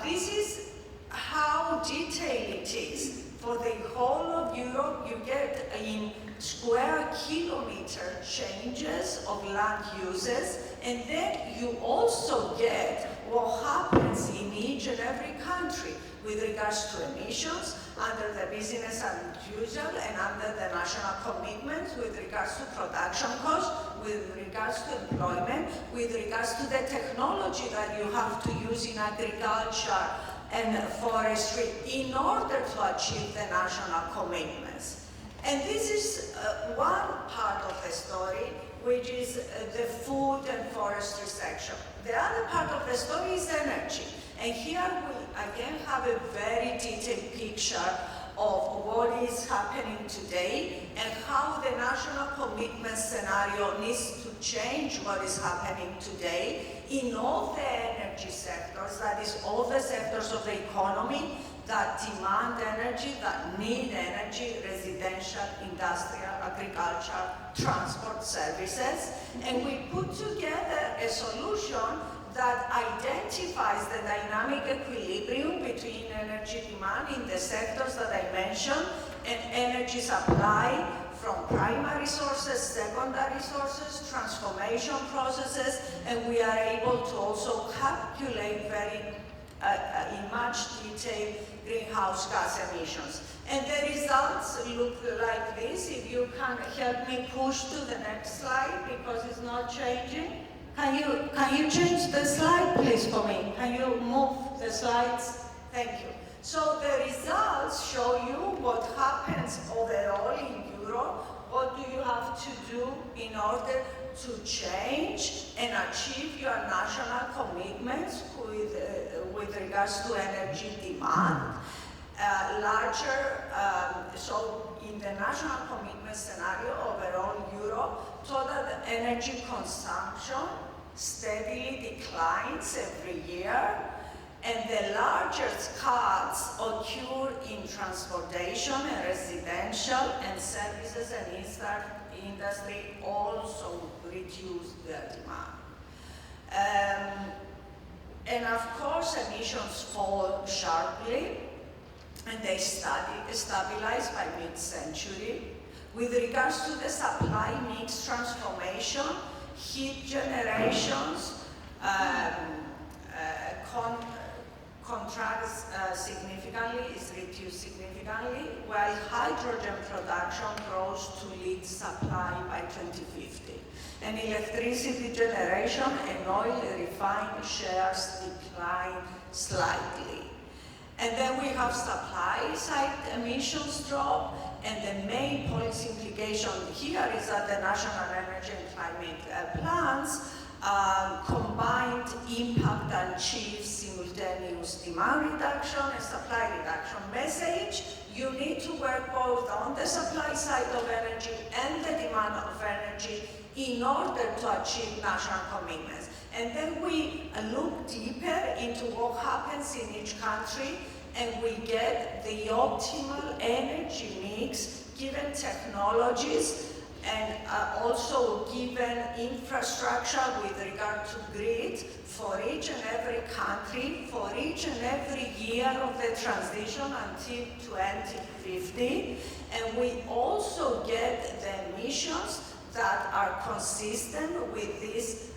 this is how detailed it is. For the whole of Europe, you get in square kilometer changes of land uses, and then you also get what happens in each and every country with regards to emissions under the business as usual and under the national commitments, with regards to production costs, with regards to employment, with regards to the technology that you have to use in agriculture and forestry in order to achieve the national commitments. And this is one part of the story, which is the food and forestry section. The other part of the story is energy. And here we again have a very detailed picture of what is happening today and how the national commitment scenario needs to change what is happening today in all the energy sectors, that is, all the sectors of the economy that demand energy, that need energy, residential, industrial, agriculture, transport services. And we put together a solution that identifies the dynamic equilibrium between energy demand in the sectors that I mentioned and energy supply from primary sources, secondary sources, transformation processes, and we are able to also calculate in much detail greenhouse gas emissions. And the results look like this. If you can help me push to the next slide because it's not changing. Can you change the slide, please, for me? Can you move the slides? Thank you. So the results show you what happens overall in Europe. What do you have to do in order to change and achieve your national commitments with regards to energy demand? So in the national commitment scenario overall Europe, total energy consumption steadily declines every year, and the largest cuts occur in transportation and residential, and services and industry also reduce their demand. And of course, emissions fall sharply, and they stabilize by mid-century. With regards to the supply mix transformation, heat generations contracts significantly, is reduced significantly, while hydrogen production grows to lead supply by 2050. And electricity generation and oil refined shares decline slightly. And then we have supply side emissions drop, and the main policy implication here is that the national energy and climate plans combined impact and achieve simultaneous demand reduction and supply reduction. Message, you need to work both on the supply side of energy and the demand of energy in order to achieve national commitments. And then we look deeper into what happens in each country, and we get the optimal energy mix given technologies and also given infrastructure with regard to grid for each and every country, for each and every year of the transition until 2050. And we also get the emissions that are consistent with this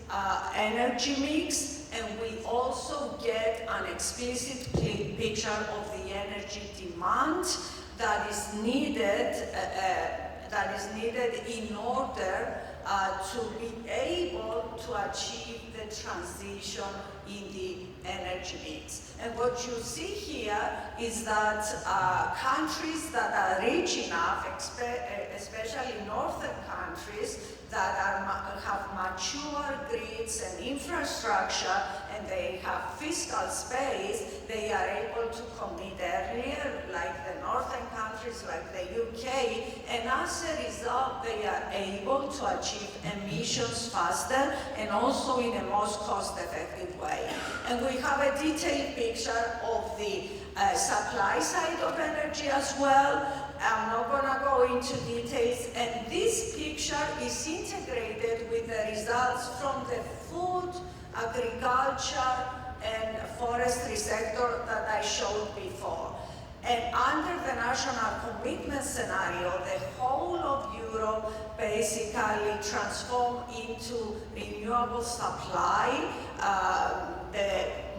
energy mix, and we also get an explicit picture of the energy demand that is needed, that is needed in order to be able to achieve the transition in the energy mix. And what you see here is that countries that are rich enough, especially northern countries, that have mature grids and infrastructure, and they have fiscal space, they are able to commit earlier, like the northern countries, like the UK, and as a result, they are able to achieve emissions faster and also in a most cost-effective way. And we have a detailed picture of the supply side of energy as well. I'm not going to go into details, and this picture is integrated with the results from the food, agriculture, and forestry sector that I showed before. And under the national commitment scenario, the whole of Europe basically transformed into renewable supply.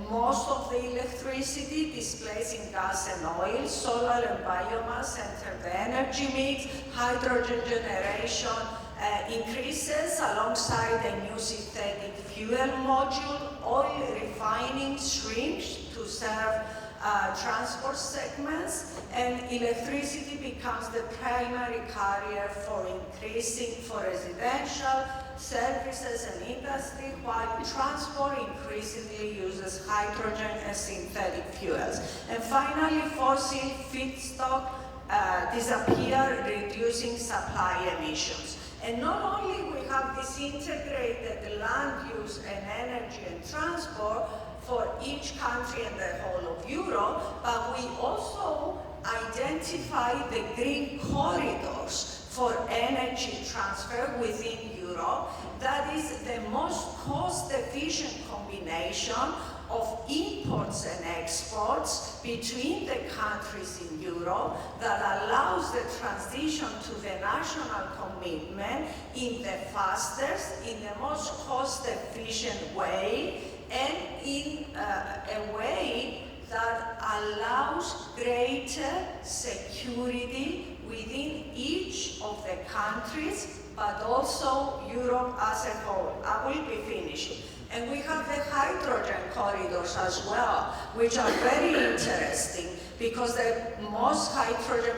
Most of the electricity displacing gas and oil, solar and biomass enter the energy mix, hydrogen generation increases alongside a new synthetic fuel module, oil refining shrinks to serve transport segments, and electricity becomes the primary carrier for residential services and industry, while transport increasingly uses hydrogen and synthetic fuels. And finally, fossil feedstock disappear, reducing supply emissions. And not only we have this integrated land use and energy and transport for each country and the whole of Europe, but we also identify the green corridors for energy transfer within Europe. That is the most cost-efficient combination of imports and exports between the countries in Europe that allows the transition to the national commitment in the fastest, in the most cost-efficient way, and in a way that allows greater security within each of the countries, but also Europe as a whole. I will be finishing. And we have the hydrogen corridors as well, which are very interesting because the most hydrogen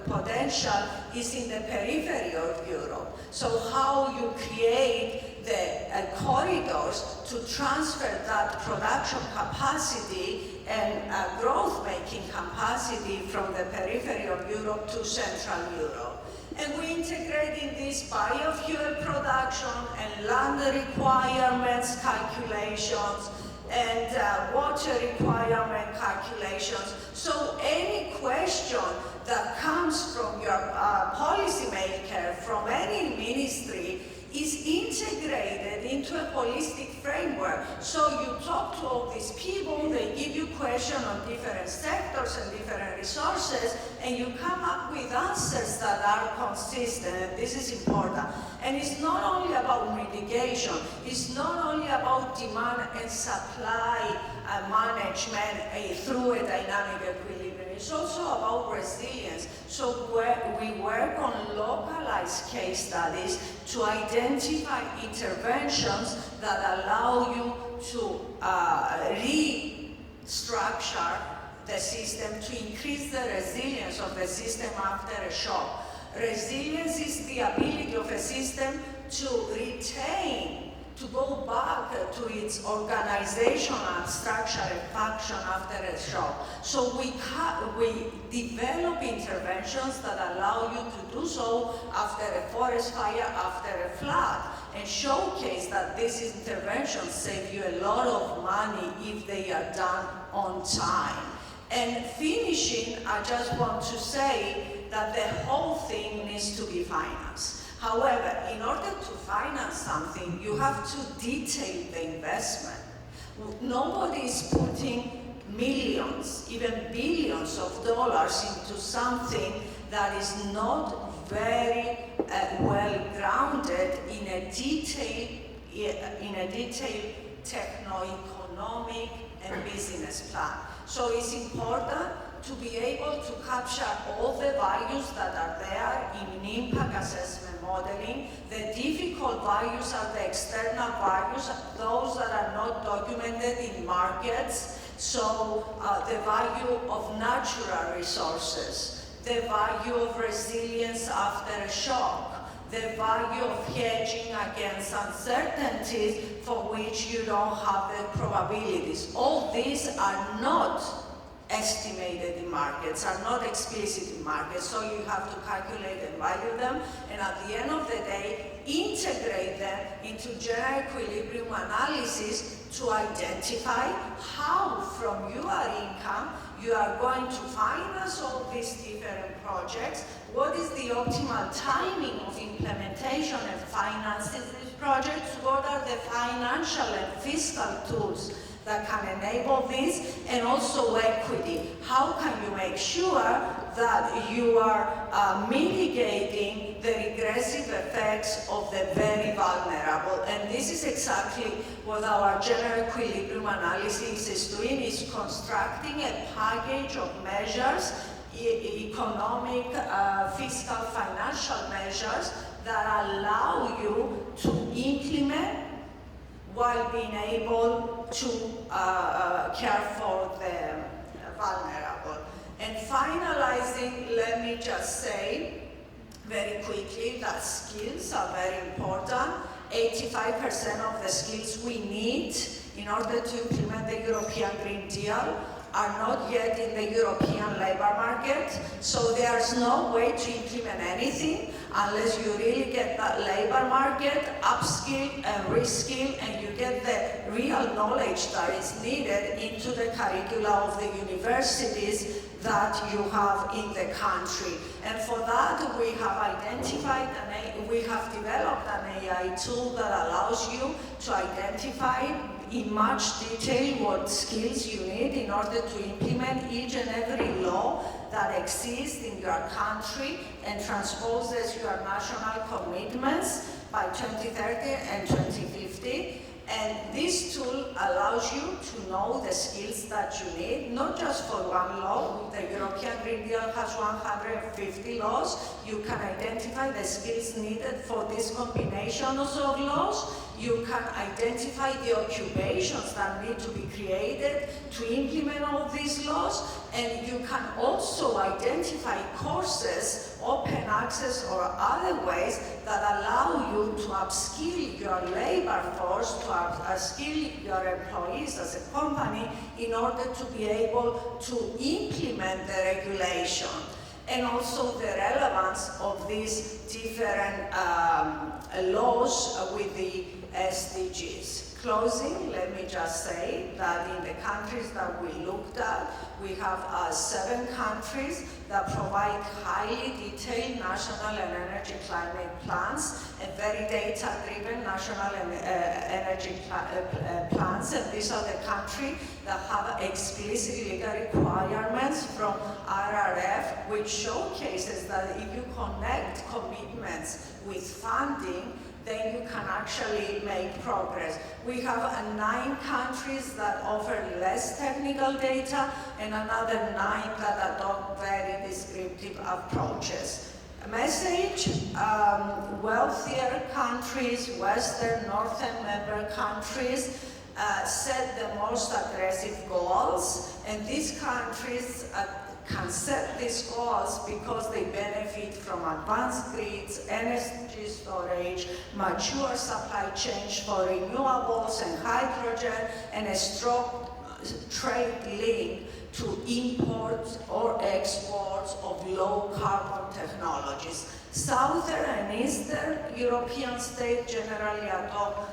potential is in the periphery of Europe. So how you create the corridors to transfer that production capacity and growth-making capacity from the periphery of Europe to Central Europe. And we integrate in this biofuel production and land requirements calculations and water requirement calculations. So any question that comes from your policymaker, from any ministry, is integrated into a holistic framework. So you talk to all these people, they give you questions on different sectors and different resources, and you come up with answers that are consistent, and this is important. And it's not only about mitigation, it's not only about demand and supply management through a dynamic equilibrium. It's also about resilience. So we work on localized case studies to identify interventions that allow you to restructure the system to increase the resilience of the system after a shock. Resilience is the ability of a system to retain, to go back to its organizational structure and function after a shock. So we develop interventions that allow you to do so after a forest fire, after a flood, and showcase that these interventions save you a lot of money if they are done on time. And finishing, I just want to say that the whole thing needs to be financed. However, in order to finance something, you have to detail the investment. Nobody is putting millions, even billions of dollars into something that is not very well grounded in a detailed techno-economic and business plan. So it's important to be able to capture all the values that are there in impact assessment modeling. The difficult values are the external values, those that are not documented in markets. So the value of natural resources, the value of resilience after a shock, the value of hedging against uncertainties for which you don't have the probabilities. All these are not estimated in markets, are not explicit in markets, so you have to calculate and value them, and at the end of the day, integrate them into general equilibrium analysis to identify how from your income you are going to finance all these different projects, what is the optimal timing of implementation and financing these projects, what are the financial and fiscal tools that can enable this, and also equity. How can you make sure that you are mitigating the regressive effects of the very vulnerable? And this is exactly what our general equilibrium analysis is doing, is constructing a package of measures, economic, fiscal, financial measures that allow you to implement while being able to care for the vulnerable. And finalizing, let me just say very quickly that skills are very important. 85% of the skills we need in order to implement the European Green Deal are not yet in the European labor market, so there's no way to implement anything unless you really get that labor market upskill and reskill, and you get the real knowledge that is needed into the curricula of the universities that you have in the country. And for that, we have identified and we have developed an AI tool that allows you to identify in much detail what skills you need in order to implement each and every law that exists in your country and transposes your national commitments by 2030 and 2050. And this tool allows you to know the skills that you need, not just for one law. The European Green Deal has 150 laws. You can identify the skills needed for these combinations of laws. You can identify the occupations that need to be created to implement all these laws. And you can also identify courses, open access or other ways that allow you to upskill your labor force, to upskill your employees as a company in order to be able to implement the regulation. And also the relevance of these different laws with the SDGs. Closing, let me just say that in the countries that we looked at, we have 7 countries that provide highly detailed national and energy climate plans and very data-driven national and energy plans. And these are the countries that have explicit legal requirements from RRF, which showcases that if you connect commitments with funding, then you can actually make progress. We have 9 countries that offer less technical data and another 9 that adopt very descriptive approaches. A message, wealthier countries, Western, Northern member countries set the most aggressive goals, and these countries can set these goals because they benefit from advanced grids, energy storage, mature supply chains for renewables and hydrogen, and a strong trade link to imports or exports of low carbon technologies. Southern and Eastern European states generally adopt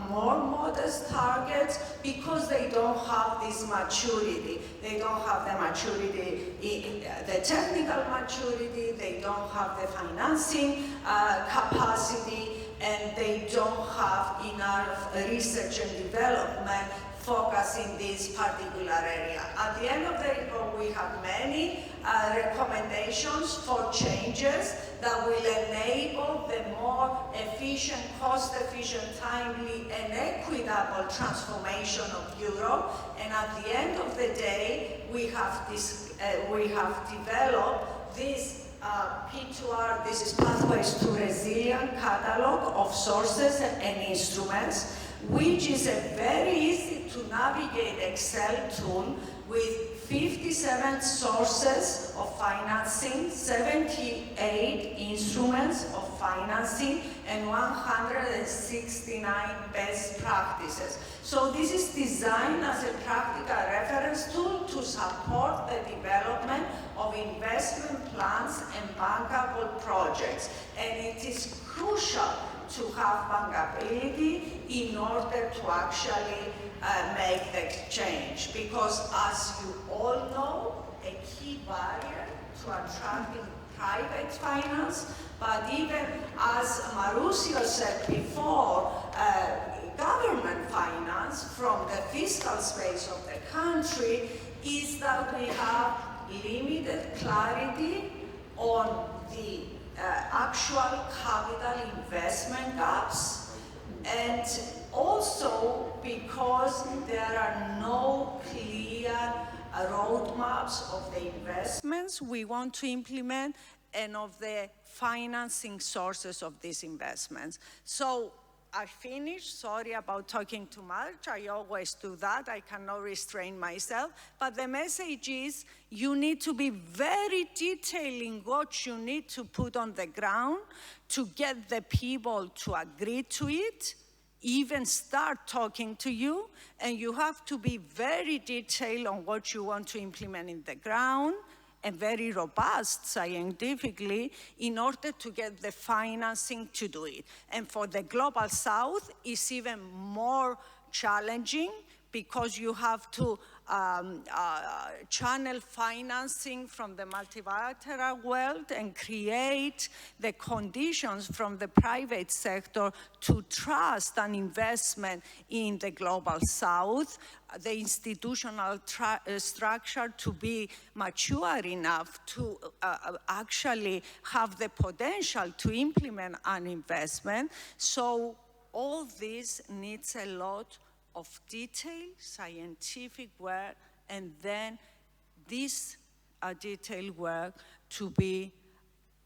more modest targets because they don't have this maturity. They don't have the maturity, the technical maturity, they don't have the financing capacity, and they don't have enough research and development focus in this particular area. At the end of the report, we have many recommendations for changes that will enable the more efficient, cost-efficient, timely, and equitable transformation of Europe. And at the end of the day, we have developed this P2R, this is Pathways to Resilient catalog of sources and instruments, which is a very easy to navigate Excel tool with 57 sources of financing, 78 instruments of financing, and 169 best practices. So this is designed as a practical reference tool to support the development of investment plans and bankable projects. And it is crucial to have bankability in order to actually make the change. Because as you all know, a key barrier to attracting private finance, but even as Mauricio said before, government finance from the fiscal space of the country is that we have limited clarity on the actual capital investment gaps, and also because there are no clear roadmaps of the investments we want to implement and of the financing sources of these investments. So I finished. Sorry about talking too much. I always do that. I cannot restrain myself. But the message is you need to be very detailed in what you need to put on the ground to get the people to agree to it, even start talking to you, and you have to be very detailed on what you want to implement in the ground and very robust scientifically in order to get the financing to do it. And for the Global South, it's even more challenging because you have to channel financing from the multilateral world and create the conditions from the private sector to trust an investment in the Global South, the institutional structure to be mature enough to actually have the potential to implement an investment. So all this needs a lot of detailed scientific work, and then this detailed work to be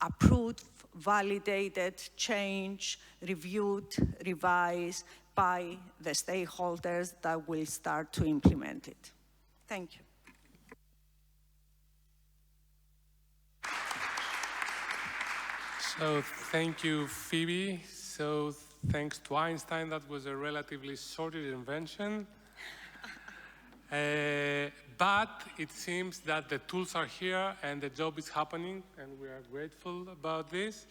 approved, validated, changed, reviewed, revised by the stakeholders that will start to implement it. Thank you. So thank you, Phoebe. So thanks to Einstein, that was a relatively sorted invention. But it seems that the tools are here and the job is happening, and we are grateful about this.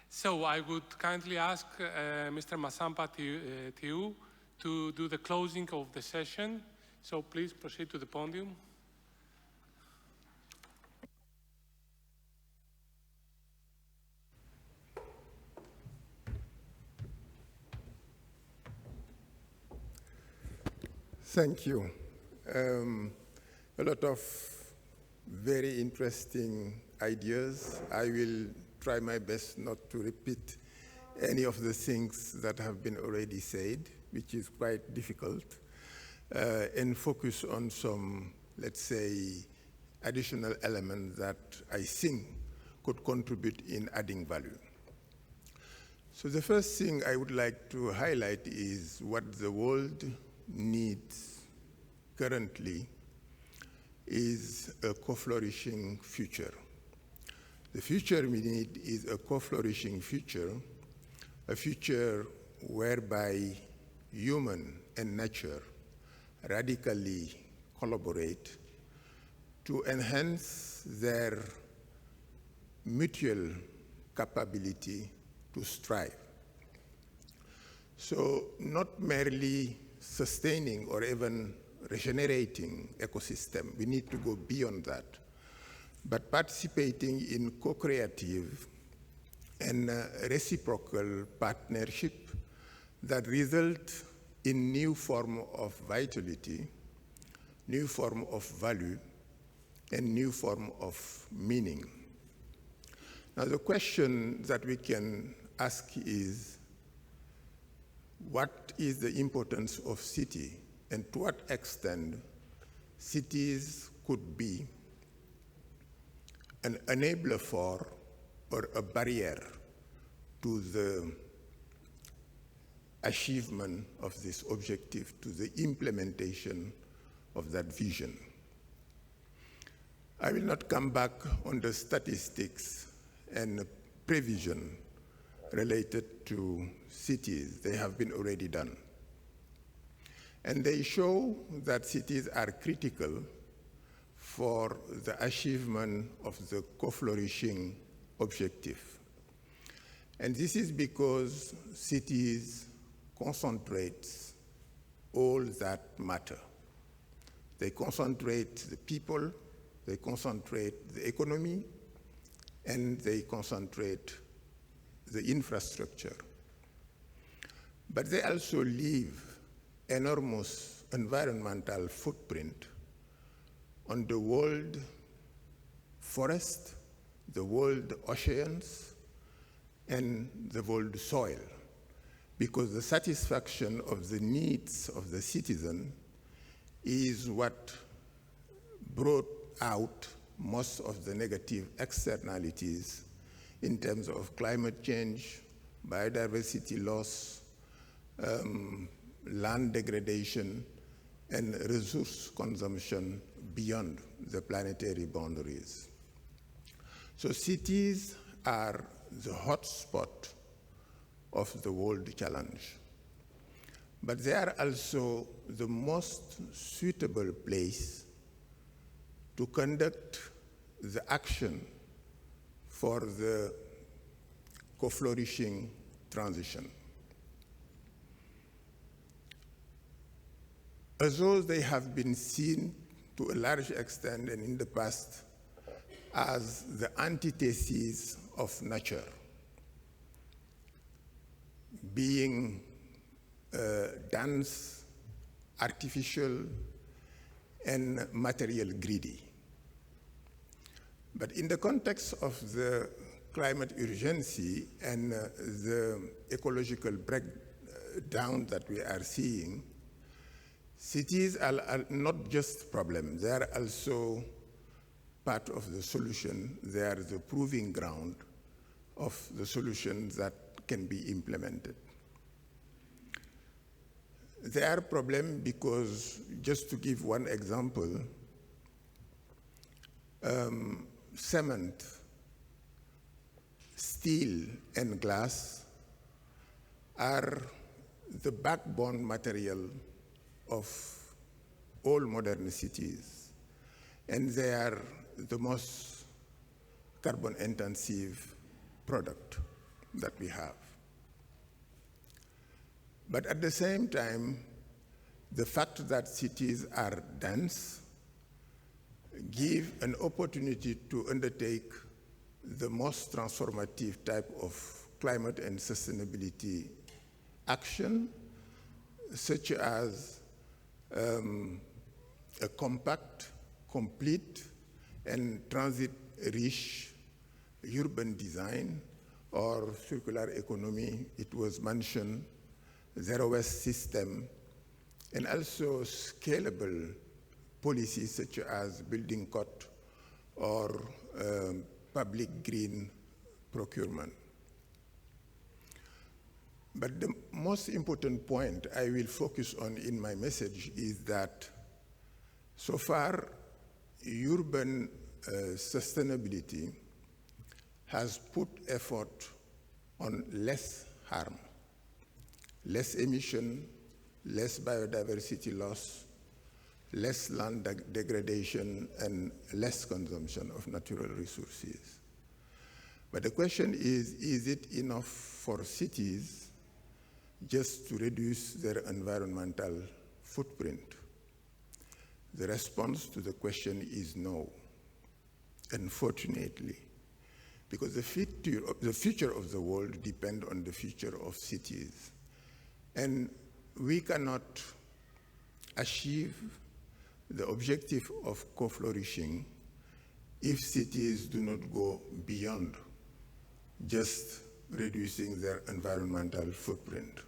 So I would kindly ask Mr. Masamba Tiu to do the closing of the session. So please proceed to the podium. Thank you. A lot of very interesting ideas. I will try my best not to repeat any of the things that have been already said, which is quite difficult, and focus on some, let's say, additional elements that I think could contribute in adding value. So the first thing I would like to highlight is what the world needs currently is a co-flourishing future. The future we need is a co-flourishing future, a future whereby human and nature radically collaborate to enhance their mutual capability to strive. So not merely sustaining or even regenerating ecosystem, we need to go beyond that, but participating in co-creative and reciprocal partnership that result in new form of vitality, new form of value, and new form of meaning. Now, the question that we can ask is, what is the importance of city, and to what extent cities could be an enabler for or a barrier to the achievement of this objective, to the implementation of that vision. I will not come back on the statistics and prevision related to cities. They have been already done. And they show that cities are critical for the achievement of the co-flourishing objective. And this is because cities concentrate all that matter. They concentrate the people, they concentrate the economy, and they concentrate the infrastructure. But they also leave enormous environmental footprint on the world forest, the world oceans, and the world soil, because the satisfaction of the needs of the citizen is what brought out most of the negative externalities in terms of climate change, biodiversity loss, land degradation, and resource consumption beyond the planetary boundaries. So cities are the hotspot of the world challenge. But they are also the most suitable place to conduct the action for the co-flourishing transition. Although they have been seen to a large extent and in the past as the antithesis of nature, being dense, artificial, and material greedy. But in the context of the climate urgency and the ecological breakdown that we are seeing, cities are not just problems, they are also part of the solution. They are the proving ground of the solutions that can be implemented. They are a problem because, just to give one example, cement, steel, and glass are the backbone material of all modern cities, and they are the most carbon-intensive product that we have. But at the same time, the fact that cities are dense give an opportunity to undertake the most transformative type of climate and sustainability action, such as a compact, complete, and transit-rich urban design or circular economy. It was mentioned, zero-waste system, and also scalable policies such as building code or public green procurement. But the most important point I will focus on in my message is that so far, urban sustainability has put effort on less harm, less emission, less biodiversity loss, less land degradation, and less consumption of natural resources. But the question is it enough for cities just to reduce their environmental footprint? The response to the question is no, unfortunately, because the future of the world depends on the future of cities. And we cannot achieve the objective of co-flourishing if cities do not go beyond just reducing their environmental footprint.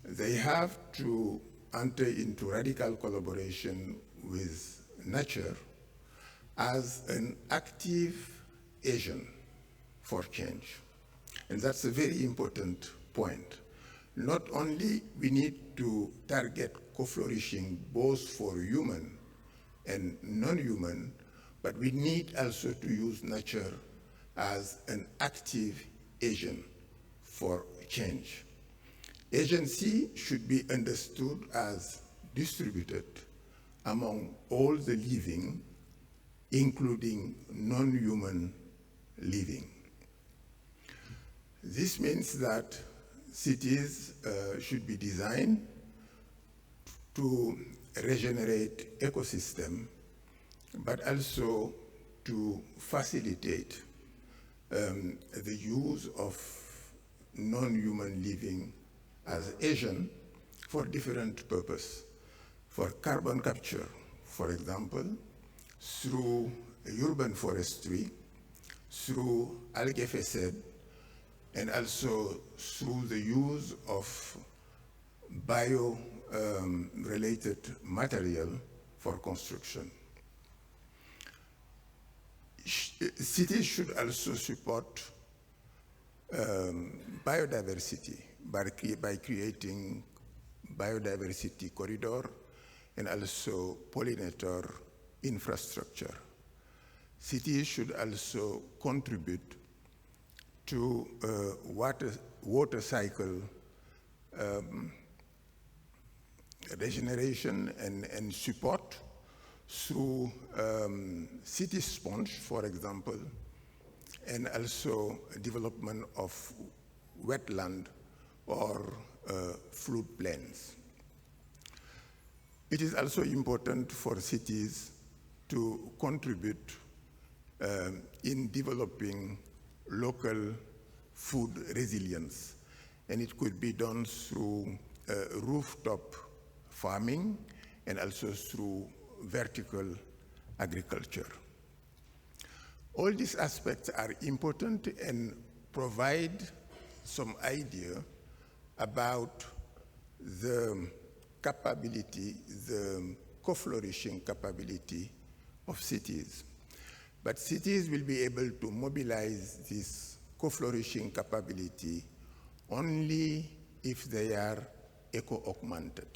They have to enter into radical collaboration with nature as an active agent for change. And that's a very important point. Not only we need to target co-flourishing both for human and non-human, but we need also to use nature as an active agent for change. Agency should be understood as distributed among all the living, including non-human living. This means that cities should be designed to regenerate ecosystem, but also to facilitate the use of non-human living as agent for different purposes. For carbon capture, for example, through urban forestry, through algae facade, and also through the use of bio-related material for construction. Cities should also support biodiversity by creating biodiversity corridor and also pollinator infrastructure. Cities should also contribute to water cycle regeneration and support through city sponge, for example, and also development of wetland or floodplains. It is also important for cities to contribute in developing local food resilience, and it could be done through rooftop farming and also through vertical agriculture. All these aspects are important and provide some idea about the capability, the co-flourishing capability of cities. But cities will be able to mobilize this co-flourishing capability only if they are eco-augmented.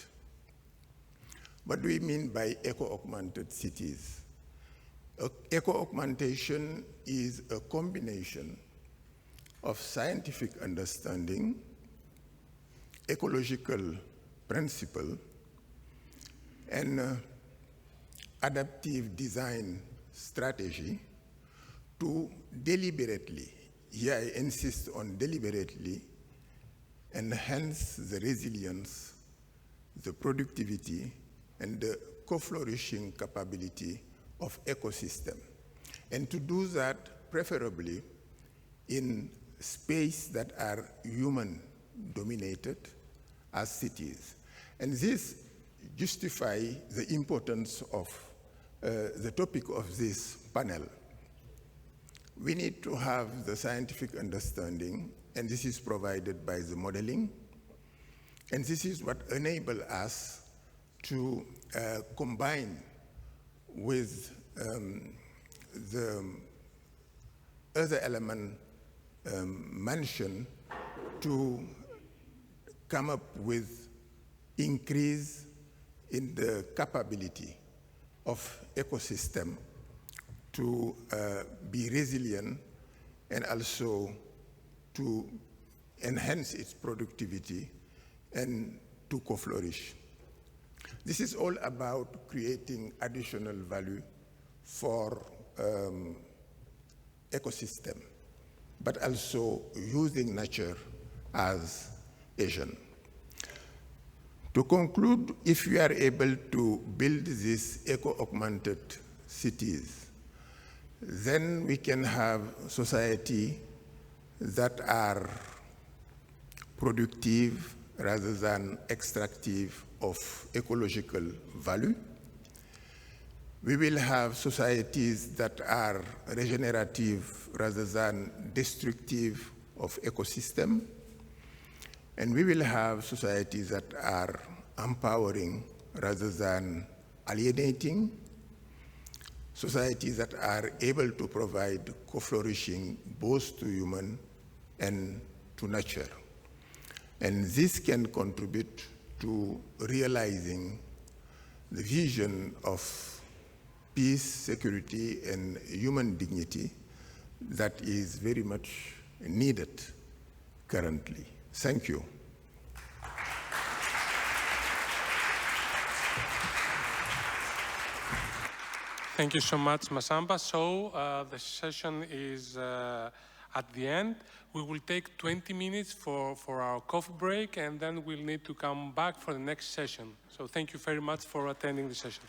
What do we mean by eco-augmented cities? Eco-augmentation is a combination of scientific understanding, ecological principle, and adaptive design strategy to deliberately, here I insist on deliberately, enhance the resilience, the productivity, and the co-flourishing capability of ecosystem. And to do that preferably in space that are human dominated as cities. And this justifies the importance of the topic of this panel. We need to have the scientific understanding, and this is provided by the modeling. And this is what enables us to combine with the other element mentioned to come up with increase in the capability of ecosystem to be resilient and also to enhance its productivity and to co-flourish. This is all about creating additional value for ecosystem, but also using nature as agent. To conclude, if we are able to build these eco-augmented cities, then we can have society that are productive, rather than extractive of ecological value. We will have societies that are regenerative rather than destructive of ecosystem. And we will have societies that are empowering rather than alienating, societies that are able to provide co-flourishing both to human and to nature. And this can contribute to realizing the vision of peace, security, and human dignity that is very much needed currently. Thank you. Thank you so much, Masamba. So the session is at the end. We will take 20 minutes for our coffee break, and then we'll need to come back for the next session. So thank you very much for attending the session.